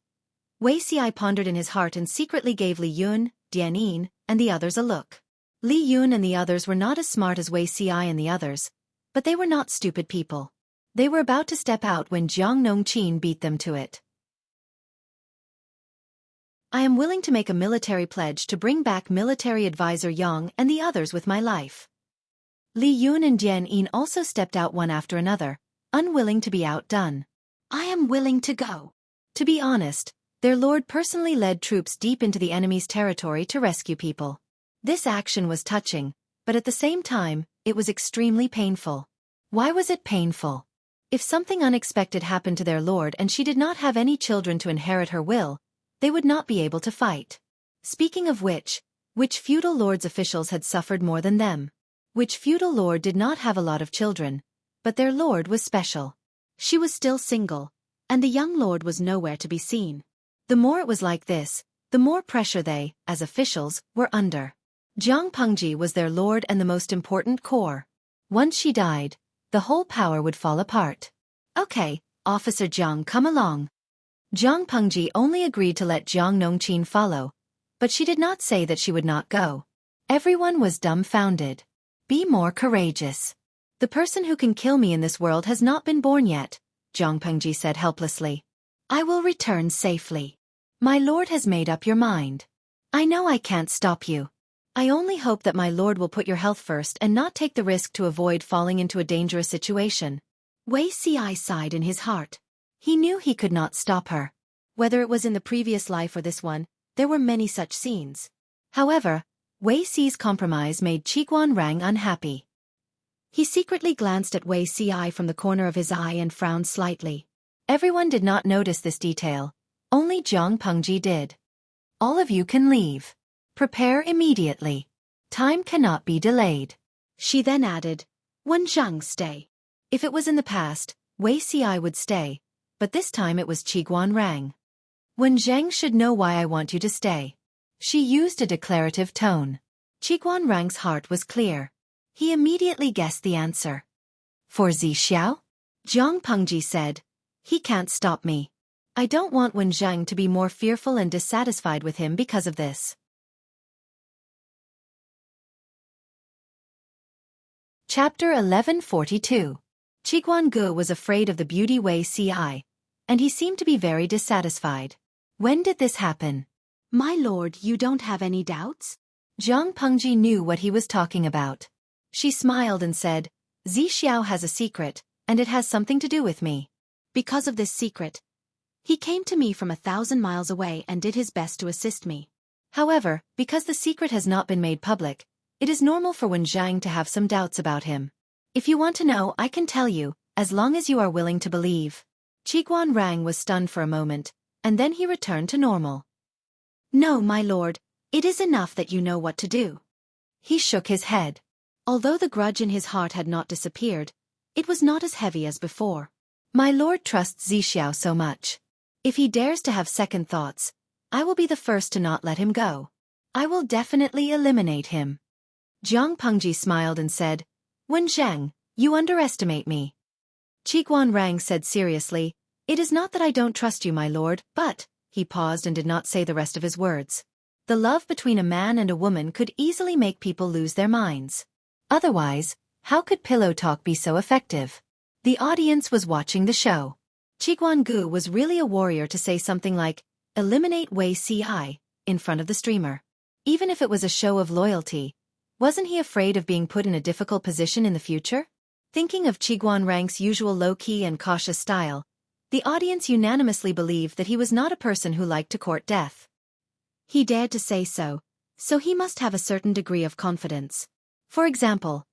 Speaker 1: Wei Si pondered in his heart and secretly gave Li Yun, Dian Yin, and the others a look. Li Yun and the others were not as smart as Wei Si and the others, but they were not stupid people. They were about to step out when Jiang Nongqin beat them to it. "I am willing to make a military pledge to bring back military advisor Yang and the others with my life." Li Yun and Dian Yin also stepped out one after another, unwilling to be outdone. "I am willing to go." To be honest, their lord personally led troops deep into the enemy's territory to rescue people. This action was touching, but at the same time, it was extremely painful. Why was it painful? If something unexpected happened to their lord and she did not have any children to inherit her will, they would not be able to fight. Speaking of which feudal lord's officials had suffered more than them? Which feudal lord did not have a lot of children, but their lord was special. She was still single, and the young lord was nowhere to be seen. The more it was like this, the more pressure they, as officials, were under. Jiang Pengji was their lord and the most important core. Once she died, the whole power would fall apart. "Okay, Officer Jiang, come along." Jiang Pengji only agreed to let Jiang Nongqin follow, but she did not say that she would not go. Everyone was dumbfounded. "Be more courageous. The person who can kill me in this world has not been born yet," Jiang Pengji said helplessly. "I will return safely. My lord has made up your mind. I know I can't stop you. I only hope that my lord will put your health first and not take the risk to avoid falling into a dangerous situation." Wei Si sighed in his heart. He knew he could not stop her. Whether it was in the previous life or this one, there were many such scenes. However, Wei Si's compromise made Qiguan Rang unhappy. He secretly glanced at Wei Ci from the corner of his eye and frowned slightly. Everyone did not notice this detail. Only Jiang Pengji did. All of you can leave. Prepare immediately. Time cannot be delayed. She then added, Wen Zhang stay. If it was in the past, Wei Ci would stay, but this time it was Qiguan Rang. Wen Zhang should know why I want you to stay. She used a declarative tone. Qiguan Rang's heart was clear. He immediately guessed the answer. For Zixiao? Jiang Pengji said, he can't stop me. I don't want Wen Zhang to be more fearful and dissatisfied with him because of this. Chapter 1142. Qiguan Gu was afraid of the beauty Wei Ci, and he seemed to be very dissatisfied. When did this happen? My lord, you don't have any doubts? Jiang Pengji knew what he was talking about. She smiled and said, Zixiao has a secret, and it has something to do with me. Because of this secret, he came to me from 1,000 miles away and did his best to assist me. However, because the secret has not been made public, it is normal for Wen Zhang to have some doubts about him. If you want to know, I can tell you, as long as you are willing to believe. Qiguan Rang was stunned for a moment, and then he returned to normal. No, my lord, it is enough that you know what to do. He shook his head. Although the grudge in his heart had not disappeared, it was not as heavy as before. My lord trusts Zixiao so much. If he dares to have second thoughts, I will be the first to not let him go. I will definitely eliminate him. Jiang Pengji smiled and said, Wen Zhang, you underestimate me. Qiguan Rang said seriously, It is not that I don't trust you, my lord, but, he paused and did not say the rest of his words. The love between a man and a woman could easily make people lose their minds. Otherwise, how could pillow talk be so effective? The audience was watching the show. Qiguan Gu was really a warrior to say something like, eliminate Wei Ci, in front of the streamer. Even if it was a show of loyalty, wasn't he afraid of being put in a difficult position in the future? Thinking of Qiguan Rang's usual low-key and cautious style, the audience unanimously believed that he was not a person who liked to court death. He dared to say so he must have a certain degree of confidence. For example,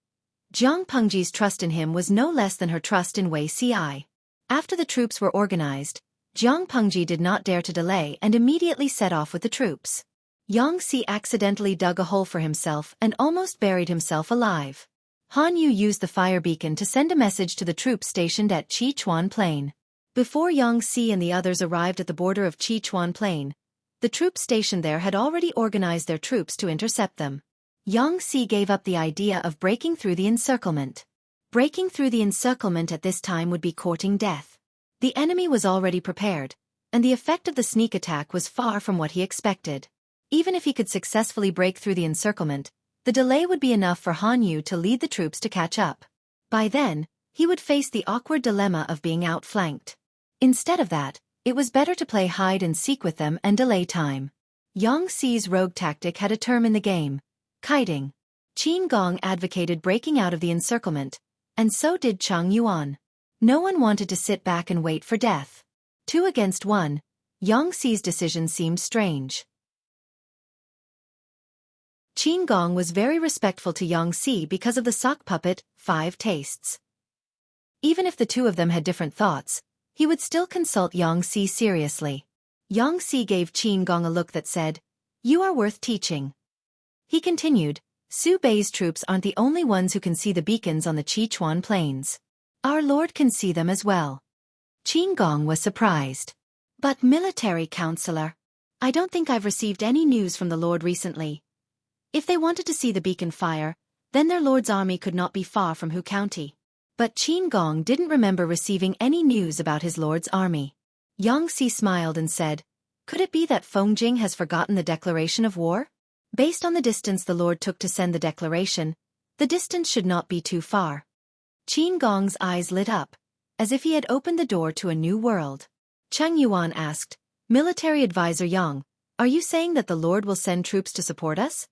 Speaker 1: Jiang Pengji's trust in him was no less than her trust in Wei Ci. After the troops were organized, Jiang Pengji did not dare to delay and immediately set off with the troops. Yang Si accidentally dug a hole for himself and almost buried himself alive. Han Yu used the fire beacon to send a message to the troops stationed at Qichuan Plain. Before Yang Si and the others arrived at the border of Qichuan Plain, the troops stationed there had already organized their troops to intercept them. Yang Si gave up the idea of breaking through the encirclement. Breaking through the encirclement at this time would be courting death. The enemy was already prepared, and the effect of the sneak attack was far from what he expected. Even if he could successfully break through the encirclement, the delay would be enough for Han Yu to lead the troops to catch up. By then, he would face the awkward dilemma of being outflanked. Instead of that, it was better to play hide-and-seek with them and delay time. Yang Si's rogue tactic had a term in the game, kiting. Qin Gong advocated breaking out of the encirclement, and so did Chang Yuan. No one wanted to sit back and wait for death. 2 against 1, Yang Si's decision seemed strange. Qin Gong was very respectful to Yang Si because of the sock puppet, 5 tastes. Even if the two of them had different thoughts, he would still consult Yang Si seriously. Yang Si gave Qin Gong a look that said, "You are worth teaching." He continued, "Su Bei's troops aren't the only ones who can see the beacons on the Qichuan plains. Our lord can see them as well." Qin Gong was surprised. "But military counselor, I don't think I've received any news from the lord recently. If they wanted to see the beacon fire, then their lord's army could not be far from Hu County." But Qin Gong didn't remember receiving any news about his lord's army. Yang Si smiled and said, "Could it be that Fengjing has forgotten the declaration of war? Based on the distance the lord took to send the declaration, the distance should not be too far." Qin Gong's eyes lit up, as if he had opened the door to a new world. Cheng Yuan asked, "Military advisor Yang, are you saying that the lord will send troops to support us?"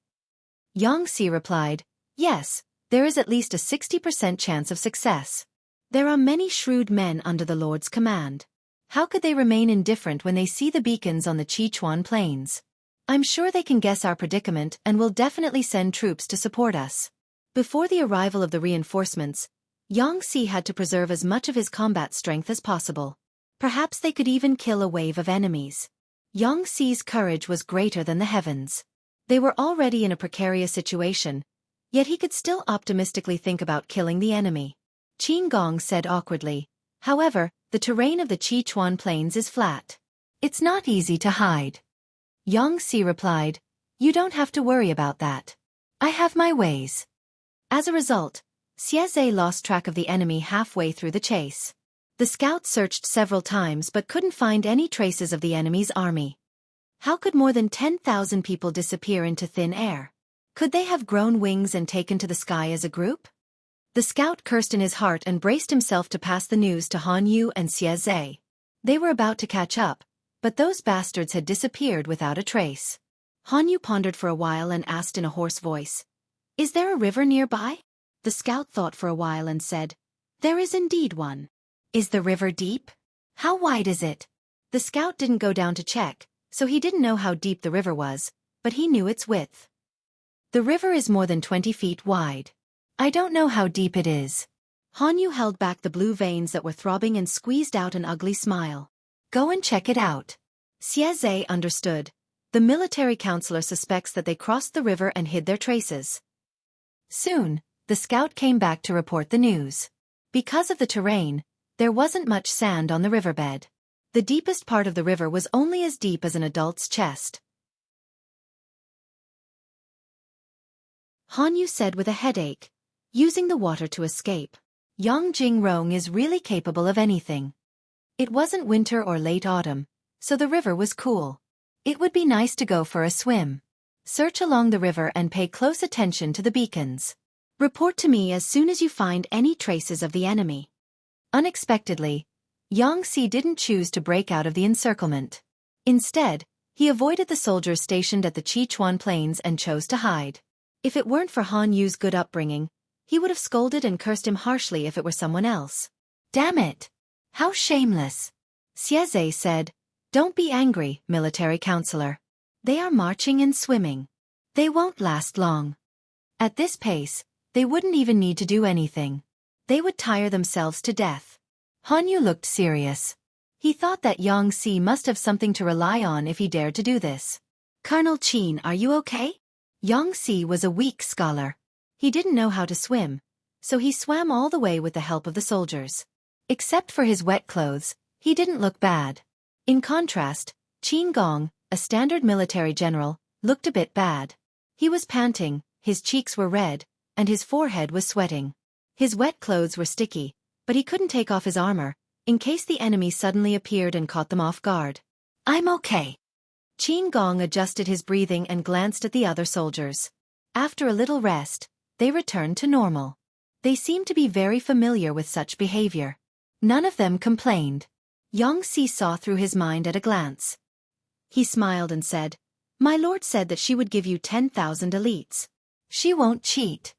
Speaker 1: Yang Si replied, "Yes, there is at least a 60% chance of success. There are many shrewd men under the lord's command. How could they remain indifferent when they see the beacons on the Qichuan plains? I'm sure they can guess our predicament and will definitely send troops to support us." Before the arrival of the reinforcements, Xueqi had to preserve as much of his combat strength as possible. Perhaps they could even kill a wave of enemies. Xueqi's courage was greater than the heavens. They were already in a precarious situation, yet he could still optimistically think about killing the enemy. Qin Gong said awkwardly, "However, the terrain of the Sichuan plains is flat. It's not easy to hide." Xueqi replied, "You don't have to worry about that. I have my ways." As a result, Xueqi lost track of the enemy halfway through the chase. The scouts searched several times but couldn't find any traces of the enemy's army. How could more than 10,000 people disappear into thin air? Could they have grown wings and taken to the sky as a group? The scout cursed in his heart and braced himself to pass the news to Han Yu and Xueqi. They were about to catch up, but those bastards had disappeared without a trace. Han Yu pondered for a while and asked in a hoarse voice, "Is there a river nearby?" The scout thought for a while and said, "There is indeed one." "Is the river deep? How wide is it?" The scout didn't go down to check, so he didn't know how deep the river was, but he knew its width. "The river is more than 20 feet wide. I don't know how deep it is." Han Yu held back the blue veins that were throbbing and squeezed out an ugly smile. "Go and check it out." Xueqi understood. The military counselor suspects that they crossed the river and hid their traces. Soon, the scout came back to report the news. Because of the terrain, there wasn't much sand on the riverbed. The deepest part of the river was only as deep as an adult's chest. Han Yu said with a headache, using the water to escape. Yang Jingrong is really capable of anything. It wasn't winter or late autumn, so the river was cool. It would be nice to go for a swim. Search along the river and pay close attention to the beacons. Report to me as soon as you find any traces of the enemy. Unexpectedly, Xueqi didn't choose to break out of the encirclement. Instead, he avoided the soldiers stationed at the Sichuan plains and chose to hide. If it weren't for Han Yu's good upbringing, he would have scolded and cursed him harshly if it were someone else. "Damn it! How shameless!" Xueqi said, "Don't be angry, military counselor. They are marching and swimming. They won't last long. At this pace, they wouldn't even need to do anything. They would tire themselves to death." Han Yu looked serious. He thought that Xueqi must have something to rely on if he dared to do this. "Colonel Qin, are you okay?" Xueqi was a weak scholar. He didn't know how to swim, so he swam all the way with the help of the soldiers. Except for his wet clothes, he didn't look bad. In contrast, Qin Gong, a standard military general, looked a bit bad. He was panting, his cheeks were red, and his forehead was sweating. His wet clothes were sticky, but he couldn't take off his armor, in case the enemy suddenly appeared and caught them off guard. "I'm okay." Qin Gong adjusted his breathing and glanced at the other soldiers. After a little rest, they returned to normal. They seemed to be very familiar with such behavior. None of them complained. Xueqi saw through his mind at a glance. He smiled and said, "My lord said that she would give you 10,000 elites. She won't cheat."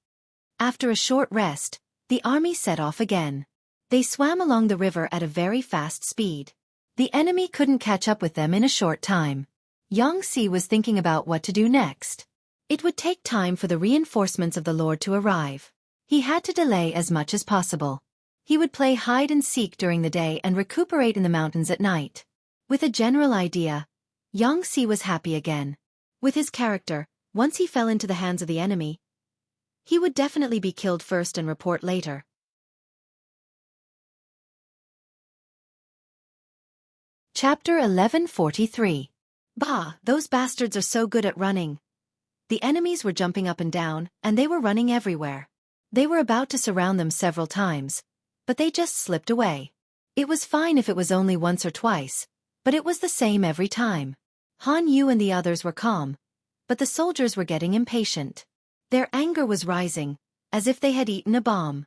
Speaker 1: After a short rest, the army set off again. They swam along the river at a very fast speed. The enemy couldn't catch up with them in a short time. Xueqi was thinking about what to do next. It would take time for the reinforcements of the Lord to arrive. He had to delay as much as possible. He would play hide and seek during the day and recuperate in the mountains at night. With a general idea, Xueqi was happy again. With his character, once he fell into the hands of the enemy, he would definitely be killed first and report later. Chapter 1143. Bah, those bastards are so good at running. The enemies were jumping up and down, and they were running everywhere. They were about to surround them several times, but they just slipped away. It was fine if it was only once or twice, but it was the same every time. Han Yu and the others were calm, but the soldiers were getting impatient. Their anger was rising, as if they had eaten a bomb.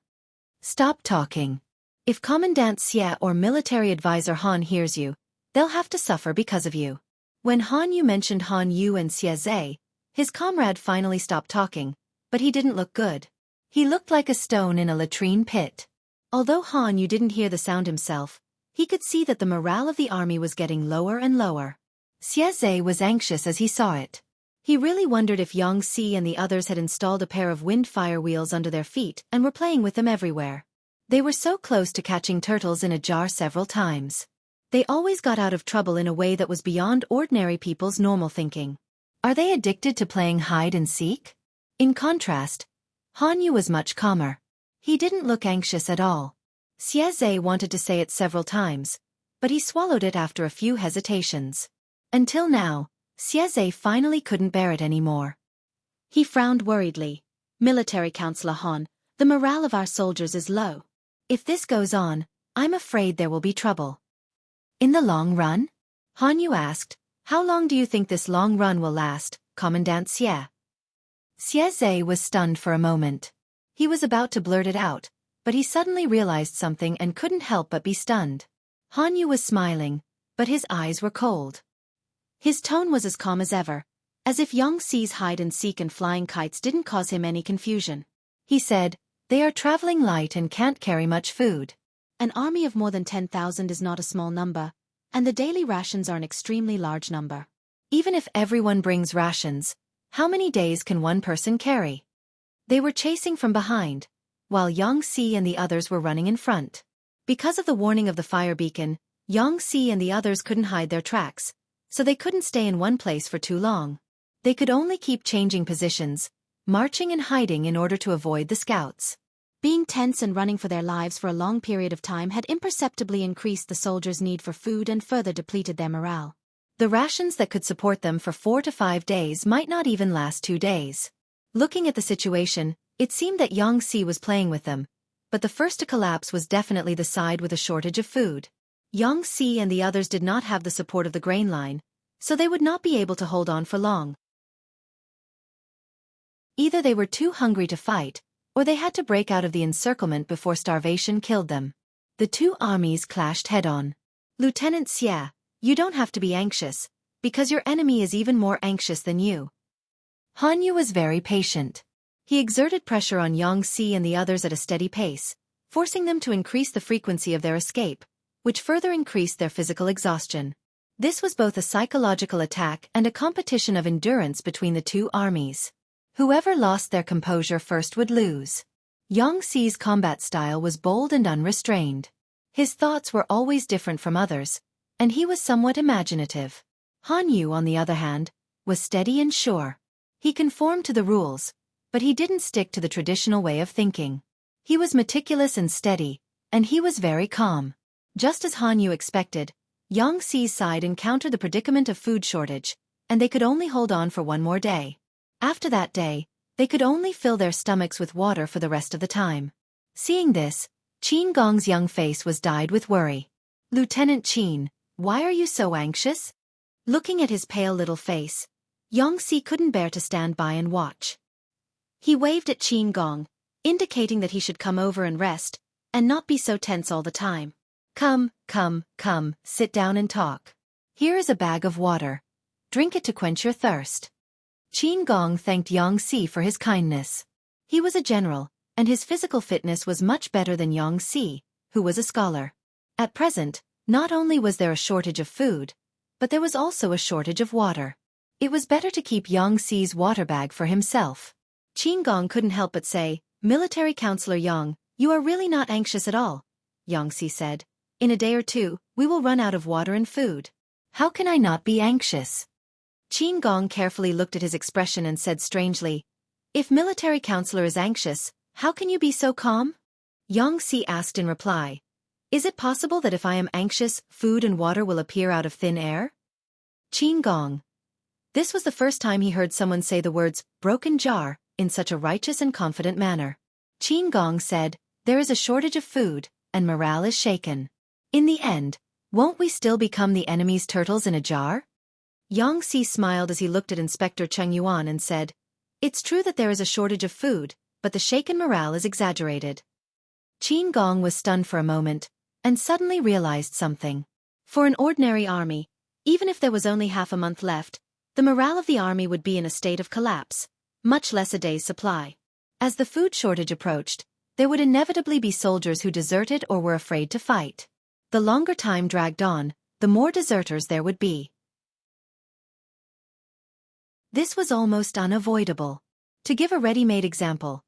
Speaker 1: "Stop talking. If Commandant Xie or military advisor Han hears you, they'll have to suffer because of you." When Han Yu mentioned Han Yu and Xueqi, his comrade finally stopped talking, but he didn't look good. He looked like a stone in a latrine pit. Although Han Yu didn't hear the sound himself, he could see that the morale of the army was getting lower and lower. Xueqi was anxious as he saw it. He really wondered if Xueqi and the others had installed a pair of wind fire wheels under their feet and were playing with them everywhere. They were so close to catching turtles in a jar several times. They always got out of trouble in a way that was beyond ordinary people's normal thinking. Are they addicted to playing hide and seek? In contrast, Hanyu was much calmer. He didn't look anxious at all. Xueqi wanted to say it several times, but he swallowed it after a few hesitations. Until now, Xueqi finally couldn't bear it anymore. He frowned worriedly. Military Counselor Han, the morale of our soldiers is low. If this goes on, I'm afraid there will be trouble. In the long run? Hanyu asked. How long do you think this long run will last, Commandant Xie? Xueqi was stunned for a moment. He was about to blurt it out, but he suddenly realized something and couldn't help but be stunned. Hanyu was smiling, but his eyes were cold. His tone was as calm as ever, as if Xueqi's hide-and-seek and flying kites didn't cause him any confusion. He said, "They are traveling light and can't carry much food. An army of more than 10,000 is not a small number, and the daily rations are an extremely large number. Even if everyone brings rations, how many days can one person carry?" They were chasing from behind, while Xueqi and the others were running in front. Because of the warning of the fire beacon, Xueqi and the others couldn't hide their tracks, so they couldn't stay in one place for too long. They could only keep changing positions, marching and hiding in order to avoid the scouts. Being tense and running for their lives for a long period of time had imperceptibly increased the soldiers' need for food and further depleted their morale. The rations that could support them for 4 to 5 days might not even last 2 days. Looking at the situation, it seemed that Xueqi was playing with them, but the first to collapse was definitely the side with a shortage of food. Xueqi and the others did not have the support of the grain line, so they would not be able to hold on for long. Either they were too hungry to fight, or they had to break out of the encirclement before starvation killed them. The two armies clashed head-on. "Lieutenant Xie, you don't have to be anxious, because your enemy is even more anxious than you." Hanyu was very patient. He exerted pressure on Xueqi and the others at a steady pace, forcing them to increase the frequency of their escape, which further increased their physical exhaustion. This was both a psychological attack and a competition of endurance between the two armies. Whoever lost their composure first would lose. Xueqi's combat style was bold and unrestrained. His thoughts were always different from others, and he was somewhat imaginative. Hanyu, on the other hand, was steady and sure. He conformed to the rules, but he didn't stick to the traditional way of thinking. He was meticulous and steady, and he was very calm. Just as Hanyu expected, Xueqi's side encountered the predicament of food shortage, and they could only hold on for one more day. After that day, they could only fill their stomachs with water for the rest of the time. Seeing this, Qin Gong's young face was dyed with worry. "Lieutenant Qin, why are you so anxious?" Looking at his pale little face, Xueqi couldn't bear to stand by and watch. He waved at Qin Gong, indicating that he should come over and rest, and not be so tense all the time. Come, sit down and talk. Here is a bag of water. Drink it to quench your thirst." Qin Gong thanked Xueqi for his kindness. He was a general, and his physical fitness was much better than Xueqi, who was a scholar. At present, not only was there a shortage of food, but there was also a shortage of water. It was better to keep Xueqi's water bag for himself. Qin Gong couldn't help but say, "Military Counselor Yang, you are really not anxious at all," Xueqi said. "In a day or two, we will run out of water and food. How can I not be anxious?" Qin Gong carefully looked at his expression and said strangely, "If Military Counselor is anxious, how can you be so calm?" Xueqi asked in reply, "Is it possible that if I am anxious, food and water will appear out of thin air?" Qin Gong. This was the first time he heard someone say the words, "broken jar," in such a righteous and confident manner. Qin Gong said, "There is a shortage of food, and morale is shaken. In the end, won't we still become the enemy's turtles in a jar?" Xueqi smiled as he looked at Inspector Cheng Yuan and said, "It's true that there is a shortage of food, but the shaken morale is exaggerated." Qin Gong was stunned for a moment, and suddenly realized something. For an ordinary army, even if there was only half a month left, the morale of the army would be in a state of collapse, much less a day's supply. As the food shortage approached, there would inevitably be soldiers who deserted or were afraid to fight. The longer time dragged on, the more deserters there would be. This was almost unavoidable. To give a ready-made example,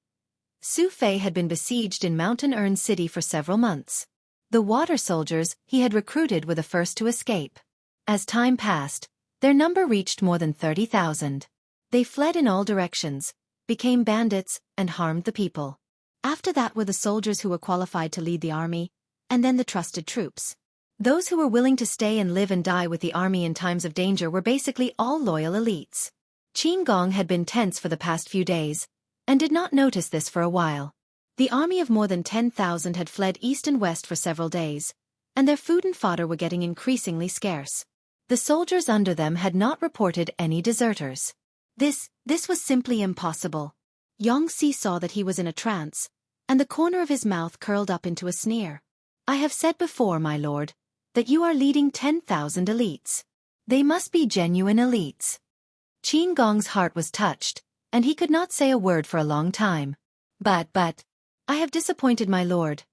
Speaker 1: Xueqi had been besieged in Mountain Urn City for several months. The water soldiers he had recruited were the first to escape. As time passed, their number reached more than 30,000. They fled in all directions, became bandits, and harmed the people. After that were the soldiers who were qualified to lead the army, and then the trusted troops. Those who were willing to stay and live and die with the army in times of danger were basically all loyal elites. Qin Gong had been tense for the past few days, and did not notice this for a while. The army of more than 10,000 had fled east and west for several days, and their food and fodder were getting increasingly scarce. The soldiers under them had not reported any deserters. This was simply impossible. Xueqi saw that he was in a trance, and the corner of his mouth curled up into a sneer. I have said before, my lord, that you are leading 10,000 elites. They must be genuine elites. Qin Gong's heart was touched, and he could not say a word for a long time. But, I have disappointed my lord.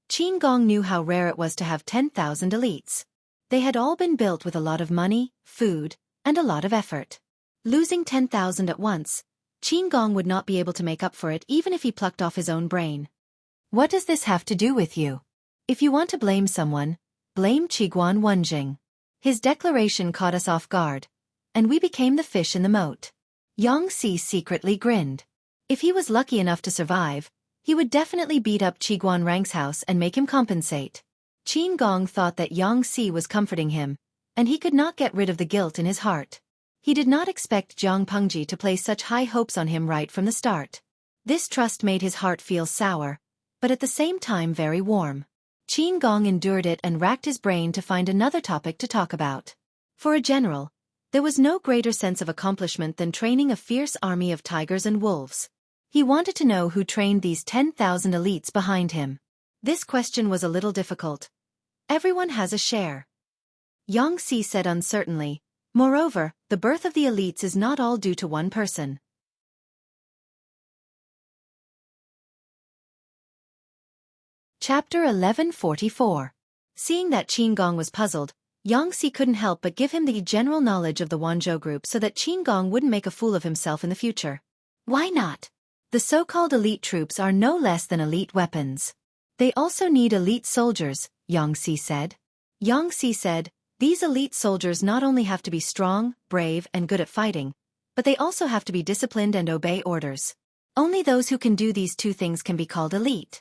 Speaker 1: Qin Gong knew how rare it was to have 10,000 elites. They had all been built with a lot of money, food, and a lot of effort. Losing 10,000 at once, Qin Gong would not be able to make up for it even if he plucked off his own brain. What does this have to do with you? If you want to blame someone, blame Qiguan Wenjing. His declaration caught us off guard, and we became the fish in the moat. Xueqi secretly grinned. If he was lucky enough to survive, he would definitely beat up Qiguan Rang's house and make him compensate. Qin Gong thought that Xueqi was comforting him, and he could not get rid of the guilt in his heart. He did not expect Zhang Pengji to place such high hopes on him right from the start. This trust made his heart feel sour, but at the same time very warm. Qin Gong endured it and racked his brain to find another topic to talk about. For a general, there was no greater sense of accomplishment than training a fierce army of tigers and wolves. He wanted to know who trained these 10,000 elites behind him. This question was a little difficult. Everyone has a share. Xueqi said uncertainly. Moreover, the birth of the elites is not all due to one person. Chapter 1144. Seeing that Qin Gong was puzzled, Xueqi couldn't help but give him the general knowledge of the Wanzhou group so that Qin Gong wouldn't make a fool of himself in the future. Why not? The so-called elite troops are no less than elite weapons. They also need elite soldiers, Xueqi said. Xueqi said, these elite soldiers not only have to be strong, brave, and good at fighting, but they also have to be disciplined and obey orders. Only those who can do these two things can be called elite.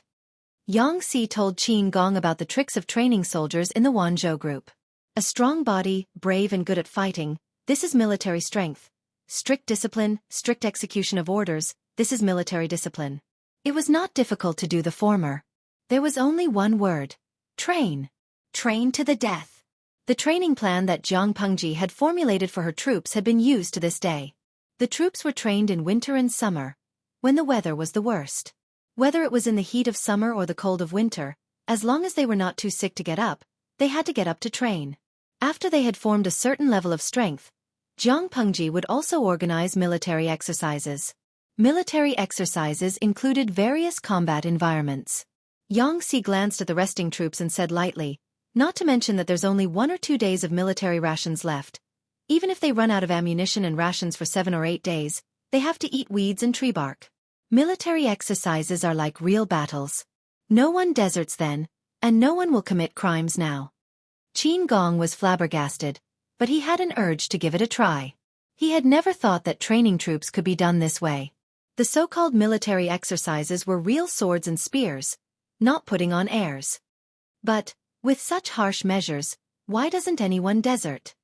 Speaker 1: Xueqi told Qin Gong about the tricks of training soldiers in the Wanzhou group. A strong body, brave and good at fighting, this is military strength. Strict discipline, strict execution of orders, this is military discipline. It was not difficult to do the former. There was only one word. Train. Train to the death. The training plan that Zhang Pengji had formulated for her troops had been used to this day. The troops were trained in winter and summer, when the weather was the worst. Whether it was in the heat of summer or the cold of winter, as long as they were not too sick to get up, they had to get up to train. After they had formed a certain level of strength, Zhang Pengji would also organize military exercises. Military exercises included various combat environments. Xueqi glanced at the resting troops and said lightly, not to mention that there's only 1 or 2 days of military rations left. Even if they run out of ammunition and rations for 7 or 8 days, they have to eat weeds and tree bark. Military exercises are like real battles. No one deserts then, and no one will commit crimes now. Qin Gong was flabbergasted, but he had an urge to give it a try. He had never thought that training troops could be done this way. The so-called military exercises were real swords and spears, not putting on airs. But, with such harsh measures, why doesn't anyone desert?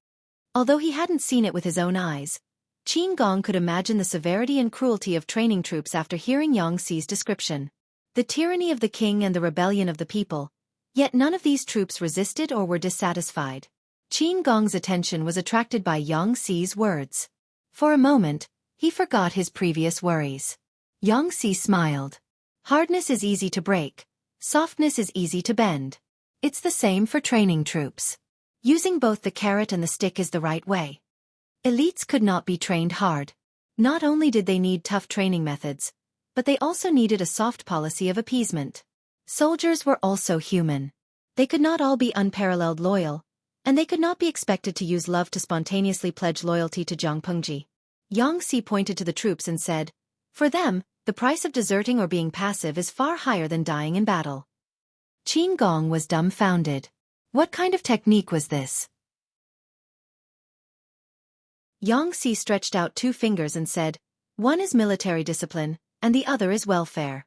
Speaker 1: Although he hadn't seen it with his own eyes, Qin Gong could imagine the severity and cruelty of training troops after hearing Xueqi's description. The tyranny of the king and the rebellion of the people, yet none of these troops resisted or were dissatisfied. Qin Gong's attention was attracted by Xueqi's words. For a moment, he forgot his previous worries. Xueqi smiled. Hardness is easy to break, softness is easy to bend. It's the same for training troops. Using both the carrot and the stick is the right way. Elites could not be trained hard. Not only did they need tough training methods, but they also needed a soft policy of appeasement. Soldiers were also human. They could not all be unparalleled loyal, and they could not be expected to use love to spontaneously pledge loyalty to Zhang Pengji. Yang Si pointed to the troops and said, "For them, the price of deserting or being passive is far higher than dying in battle." Qin Gong was dumbfounded. What kind of technique was this? Yang Si stretched out 2 fingers and said, "One is military discipline, and the other is welfare."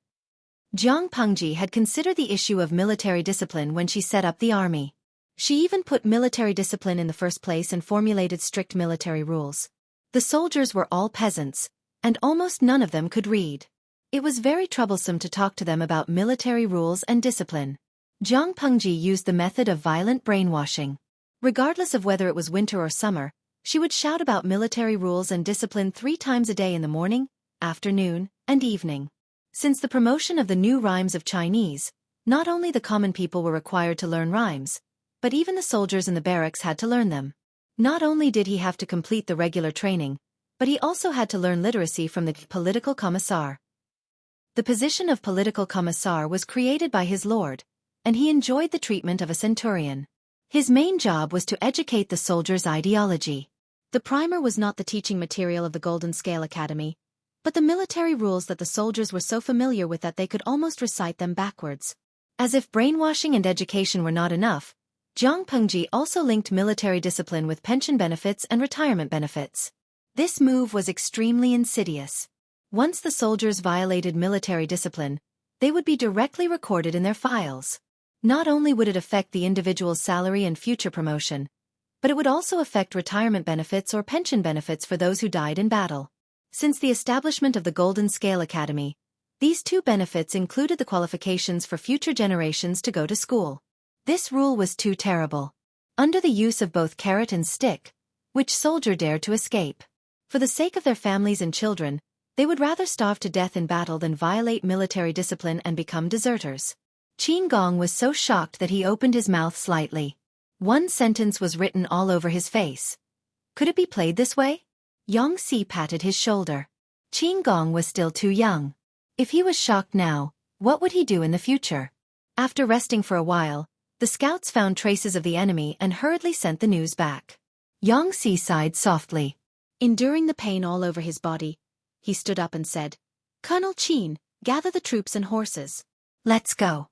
Speaker 1: Jiang Pengji had considered the issue of military discipline when she set up the army. She even put military discipline in the first place and formulated strict military rules. The soldiers were all peasants, and almost none of them could read. It was very troublesome to talk to them about military rules and discipline. Jiang Pengji used the method of violent brainwashing. Regardless of whether it was winter or summer, she would shout about military rules and discipline 3 times a day in the morning, afternoon, and evening. Since the promotion of the new rhymes of Chinese, not only the common people were required to learn rhymes, but even the soldiers in the barracks had to learn them. Not only did he have to complete the regular training, but he also had to learn literacy from the political commissar. The position of political commissar was created by his lord, and he enjoyed the treatment of a centurion. His main job was to educate the soldiers' ideology. The primer was not the teaching material of the Golden Scale Academy, but the military rules that the soldiers were so familiar with that they could almost recite them backwards. As if brainwashing and education were not enough, Jiang Pengji also linked military discipline with pension benefits and retirement benefits. This move was extremely insidious. Once the soldiers violated military discipline, they would be directly recorded in their files. Not only would it affect the individual's salary and future promotion, but it would also affect retirement benefits or pension benefits for those who died in battle. Since the establishment of the Golden Scale Academy, these 2 benefits included the qualifications for future generations to go to school. This rule was too terrible. Under the use of both carrot and stick, which soldier dared to escape? For the sake of their families and children, they would rather starve to death in battle than violate military discipline and become deserters. Qin Gong was so shocked that he opened his mouth slightly. One sentence was written all over his face. Could it be played this way? Yang Si patted his shoulder. Qin Gong was still too young. If he was shocked now, what would he do in the future? After resting for a while, the scouts found traces of the enemy and hurriedly sent the news back. Yang Si sighed softly. Enduring the pain all over his body, he stood up and said, "Colonel Qin, gather the troops and horses. Let's go."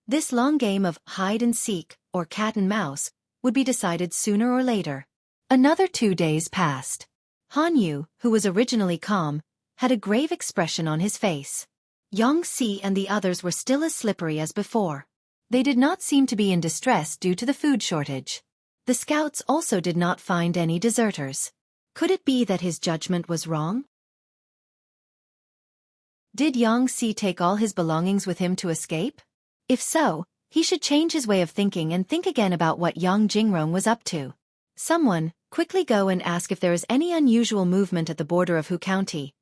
Speaker 1: This long game of hide and seek, or cat and mouse, would be decided sooner or later. Another 2 days passed. Han Yu, who was originally calm, had a grave expression on his face. Yang Si and the others were still as slippery as before. They did not seem to be in distress due to the food shortage. The scouts also did not find any deserters. Could it be that his judgment was wrong? Did Yang Si take all his belongings with him to escape? If so, he should change his way of thinking and think again about what Yang Jingrong was up to. Someone, quickly go and ask if there is any unusual movement at the border of Hu County.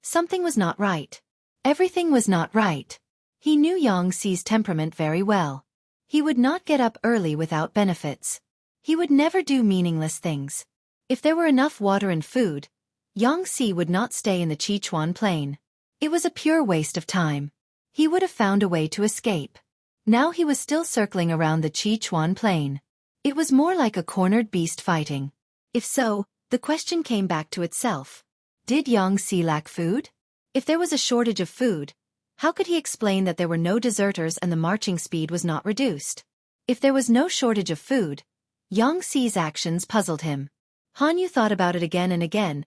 Speaker 1: Something was not right. Everything was not right. He knew Yang Si's temperament very well. He would not get up early without benefits. He would never do meaningless things. If there were enough water and food, Yang Si would not stay in the Sichuan plain. It was a pure waste of time. He would have found a way to escape. Now he was still circling around the Sichuan plain. It was more like a cornered beast fighting. If so, the question came back to itself. Did Yang Si lack food? If there was a shortage of food, how could he explain that there were no deserters and the marching speed was not reduced? If there was no shortage of food, Yang Si's actions puzzled him. Han Yu thought about it again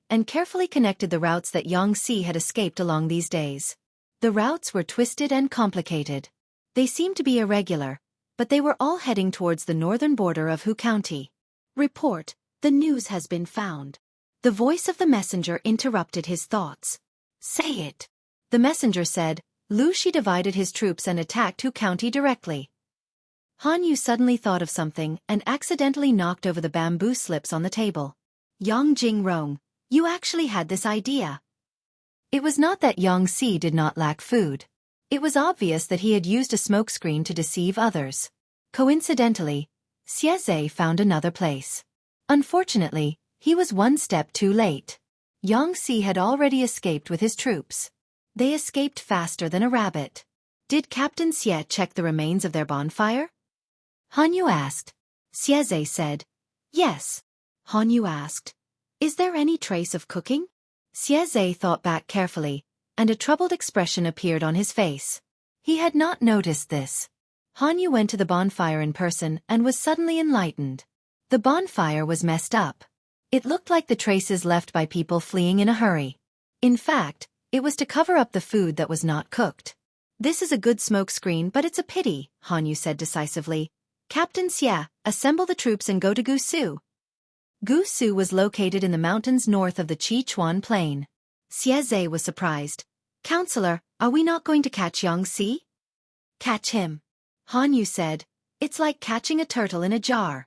Speaker 1: and carefully connected the routes that Yang Si had escaped along these days. The routes were twisted and complicated. They seemed to be irregular, but they were all heading towards the northern border of Hu County. Report, the news has been found. The voice of the messenger interrupted his thoughts. Say it. The messenger said, Lu Shi divided his troops and attacked Hu County directly. Han Yu suddenly thought of something and accidentally knocked over the bamboo slips on the table. Yang Jingrong, you actually had this idea. It was not that Yang Si did not lack food. It was obvious that he had used a smokescreen to deceive others. Coincidentally, Xueqi found another place. Unfortunately, he was one step too late. Yang Si had already escaped with his troops. They escaped faster than a rabbit. Did Captain Xie check the remains of their bonfire? Han Yu asked. Xueqi said, yes. Han Yu asked, is there any trace of cooking? Xueqi thought back carefully, and a troubled expression appeared on his face. He had not noticed this. Han Yu went to the bonfire in person and was suddenly enlightened. The bonfire was messed up. It looked like the traces left by people fleeing in a hurry. In fact, it was to cover up the food that was not cooked. This is a good smoke screen, but it's a pity, Han Yu said decisively. Captain Xie, assemble the troops and go to Gusu. Gusu was located in the mountains north of the Sichuan plain. Xueqi was surprised. Counselor, are we not going to catch Yangtze? Catch him. Han Yu said. It's like catching a turtle in a jar.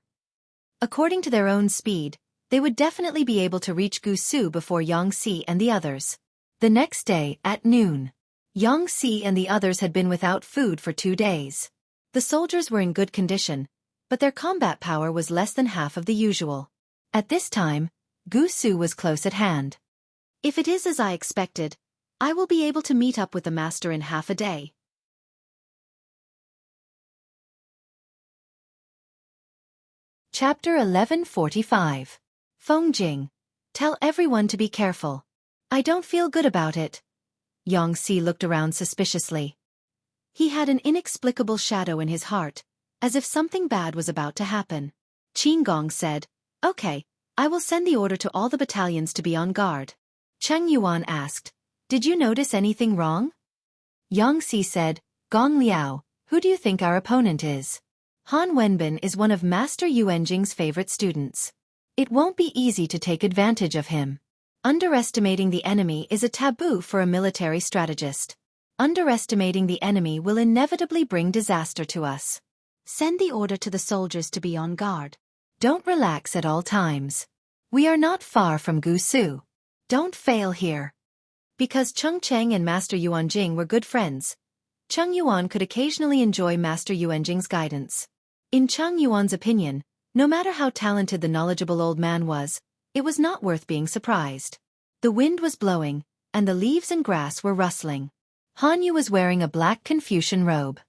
Speaker 1: According to their own speed, they would definitely be able to reach Gusu before Yangtze and the others. The next day, at noon, Yangtze and the others had been without food for 2 days. The soldiers were in good condition, but their combat power was less than half of the usual. At this time, Gusu was close at hand. If it is as I expected, I will be able to meet up with the master in half a day. Chapter 1145. Fengjing. Tell everyone to be careful. I don't feel good about it. Yangtze looked around suspiciously. He had an inexplicable shadow in his heart, as if something bad was about to happen. Qinggong said, Okay, I will send the order to all the battalions to be on guard. Cheng Yuan asked, Did you notice anything wrong? Yangtze said, Gong Liao, who do you think our opponent is? Han Wenbin is one of Master Yuanjing's favorite students. It won't be easy to take advantage of him. Underestimating the enemy is a taboo for a military strategist. Underestimating the enemy will inevitably bring disaster to us. Send the order to the soldiers to be on guard. Don't relax at all times. We are not far from Gusu. Don't fail here. Because Cheng Cheng and Master Yuanjing were good friends, Cheng Yuan could occasionally enjoy Master Yuanjing's guidance. In Cheng Yuan's opinion, no matter how talented the knowledgeable old man was, it was not worth being surprised. The wind was blowing, and the leaves and grass were rustling. Han Yu was wearing a black Confucian robe.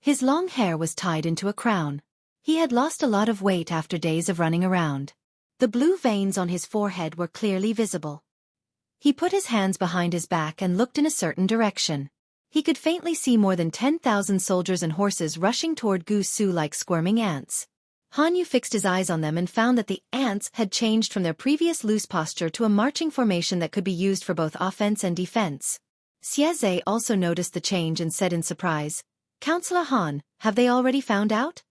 Speaker 1: His long hair was tied into a crown. He had lost a lot of weight after days of running around. The blue veins on his forehead were clearly visible. He put his hands behind his back and looked in a certain direction. He could faintly see more than 10,000 soldiers and horses rushing toward Gusu like squirming ants. Han Yu fixed his eyes on them and found that the ants had changed from their previous loose posture to a marching formation that could be used for both offense and defense. Xueqi also noticed the change and said in surprise, Counselor Han, have they already found out?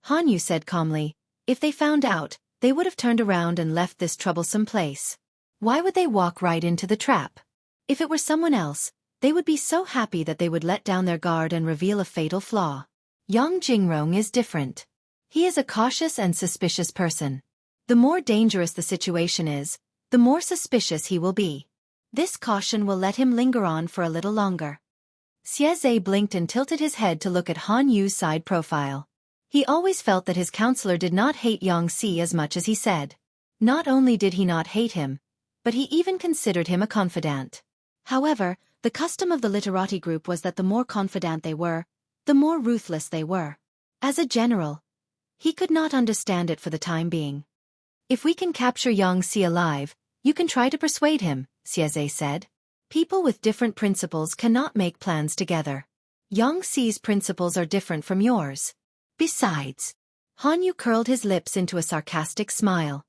Speaker 1: Han Yu said calmly, If they found out, they would have turned around and left this troublesome place. Why would they walk right into the trap? If it were someone else, they would be so happy that they would let down their guard and reveal a fatal flaw. Yang Jingrong is different. He is a cautious and suspicious person. The more dangerous the situation is, the more suspicious he will be. This caution will let him linger on for a little longer. Xueqi blinked and tilted his head to look at Han Yu's side profile. He always felt that his counselor did not hate Yangtze as much as he said. Not only did he not hate him, but he even considered him a confidant. However, the custom of the literati group was that the more confidant they were, the more ruthless they were. As a general, he could not understand it for the time being. If we can capture Yangtze alive, you can try to persuade him, Xueqi said. People with different principles cannot make plans together. Yangtze's principles are different from yours. Besides, Han Yu curled his lips into a sarcastic smile.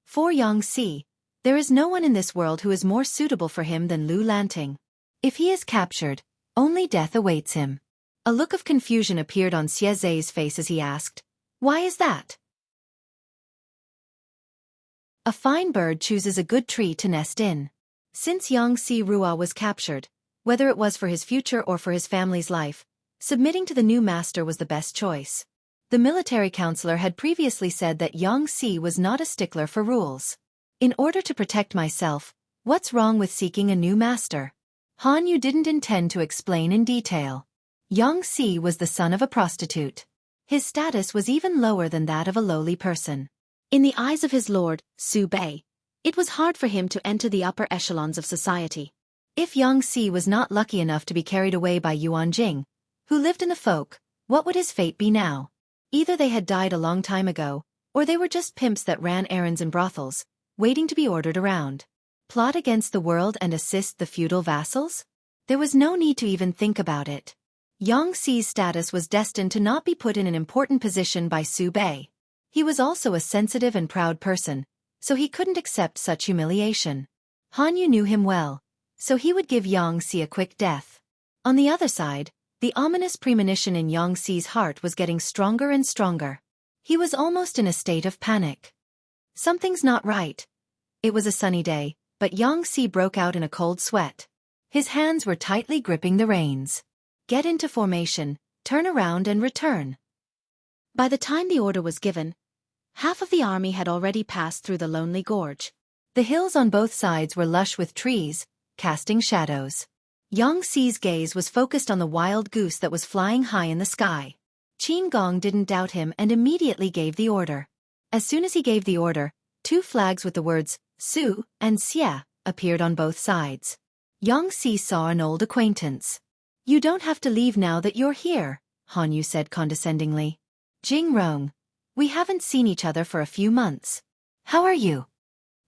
Speaker 1: For Yangtze, there is no one in this world who is more suitable for him than Lu Lanting. If he is captured, only death awaits him. A look of confusion appeared on Xueqi's face as he asked, Why is that? A fine bird chooses a good tree to nest in. Since Yangtze Rua was captured, whether it was for his future or for his family's life, submitting to the new master was the best choice. The military counselor had previously said that Yangtze was not a stickler for rules. In order to protect myself, what's wrong with seeking a new master? Han Yu didn't intend to explain in detail. Yangtze was the son of a prostitute. His status was even lower than that of a lowly person. In the eyes of his lord, Su Bei, it was hard for him to enter the upper echelons of society. If Yangtze was not lucky enough to be carried away by Yuanjing, who lived in the folk, what would his fate be now? Either they had died a long time ago, or they were just pimps that ran errands in brothels, waiting to be ordered around. Plot against the world and assist the feudal vassals? There was no need to even think about it. Yang Xi's status was destined to not be put in an important position by Su Bei. He was also a sensitive and proud person, so he couldn't accept such humiliation. Han Yu knew him well, so he would give Yang Xi a quick death. On the other side, the ominous premonition in Yang Xi's heart was getting stronger and stronger. He was almost in a state of panic. Something's not right. It was a sunny day, but Yang Xi broke out in a cold sweat. His hands were tightly gripping the reins. Get into formation, turn around and return. By the time the order was given, half of the army had already passed through the lonely gorge. The hills on both sides were lush with trees, casting shadows. Yang Xi's gaze was focused on the wild goose that was flying high in the sky. Qin Gong didn't doubt him and immediately gave the order. As soon as he gave the order, 2 flags with the words Su and Xie appeared on both sides. Yang Xi saw an old acquaintance. You don't have to leave now that you're here, Han Yu said condescendingly. Jing Rong, we haven't seen each other for a few months. How are you?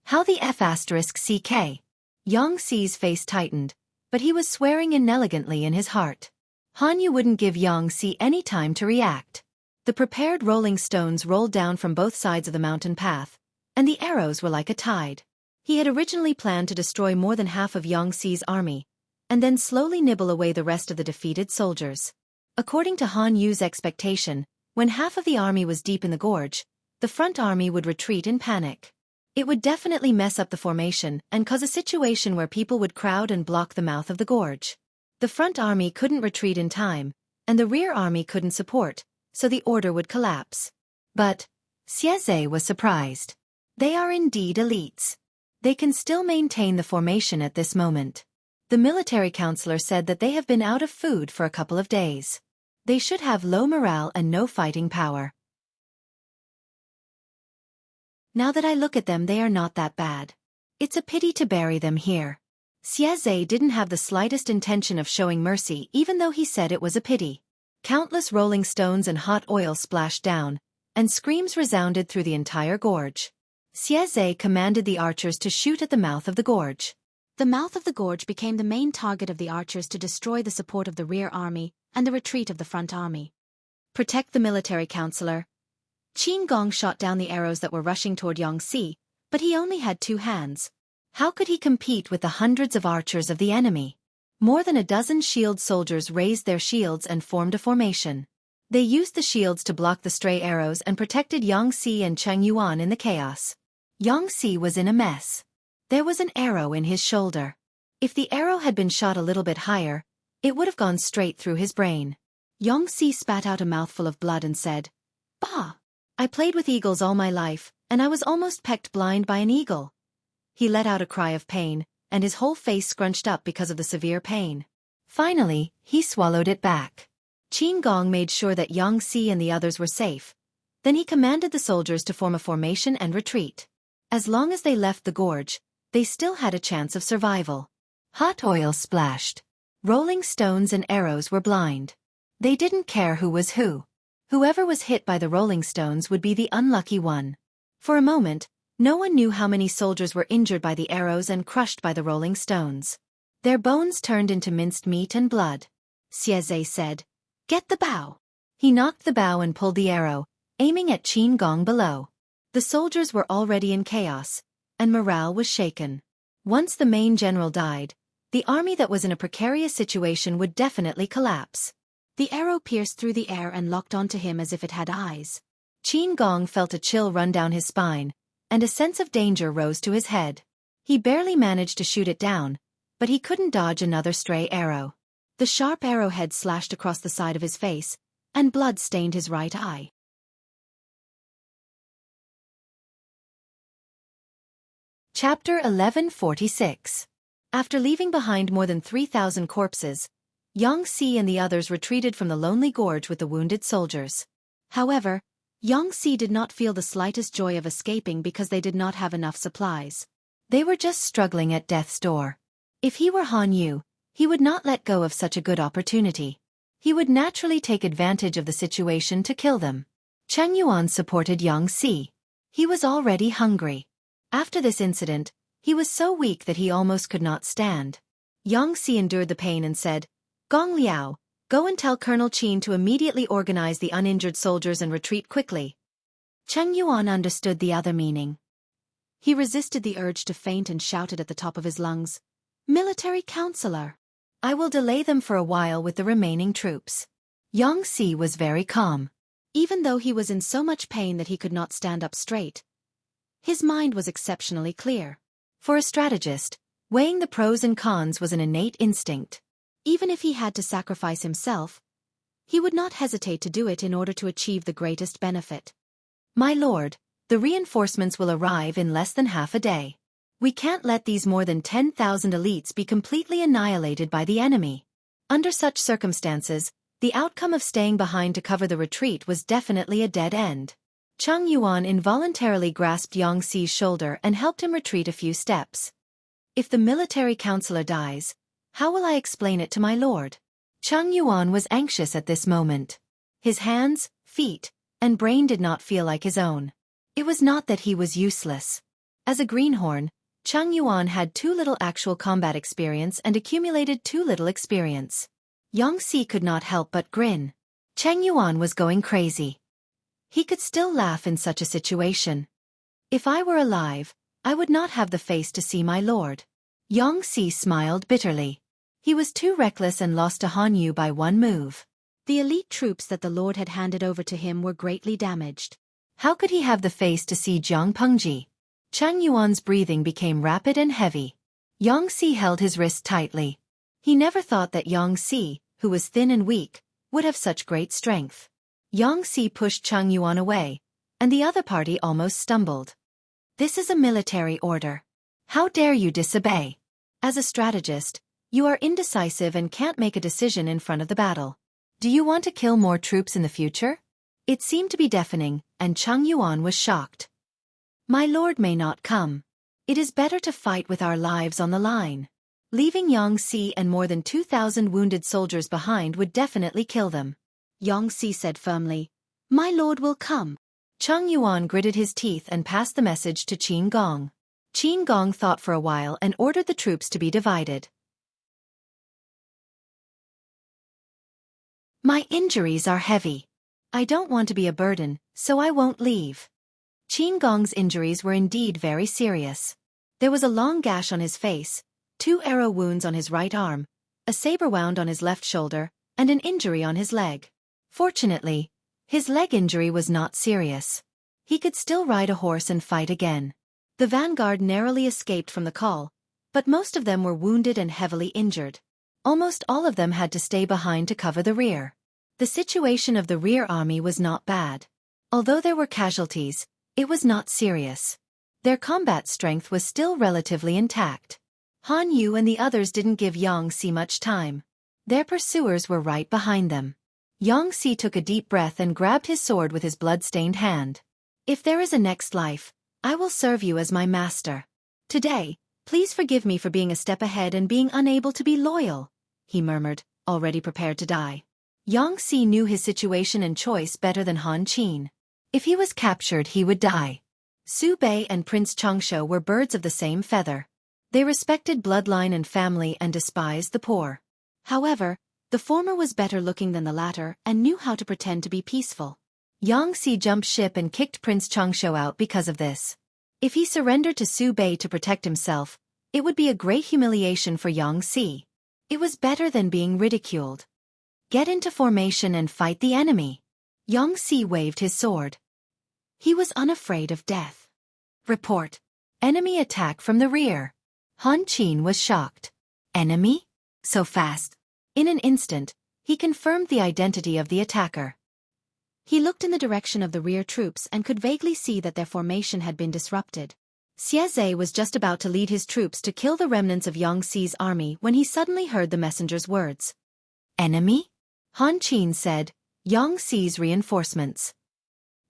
Speaker 1: How the F***ck? Yang Xi's face tightened, but he was swearing inelegantly in his heart. Han Yu wouldn't give Yang Xi any time to react. The prepared rolling stones rolled down from both sides of the mountain path, and the arrows were like a tide. He had originally planned to destroy more than half of Yang Xi's army, and then slowly nibble away the rest of the defeated soldiers. According to Han Yu's expectation, when half of the army was deep in the gorge, the front army would retreat in panic. It would definitely mess up the formation and cause a situation where people would crowd and block the mouth of the gorge. The front army couldn't retreat in time, and the rear army couldn't support, so the order would collapse. But Xueqi was surprised. They are indeed elites. They can still maintain the formation at this moment. The military counselor said that they have been out of food for a couple of days. They should have low morale and no fighting power. Now that I look at them, they are not that bad. It's a pity to bury them here. Xueqi didn't have the slightest intention of showing mercy even though he said it was a pity. Countless rolling stones and hot oil splashed down, and screams resounded through the entire gorge. Xueqi commanded the archers to shoot at the mouth of the gorge. The mouth of the gorge became the main target of the archers to destroy the support of the rear army and the retreat of the front army. Protect the military counselor. Qin Gong shot down the arrows that were rushing toward Yang Xi, but he only had 2 hands. How could he compete with the hundreds of archers of the enemy? More than a dozen shield soldiers raised their shields and formed a formation. They used the shields to block the stray arrows and protected Yang Xi and Cheng Yuan in the chaos. Yang Xi was in a mess. There was an arrow in his shoulder. If the arrow had been shot a little bit higher, it would have gone straight through his brain. Yang Xi spat out a mouthful of blood and said, "Bah! I played with eagles all my life, and I was almost pecked blind by an eagle." He let out a cry of pain, and his whole face scrunched up because of the severe pain. Finally, he swallowed it back. Qin Gong made sure that Yang Xi and the others were safe. Then he commanded the soldiers to form a formation and retreat. As long as they left the gorge, they still had a chance of survival. Hot oil splashed. Rolling stones and arrows were blind. They didn't care who was who. Whoever was hit by the rolling stones would be the unlucky one. For a moment, no one knew how many soldiers were injured by the arrows and crushed by the rolling stones. Their bones turned into minced meat and blood. Xueqi said, "Get the bow." He knocked the bow and pulled the arrow, aiming at Qin Gong below. The soldiers were already in chaos, and morale was shaken. Once the main general died, the army that was in a precarious situation would definitely collapse. The arrow pierced through the air and locked onto him as if it had eyes. Qin Gong felt a chill run down his spine, and a sense of danger rose to his head. He barely managed to shoot it down, but he couldn't dodge another stray arrow. The sharp arrowhead slashed across the side of his face, and blood stained his right eye. Chapter 1146. After leaving behind more than 3,000 corpses, Yang Xi and the others retreated from the lonely gorge with the wounded soldiers. However, Yang Xi did not feel the slightest joy of escaping because they did not have enough supplies. They were just struggling at death's door. If he were Han Yu, he would not let go of such a good opportunity. He would naturally take advantage of the situation to kill them. Cheng Yuan supported Yang Xi. He was already hungry. After this incident, He was so weak that he almost could not stand. Yang Si endured the pain and said, "Gong Liao, go and tell Colonel Qin to immediately organize the uninjured soldiers and retreat quickly." Cheng Yuan understood the other meaning. He resisted the urge to faint and shouted at the top of his lungs, "Military counselor! I will delay them for a while with the remaining troops." Yang Si was very calm. Even though he was in so much pain that he could not stand up straight, his mind was exceptionally clear. For a strategist, weighing the pros and cons was an innate instinct. Even if he had to sacrifice himself, he would not hesitate to do it in order to achieve the greatest benefit. "My lord, the reinforcements will arrive in less than half a day. We can't let these more than 10,000 elites be completely annihilated by the enemy." Under such circumstances, the outcome of staying behind to cover the retreat was definitely a dead end. Cheng Yuan involuntarily grasped Yang Si's shoulder and helped him retreat a few steps. "If the military counselor dies, how will I explain it to my lord?" Cheng Yuan was anxious at this moment. His hands, feet, and brain did not feel like his own. It was not that he was useless. As a greenhorn, Cheng Yuan had too little actual combat experience and accumulated too little experience. Yang Si could not help but grin. Cheng Yuan was going crazy. He could still laugh in such a situation. "If I were alive, I would not have the face to see my lord." Yang Si smiled bitterly. He was too reckless and lost to Han Yu by one move. The elite troops that the lord had handed over to him were greatly damaged. How could he have the face to see Jiang Pengji? Cheng Yuan's breathing became rapid and heavy. Yang Si held his wrist tightly. He never thought that Yang Si, who was thin and weak, would have such great strength. Yang Si pushed Cheng Yuan away, and the other party almost stumbled. "This is a military order. How dare you disobey? As a strategist, you are indecisive and can't make a decision in front of the battle. Do you want to kill more troops in the future?" It seemed to be deafening, and Cheng Yuan was shocked. "My lord may not come. It is better to fight with our lives on the line. Leaving Yang Si and more than 2,000 wounded soldiers behind would definitely kill them." Yang Si said firmly, "My lord will come." Cheng Yuan gritted his teeth and passed the message to Qin Gong. Qin Gong thought for a while and ordered the troops to be divided. "My injuries are heavy. I don't want to be a burden, so I won't leave." Qin Gong's injuries were indeed very serious. There was a long gash on his face, 2 arrow wounds on his right arm, a saber wound on his left shoulder, and an injury on his leg. Fortunately, his leg injury was not serious. He could still ride a horse and fight again. The vanguard narrowly escaped from the call, but most of them were wounded and heavily injured. Almost all of them had to stay behind to cover the rear. The situation of the rear army was not bad. Although there were casualties, it was not serious. Their combat strength was still relatively intact. Han Yu and the others didn't give Yang Si much time. Their pursuers were right behind them. Yang Si took a deep breath and grabbed his sword with his blood-stained hand. "If there is a next life, I will serve you as my master. Today, please forgive me for being a step ahead and being unable to be loyal," he murmured, already prepared to die. Yang Si knew his situation and choice better than Han Qin. If he was captured, he would die. Su Bei and Prince Changsha were birds of the same feather. They respected bloodline and family and despised the poor. However, the former was better looking than the latter and knew how to pretend to be peaceful. Yang Si jumped ship and kicked Prince Changsha out because of this. If he surrendered to Su Bei to protect himself, it would be a great humiliation for Yang Si. It was better than being ridiculed. "Get into formation and fight the enemy." Yang Si waved his sword. He was unafraid of death. "Report. Enemy attack from the rear." Han Qin was shocked. "Enemy? So fast?" In an instant, he confirmed the identity of the attacker. He looked in the direction of the rear troops and could vaguely see that their formation had been disrupted. Xueqi was just about to lead his troops to kill the remnants of Yang Si's army when he suddenly heard the messenger's words. "Enemy?" Han Qin said, "Yang Si's reinforcements."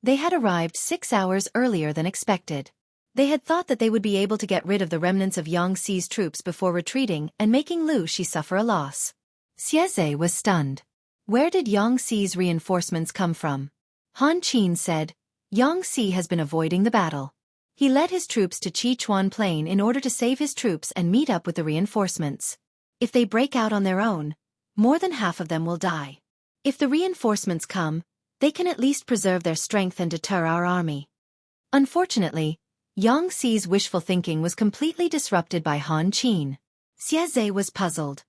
Speaker 1: They had arrived 6 hours earlier than expected. They had thought that they would be able to get rid of the remnants of Yang Si's troops before retreating and making Lu Shi suffer a loss. Xueqi was stunned. Where did Yang Si's reinforcements come from? Han Qin said, "Yang Si has been avoiding the battle. He led his troops to Sichuan Plain in order to save his troops and meet up with the reinforcements. If they break out on their own, more than half of them will die. If the reinforcements come, they can at least preserve their strength and deter our army. Unfortunately, Yang Xi's wishful thinking was completely disrupted by Han Qin. Xueqi was puzzled.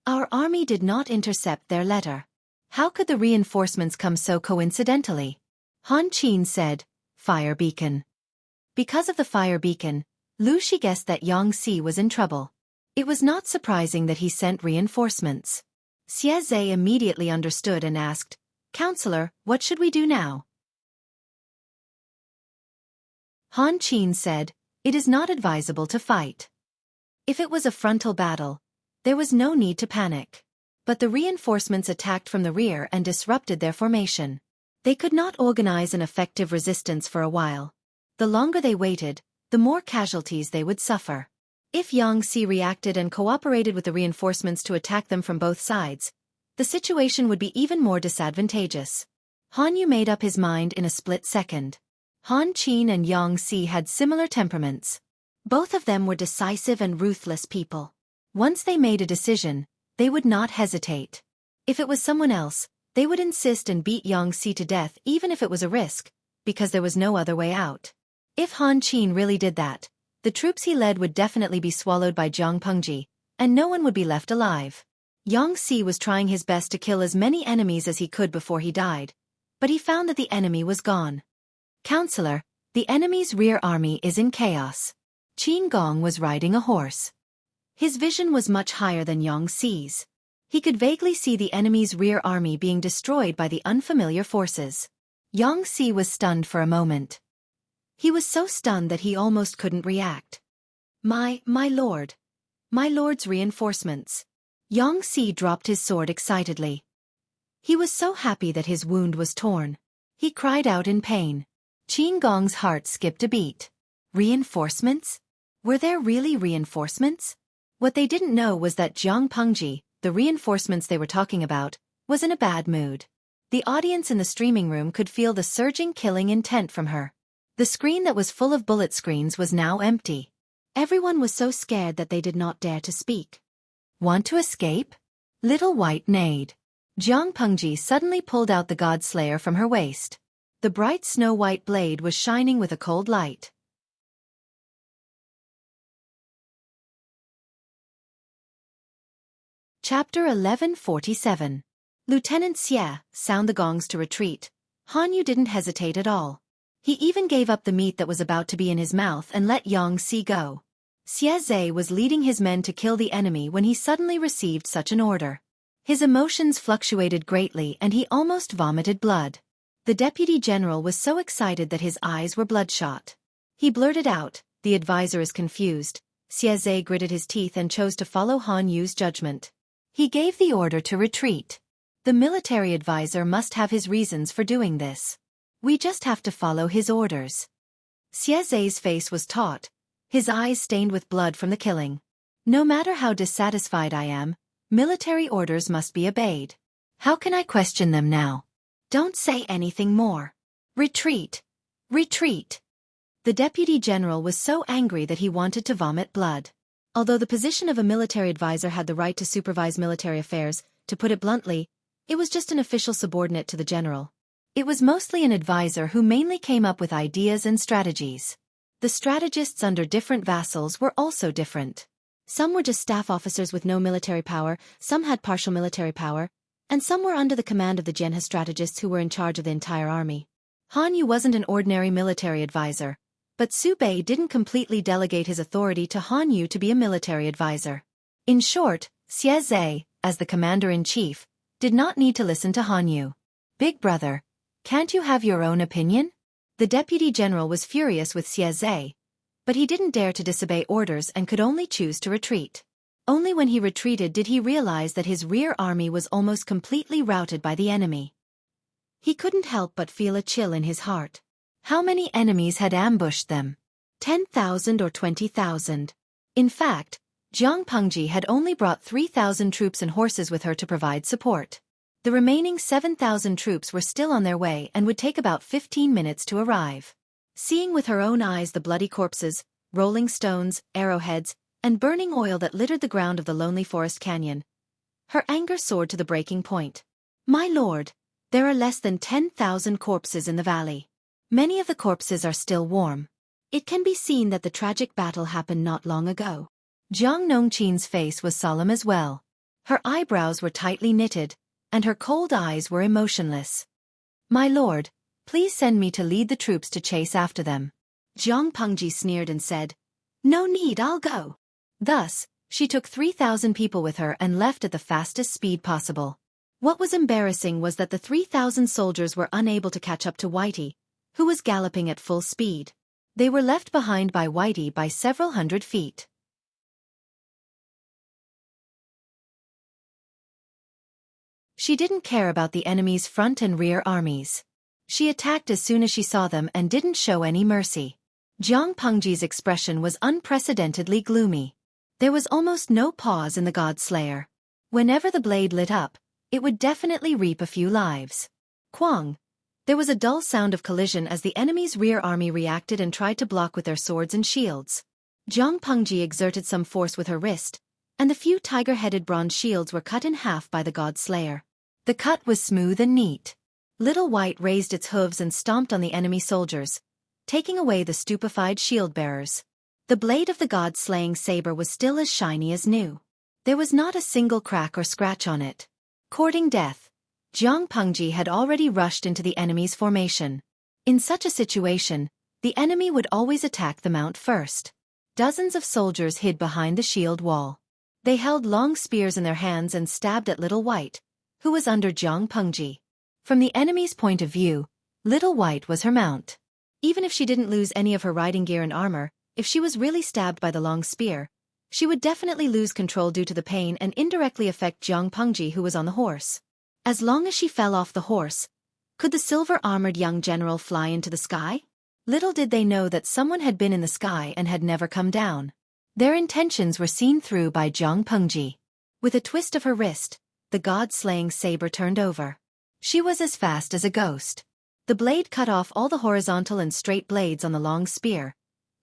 Speaker 1: Our army did not intercept their letter. How could the reinforcements come so coincidentally? Han Qin said, "Fire beacon." Because of the fire beacon, Lu Shi guessed that Yang Xi was in trouble. It was not surprising that he sent reinforcements. Xueqi immediately understood and asked, "Counselor, what should we do now?" Han Qin said, "It is not advisable to fight. If it was a frontal battle, there was no need to panic. But the reinforcements attacked from the rear and disrupted their formation. They could not organize an effective resistance for a while. The longer they waited, the more casualties they would suffer. If Yang Xi reacted and cooperated with the reinforcements to attack them from both sides, the situation would be even more disadvantageous." Han Yu made up his mind in a split second. Han Qin and Yang Xi had similar temperaments. Both of them were decisive and ruthless people. Once they made a decision, they would not hesitate. If it was someone else, they would insist and beat Yang Xi to death even if it was a risk, because there was no other way out. If Han Qin really did that, the troops he led would definitely be swallowed by Zhang Pengji, and no one would be left alive. Yang Xi was trying his best to kill as many enemies as he could before he died, but he found that the enemy was gone. "Counselor, the enemy's rear army is in chaos." Qin Gong was riding a horse. His vision was much higher than Yang Xi's. He could vaguely see the enemy's rear army being destroyed by the unfamiliar forces. Yang Xi was stunned for a moment. He was so stunned that he almost couldn't react. My lord. My lord's reinforcements." Yang Xi dropped his sword excitedly. He was so happy that his wound was torn. He cried out in pain. Qin Gong's heart skipped a beat. Reinforcements? Were there really reinforcements? What they didn't know was that Zhang Pengji, the reinforcements they were talking about, was in a bad mood. The audience in the streaming room could feel the surging killing intent from her. The screen that was full of bullet screens was now empty. Everyone was so scared that they did not dare to speak. "Want to escape?" Little White neighed. Zhang Pengji suddenly pulled out the God-Slayer from her waist. The bright snow-white blade was shining with a cold light. Chapter 1147. Lieutenant Xie, sound the gongs to retreat. Han Yu didn't hesitate at all. He even gave up the meat that was about to be in his mouth and let Yang Xi go. Xueqi was leading his men to kill the enemy when he suddenly received such an order. His emotions fluctuated greatly and he almost vomited blood. The deputy general was so excited that his eyes were bloodshot. He blurted out, "The advisor is confused." Xueqi gritted his teeth and chose to follow Han Yu's judgment. He gave the order to retreat. The military advisor must have his reasons for doing this. We just have to follow his orders. Xueqi's face was taut, his eyes stained with blood from the killing. No matter how dissatisfied I am, military orders must be obeyed. How can I question them now? Don't say anything more. Retreat. Retreat. The deputy general was so angry that he wanted to vomit blood. Although the position of a military advisor had the right to supervise military affairs, to put it bluntly, it was just an official subordinate to the general. It was mostly an advisor who mainly came up with ideas and strategies. The strategists under different vassals were also different. Some were just staff officers with no military power, some had partial military power, and some were under the command of the Genha strategists who were in charge of the entire army. Han Yu wasn't an ordinary military advisor, but Su Bei didn't completely delegate his authority to Han Yu to be a military advisor. In short, Xueqi, as the commander-in-chief, did not need to listen to Han Yu. "Big brother, can't you have your own opinion?" The deputy general was furious with Xueqi, but he didn't dare to disobey orders and could only choose to retreat. Only when he retreated did he realize that his rear army was almost completely routed by the enemy. He couldn't help but feel a chill in his heart. How many enemies had ambushed them? 10,000 or 20,000? In fact, Zhang Pengji had only brought 3,000 troops and horses with her to provide support. The remaining 7,000 troops were still on their way and would take about 15 minutes to arrive. Seeing with her own eyes the bloody corpses, rolling stones, arrowheads, and burning oil that littered the ground of the lonely forest canyon, her anger soared to the breaking point. My lord, there are less than 10,000 corpses in the valley. Many of the corpses are still warm. It can be seen that the tragic battle happened not long ago. Jiang Nongqin's face was solemn as well. Her eyebrows were tightly knitted, and her cold eyes were emotionless. My lord, please send me to lead the troops to chase after them. Jiang Pengji sneered and said, No need, I'll go. Thus, she took 3,000 people with her and left at the fastest speed possible. What was embarrassing was that the 3,000 soldiers were unable to catch up to Xueqi, who was galloping at full speed. They were left behind by Xueqi by several hundred feet. She didn't care about the enemy's front and rear armies. She attacked as soon as she saw them and didn't show any mercy. Jiang Pengji's expression was unprecedentedly gloomy. There was almost no pause in the God Slayer. Whenever the blade lit up, it would definitely reap a few lives. Quang! There was a dull sound of collision as the enemy's rear army reacted and tried to block with their swords and shields. Jiang Pengji exerted some force with her wrist, and the few tiger-headed bronze shields were cut in half by the God Slayer. The cut was smooth and neat. Little White raised its hooves and stomped on the enemy soldiers, taking away the stupefied shield-bearers. The blade of the god-slaying saber was still as shiny as new. There was not a single crack or scratch on it. Courting death, Jiang Pengji had already rushed into the enemy's formation. In such a situation, the enemy would always attack the mount first. Dozens of soldiers hid behind the shield wall. They held long spears in their hands and stabbed at Little White, who was under Jiang Pengji. From the enemy's point of view, Little White was her mount. Even if she didn't lose any of her riding gear and armor, if she was really stabbed by the long spear, she would definitely lose control due to the pain and indirectly affect Jiang Pengji, who was on the horse. As long as she fell off the horse, could the silver-armored young general fly into the sky? Little did they know that someone had been in the sky and had never come down. Their intentions were seen through by Jiang Pengji. With a twist of her wrist, the god-slaying saber turned over. She was as fast as a ghost. The blade cut off all the horizontal and straight blades on the long spear,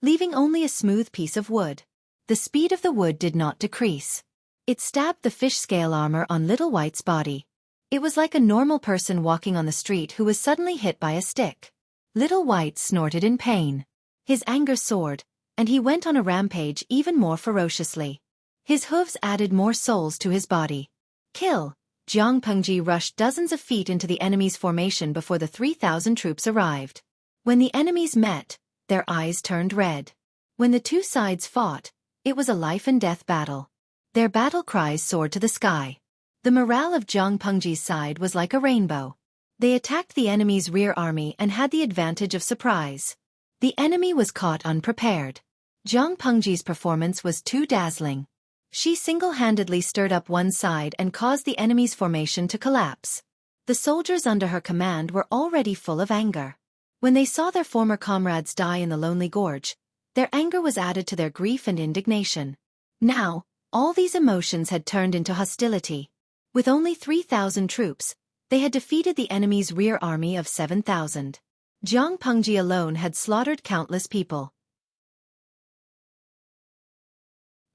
Speaker 1: leaving only a smooth piece of wood. The speed of the wood did not decrease. It stabbed the fish scale armor on Little White's body. It was like a normal person walking on the street who was suddenly hit by a stick. Little White snorted in pain. His anger soared, and he went on a rampage even more ferociously. His hooves added more souls to his body. Kill! Jiang Pengji rushed dozens of feet into the enemy's formation before the 3,000 troops arrived. When the enemies met, their eyes turned red. When the two sides fought, it was a life-and-death battle. Their battle cries soared to the sky. The morale of Jiang Pengji's side was like a rainbow. They attacked the enemy's rear army and had the advantage of surprise. The enemy was caught unprepared. Jiang Pengji's performance was too dazzling. She single-handedly stirred up one side and caused the enemy's formation to collapse. The soldiers under her command were already full of anger. When they saw their former comrades die in the lonely gorge, their anger was added to their grief and indignation. Now, all these emotions had turned into hostility. With only 3,000 troops, they had defeated the enemy's rear army of 7,000. Jiang Pengji alone had slaughtered countless people.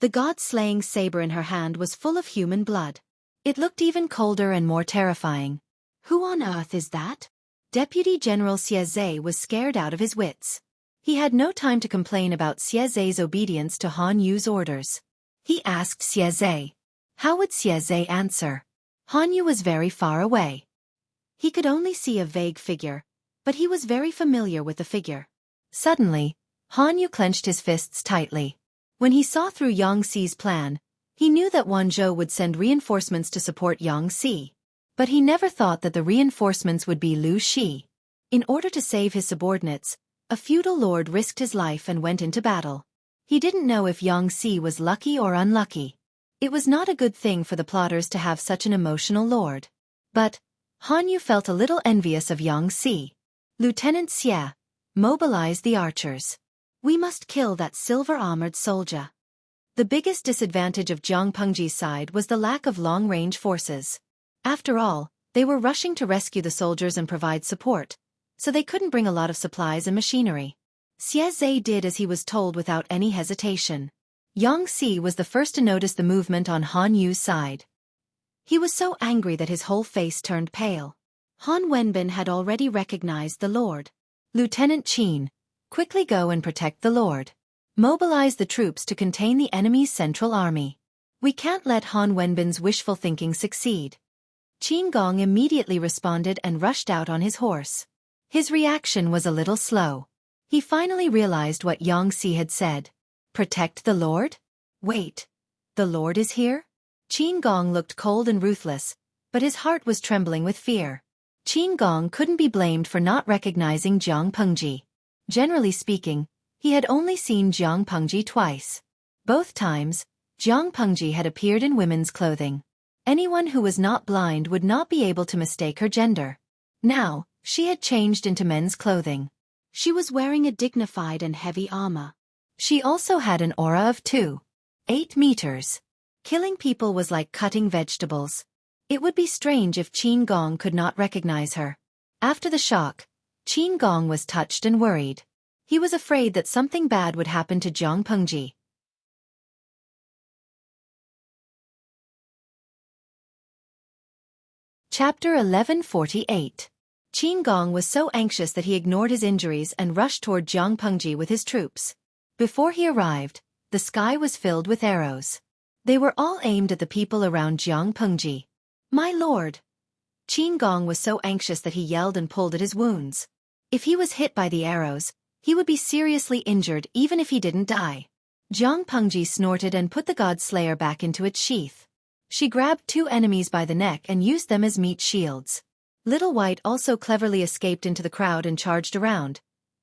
Speaker 1: The god-slaying saber in her hand was full of human blood. It looked even colder and more terrifying. Who on earth is that? Deputy General Xueqi was scared out of his wits. He had no time to complain about Xueqi's obedience to Han Yu's orders. He asked Xueqi. How would Xueqi answer? Han Yu was very far away. He could only see a vague figure, but he was very familiar with the figure. Suddenly, Han Yu clenched his fists tightly. When he saw through Yang Xi's plan, he knew that Wan Zhou would send reinforcements to support Yang Xi. But he never thought that the reinforcements would be Lu Shi. In order to save his subordinates, a feudal lord risked his life and went into battle. He didn't know if Yang Xi was lucky or unlucky. It was not a good thing for the plotters to have such an emotional lord. But Han Yu felt a little envious of Yang Xi. Lieutenant Xie, mobilize the archers. We must kill that silver-armored soldier. The biggest disadvantage of Jiang Pengji's side was the lack of long-range forces. After all, they were rushing to rescue the soldiers and provide support, so they couldn't bring a lot of supplies and machinery. Xueqi did as he was told without any hesitation. Yang Si was the first to notice the movement on Han Yu's side. He was so angry that his whole face turned pale. Han Wenbin had already recognized the Lord. Lieutenant Qin, quickly go and protect the Lord. Mobilize the troops to contain the enemy's central army. We can't let Han Wenbin's wishful thinking succeed. Qin Gong immediately responded and rushed out on his horse. His reaction was a little slow. He finally realized what Yang Si had said. Protect the Lord? Wait. The Lord is here? Qin Gong looked cold and ruthless, but his heart was trembling with fear. Qin Gong couldn't be blamed for not recognizing Jiang Pengji. Generally speaking, he had only seen Jiang Pengji twice. Both times, Jiang Pengji had appeared in women's clothing. Anyone who was not blind would not be able to mistake her gender. Now, she had changed into men's clothing. She was wearing a dignified and heavy armor. She also had an aura of 2.8 meters. Killing people was like cutting vegetables. It would be strange if Qin Gong could not recognize her. After the shock, Qin Gong was touched and worried. He was afraid that something bad would happen to Jiang Pengji. Chapter 1148. Qin Gong was so anxious that he ignored his injuries and rushed toward Jiang Pengji with his troops. Before he arrived, the sky was filled with arrows. They were all aimed at the people around Jiang Pengji. My lord! Qin Gong was so anxious that he yelled and pulled at his wounds. If he was hit by the arrows, he would be seriously injured even if he didn't die. Jiang Pengji snorted and put the god slayer back into its sheath. She grabbed two enemies by the neck and used them as meat shields. Little White also cleverly escaped into the crowd and charged around,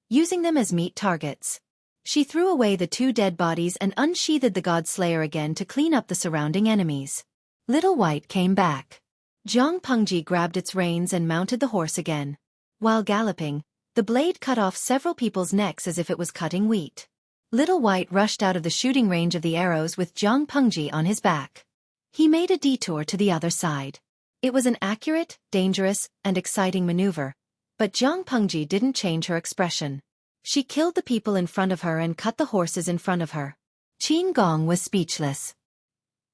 Speaker 1: using them as meat targets. She threw away the two dead bodies and unsheathed the god slayer again to clean up the surrounding enemies. Little White came back. Jiang Pengji grabbed its reins and mounted the horse again. While galloping, the blade cut off several people's necks as if it was cutting wheat. Little White rushed out of the shooting range of the arrows with Jiang Pengji on his back. He made a detour to the other side. It was an accurate, dangerous, and exciting maneuver, but Jiang Pengji didn't change her expression. She killed the people in front of her and cut the horses in front of her. Qin Gong was speechless.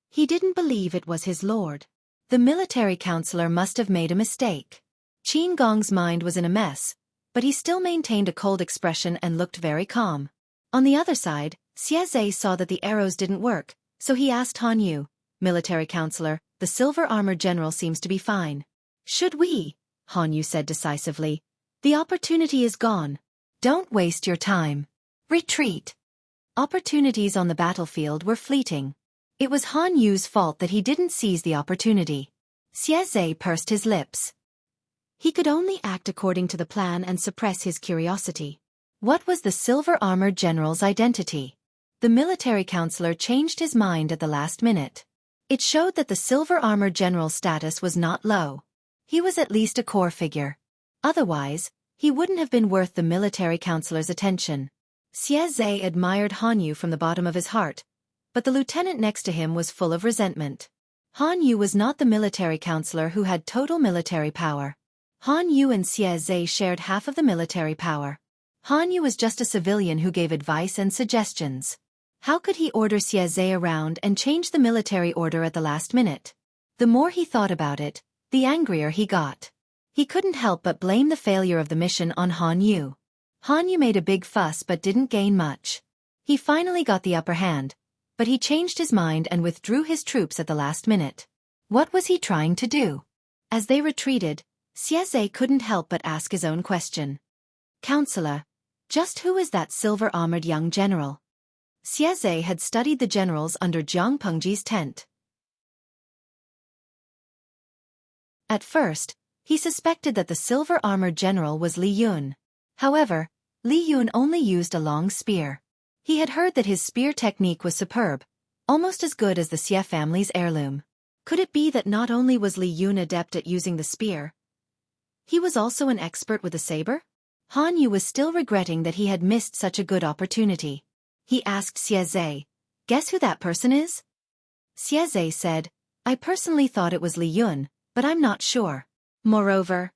Speaker 1: He didn't believe it was his lord. The military counselor must have made a mistake. Qin Gong's mind was in a mess, but he still maintained a cold expression and looked very calm. On the other side, Xueqi saw that the arrows didn't work, so he asked Han Yu, military counselor, the silver-armored general seems to be fine. Should we? Han Yu said decisively. The opportunity is gone. Don't waste your time. Retreat. Opportunities on the battlefield were fleeting. It was Han Yu's fault that he didn't seize the opportunity. Xueqi pursed his lips. He could only act according to the plan and suppress his curiosity. What was the silver-armored general's identity? The military counselor changed his mind at the last minute. It showed that the silver-armored general's status was not low. He was at least a core figure. Otherwise, he wouldn't have been worth the military counselor's attention. Xueqi admired Han Yu from the bottom of his heart, but the lieutenant next to him was full of resentment. Han Yu was not the military counselor who had total military power. Han Yu and Xueqi shared half of the military power. Han Yu was just a civilian who gave advice and suggestions. How could he order Xueqi around and change the military order at the last minute? The more he thought about it, the angrier he got. He couldn't help but blame the failure of the mission on Han Yu. Han Yu made a big fuss but didn't gain much. He finally got the upper hand, but he changed his mind and withdrew his troops at the last minute. What was he trying to do? As they retreated, Xueqi couldn't help but ask his own question. Counselor, just who is that silver-armored young general? Xueqi had studied the generals under Jiang Pengji's tent. At first, he suspected that the silver-armored general was Li Yun. However, Li Yun only used a long spear. He had heard that his spear technique was superb, almost as good as the Xie family's heirloom. Could it be that not only was Li Yun adept at using the spear, he was also an expert with a saber? Han Yu was still regretting that he had missed such a good opportunity. He asked Xueqi, "Guess who that person is?" Xueqi said, "I personally thought it was Li Yun, but I'm not sure. Moreover,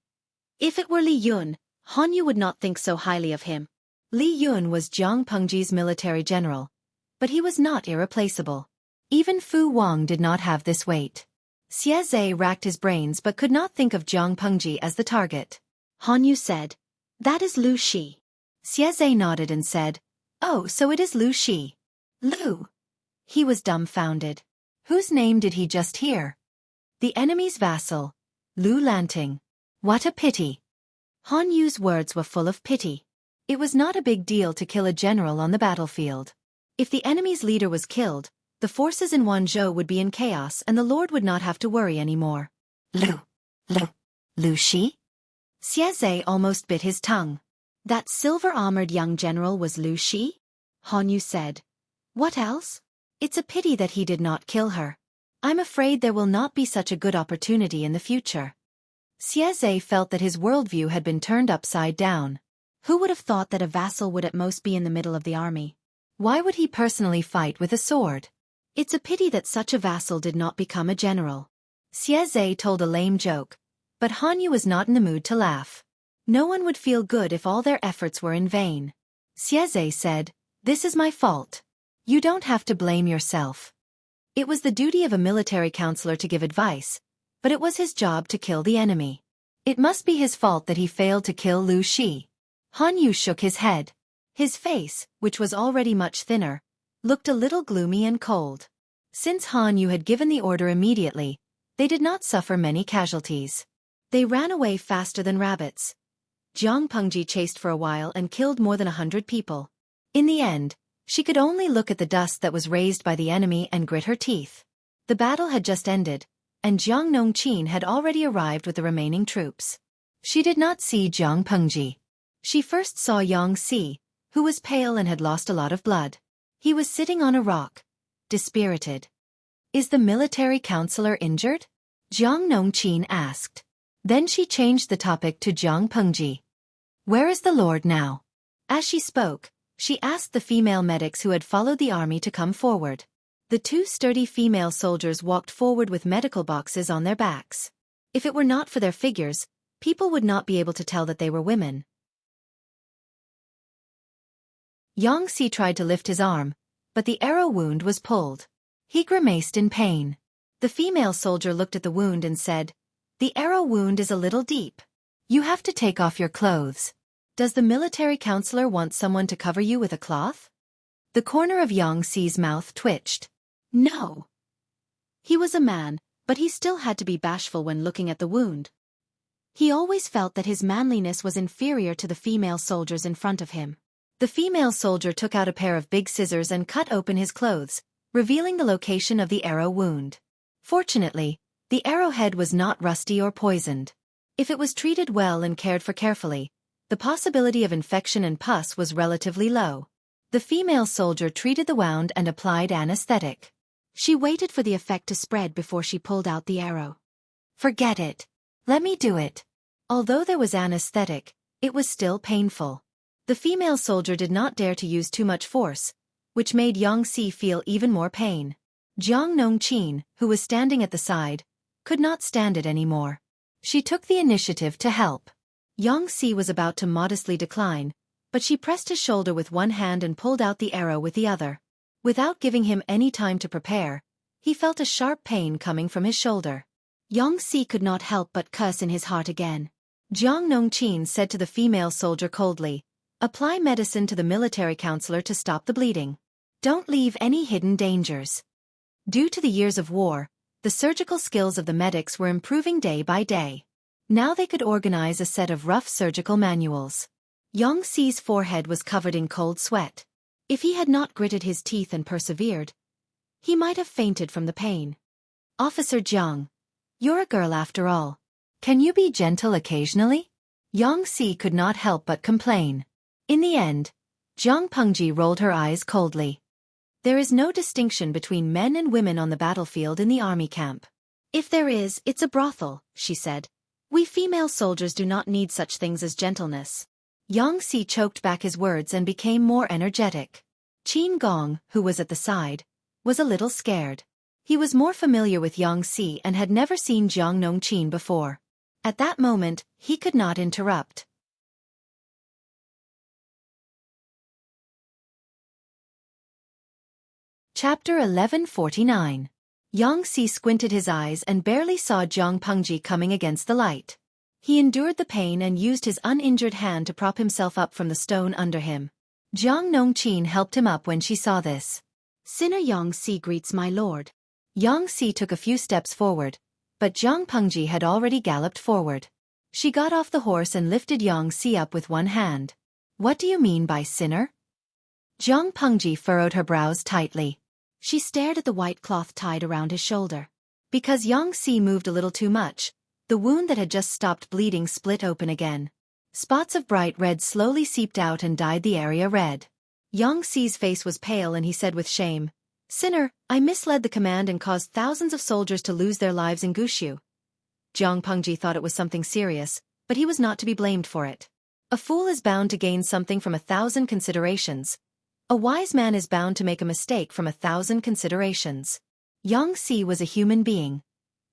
Speaker 1: if it were Li Yun, Han Yu would not think so highly of him. Li Yun was Jiang Pengji's military general, but he was not irreplaceable. Even Fu Wang did not have this weight. Xueqi racked his brains but could not think of Jiang Pengji as the target. Han Yu said, "That is Lu Shi." Xueqi nodded and said, "Oh, so it is Lu Shi." Lu. He was dumbfounded. Whose name did he just hear? The enemy's vassal, Lu Lanting. What a pity. Han Yu's words were full of pity. It was not a big deal to kill a general on the battlefield. If the enemy's leader was killed, the forces in Wanzhou would be in chaos and the Lord would not have to worry anymore. Lu Shi? Xueqi almost bit his tongue. That silver-armored young general was Lu Shi? Han Yu said. What else? It's a pity that he did not kill her. I'm afraid there will not be such a good opportunity in the future. Xueqi felt that his worldview had been turned upside down. Who would have thought that a vassal would at most be in the middle of the army? Why would he personally fight with a sword? It's a pity that such a vassal did not become a general. Xueqi told a lame joke, but Han Yu was not in the mood to laugh. No one would feel good if all their efforts were in vain. Xueqi said, "This is my fault. You don't have to blame yourself." It was the duty of a military counselor to give advice, but it was his job to kill the enemy. It must be his fault that he failed to kill Lu Shi. Han Yu shook his head. His face, which was already much thinner, looked a little gloomy and cold. Since Han Yu had given the order immediately, they did not suffer many casualties. They ran away faster than rabbits. Jiang Pengji chased for a while and killed more than 100 people. In the end, she could only look at the dust that was raised by the enemy and grit her teeth. The battle had just ended, and Jiang Nongqin had already arrived with the remaining troops. She did not see Jiang Pengji. She first saw Yang Si, who was pale and had lost a lot of blood. He was sitting on a rock, dispirited. "Is the military counselor injured?" Jiang Nongqin asked. Then she changed the topic to Jiang Pengji. "Where is the Lord now?" As she spoke, she asked the female medics who had followed the army to come forward. The two sturdy female soldiers walked forward with medical boxes on their backs. If it were not for their figures, people would not be able to tell that they were women. Yang Si tried to lift his arm, but the arrow wound was pulled. He grimaced in pain. The female soldier looked at the wound and said, "The arrow wound is a little deep. You have to take off your clothes. Does the military counselor want someone to cover you with a cloth?" The corner of Yang Si's mouth twitched. No. He was a man, but he still had to be bashful when looking at the wound. He always felt that his manliness was inferior to the female soldiers in front of him. The female soldier took out a pair of big scissors and cut open his clothes, revealing the location of the arrow wound. Fortunately, the arrowhead was not rusty or poisoned. If it was treated well and cared for carefully, the possibility of infection and pus was relatively low. The female soldier treated the wound and applied anesthetic. She waited for the effect to spread before she pulled out the arrow. "Forget it. Let me do it." Although there was anesthetic, it was still painful. The female soldier did not dare to use too much force, which made Yang Si feel even more pain. Jiang Nongqin, who was standing at the side, could not stand it anymore. She took the initiative to help. Yang Si was about to modestly decline, but she pressed his shoulder with one hand and pulled out the arrow with the other. Without giving him any time to prepare, he felt a sharp pain coming from his shoulder. Yang Si could not help but curse in his heart again. Jiang Nongqin said to the female soldier coldly, "Apply medicine to the military counselor to stop the bleeding. Don't leave any hidden dangers." Due to the years of war, the surgical skills of the medics were improving day by day. Now they could organize a set of rough surgical manuals. Yang Si's forehead was covered in cold sweat. If he had not gritted his teeth and persevered, he might have fainted from the pain. "Officer Jiang, you're a girl after all. Can you be gentle occasionally?" Yang Si could not help but complain. In the end, Jiang Pengji rolled her eyes coldly. There is no distinction between men and women on the battlefield in the army camp. "If there is, it's a brothel," she said. "We female soldiers do not need such things as gentleness." Yang Si choked back his words and became more energetic. Qin Gong, who was at the side, was a little scared. He was more familiar with Yang Si and had never seen Jiang Nongqin before. At that moment, he could not interrupt. Chapter 1149. Yang Si squinted his eyes and barely saw Jiang Pengji coming against the light. He endured the pain and used his uninjured hand to prop himself up from the stone under him. Jiang Nongqin helped him up when she saw this. "Sinner Yang Si greets my lord." Yang Si took a few steps forward, but Jiang Pengji had already galloped forward. She got off the horse and lifted Yang Si up with one hand. "What do you mean by sinner?" Jiang Pengji furrowed her brows tightly. She stared at the white cloth tied around his shoulder. Because Yang Si moved a little too much, the wound that had just stopped bleeding split open again. Spots of bright red slowly seeped out and dyed the area red. Yang Si's face was pale and he said with shame, "Sinner, I misled the command and caused thousands of soldiers to lose their lives in Gushu." Jiang Pengji thought it was something serious, but he was not to be blamed for it. A fool is bound to gain something from 1,000 considerations. A wise man is bound to make a mistake from 1,000 considerations. Yang Si was a human being,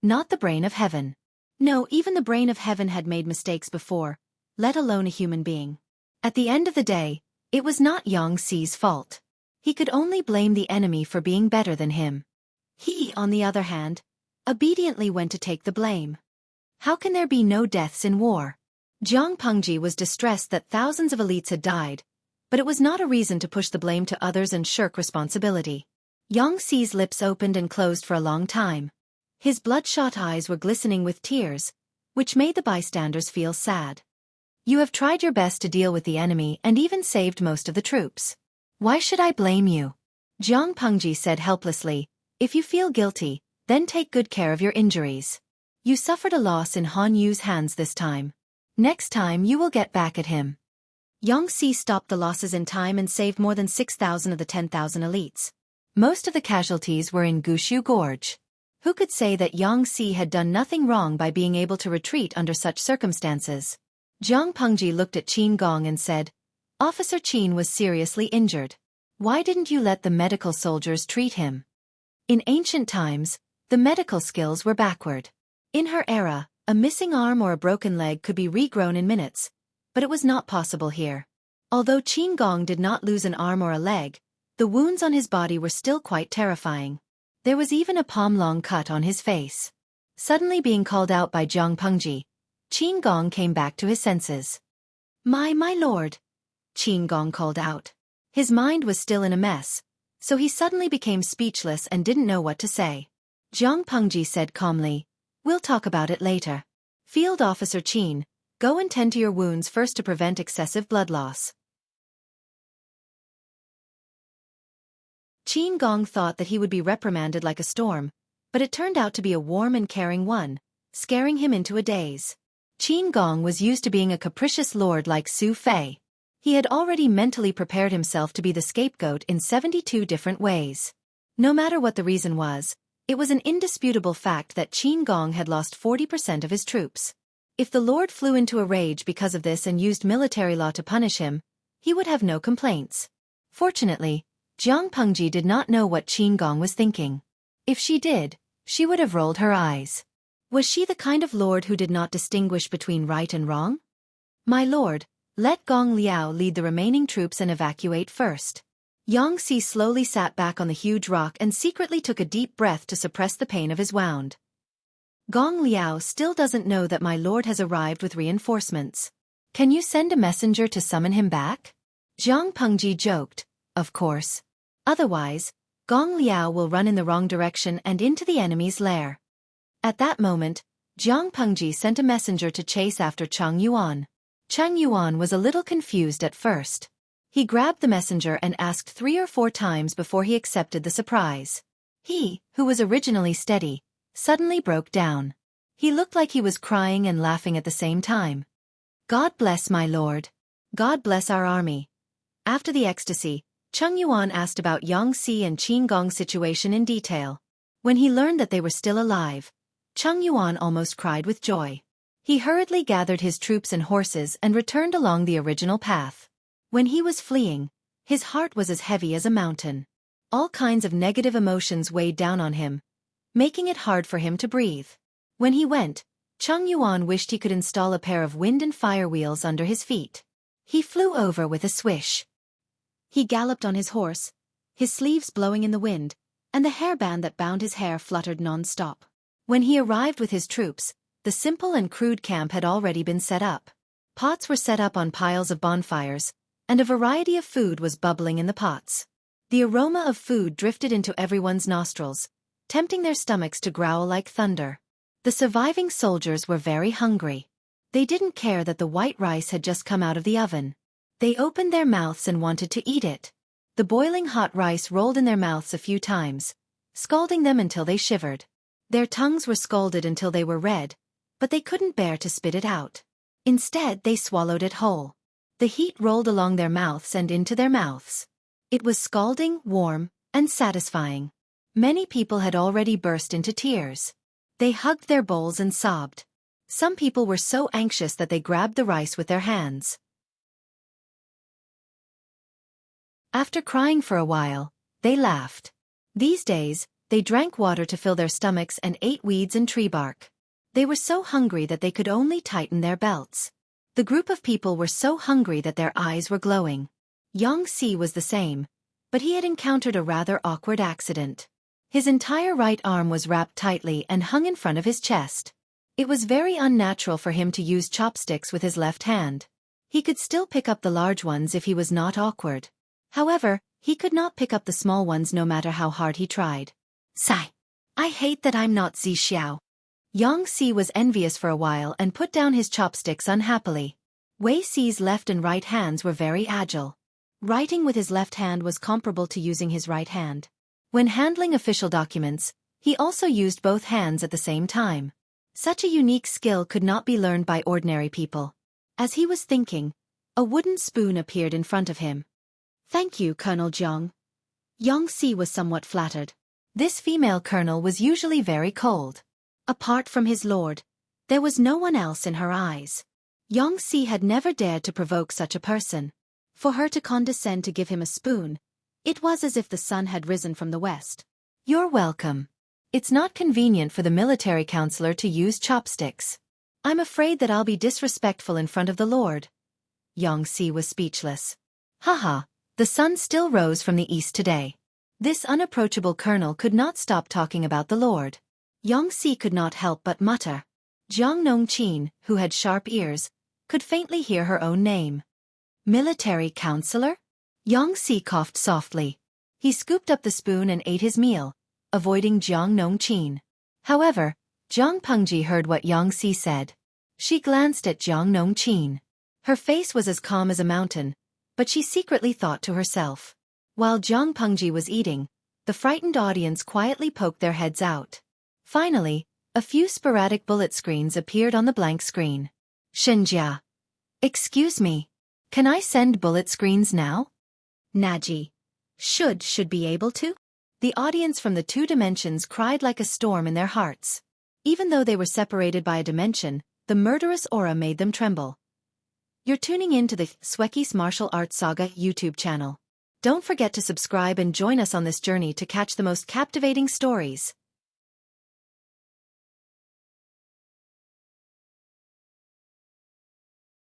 Speaker 1: not the brain of heaven. No, even the brain of heaven had made mistakes before, let alone a human being. At the end of the day, it was not Yang Si's fault. He could only blame the enemy for being better than him. He, on the other hand, obediently went to take the blame. How can there be no deaths in war? Jiang Pengji was distressed that thousands of elites had died, but it was not a reason to push the blame to others and shirk responsibility. Yang Si's lips opened and closed for a long time. His bloodshot eyes were glistening with tears, which made the bystanders feel sad. "You have tried your best to deal with the enemy and even saved most of the troops. Why should I blame you?" Jiang Pengji said helplessly, "If you feel guilty, then take good care of your injuries. You suffered a loss in Han Yu's hands this time. Next time you will get back at him." Yang Si stopped the losses in time and saved more than 6,000 of the 10,000 elites. Most of the casualties were in Gushu Gorge. Who could say that Yang Si had done nothing wrong by being able to retreat under such circumstances? Jiang Pengji looked at Qin Gong and said, "Officer Qin was seriously injured. Why didn't you let the medical soldiers treat him?" In ancient times, the medical skills were backward. In her era, a missing arm or a broken leg could be regrown in minutes, but it was not possible here. Although Qin Gong did not lose an arm or a leg, the wounds on his body were still quite terrifying. There was even a palm-long cut on his face. Suddenly being called out by Jiang Pengji, Qin Gong came back to his senses. My lord," Qin Gong called out. His mind was still in a mess, so he suddenly became speechless and didn't know what to say. Jiang Pengji said calmly, "We'll talk about it later. Field Officer Qin, go and tend to your wounds first to prevent excessive blood loss." Qin Gong thought that he would be reprimanded like a storm, but it turned out to be a warm and caring one, scaring him into a daze. Qin Gong was used to being a capricious lord like Su Fei. He had already mentally prepared himself to be the scapegoat in 72 different ways. No matter what the reason was, it was an indisputable fact that Qin Gong had lost 40% of his troops. If the lord flew into a rage because of this and used military law to punish him, he would have no complaints. Fortunately, Jiang Pengji did not know what Qin Gong was thinking. If she did, she would have rolled her eyes. Was she the kind of lord who did not distinguish between right and wrong? "My lord, let Gong Liao lead the remaining troops and evacuate first." Yang Si slowly sat back on the huge rock and secretly took a deep breath to suppress the pain of his wound. "Gong Liao still doesn't know that my lord has arrived with reinforcements. Can you send a messenger to summon him back?" Jiang Pengji joked, "Of course. Otherwise, Gong Liao will run in the wrong direction and into the enemy's lair." At that moment, Jiang Pengji sent a messenger to chase after Chang Yuan. Chang Yuan was a little confused at first. He grabbed the messenger and asked 3 or 4 times before he accepted the surprise. He, who was originally steady, suddenly broke down. He looked like he was crying and laughing at the same time. "God bless my lord. God bless our army." After the ecstasy, Chang Yuan asked about Yang Si and Qin Gong's situation in detail. When he learned that they were still alive, Chang Yuan almost cried with joy. He hurriedly gathered his troops and horses and returned along the original path. When he was fleeing, his heart was as heavy as a mountain. All kinds of negative emotions weighed down on him, making it hard for him to breathe. When he went, Chang Yuan wished he could install a pair of wind and fire wheels under his feet. He flew over with a swish. He galloped on his horse, his sleeves blowing in the wind, and the hairband that bound his hair fluttered non-stop. When he arrived with his troops, the simple and crude camp had already been set up. Pots were set up on piles of bonfires, and a variety of food was bubbling in the pots. The aroma of food drifted into everyone's nostrils, tempting their stomachs to growl like thunder. The surviving soldiers were very hungry. They didn't care that the white rice had just come out of the oven. They opened their mouths and wanted to eat it. The boiling hot rice rolled in their mouths a few times, scalding them until they shivered. Their tongues were scalded until they were red, but they couldn't bear to spit it out. Instead, they swallowed it whole. The heat rolled along their mouths and into their mouths. It was scalding, warm, and satisfying. Many people had already burst into tears. They hugged their bowls and sobbed. Some people were so anxious that they grabbed the rice with their hands. After crying for a while, they laughed. These days, they drank water to fill their stomachs and ate weeds and tree bark. They were so hungry that they could only tighten their belts. The group of people were so hungry that their eyes were glowing. Xueqi was the same, but he had encountered a rather awkward accident. His entire right arm was wrapped tightly and hung in front of his chest. It was very unnatural for him to use chopsticks with his left hand. He could still pick up the large ones if he was not awkward. However, he could not pick up the small ones no matter how hard he tried. Sigh. I hate that I'm not Xiao. Xueqi was envious for a while and put down his chopsticks unhappily. Wei Xi's left and right hands were very agile. Writing with his left hand was comparable to using his right hand. When handling official documents, he also used both hands at the same time. Such a unique skill could not be learned by ordinary people. As he was thinking, a wooden spoon appeared in front of him. Thank you, Colonel Zhang. Xueqi was somewhat flattered. This female colonel was usually very cold. Apart from his lord, there was no one else in her eyes. Xueqi had never dared to provoke such a person. For her to condescend to give him a spoon, it was as if the sun had risen from the west. You're welcome. It's not convenient for the military counselor to use chopsticks. I'm afraid that I'll be disrespectful in front of the Lord. Xueqi was speechless. Haha, the sun still rose from the east today. This unapproachable colonel could not stop talking about the Lord. Xueqi could not help but mutter. Jiang Nongqin, who had sharp ears, could faintly hear her own name. Military counselor? Xueqi coughed softly. He scooped up the spoon and ate his meal, avoiding Jiang Nongqin. However, Jiang Pengji heard what Xueqi said. She glanced at Jiang Nongqin. Her face was as calm as a mountain, but she secretly thought to herself. While Jiang Pengji was eating, the frightened audience quietly poked their heads out. Finally, a few sporadic bullet screens appeared on the blank screen. Shenjia. Excuse me. Can I send bullet screens now? Naji. Should be able to? The audience from the two dimensions cried like a storm in their hearts. Even though they were separated by a dimension, the murderous aura made them tremble. You're tuning in to the Xueqi's Martial Arts Saga YouTube channel. Don't forget to subscribe and join us on this journey to catch the most captivating stories.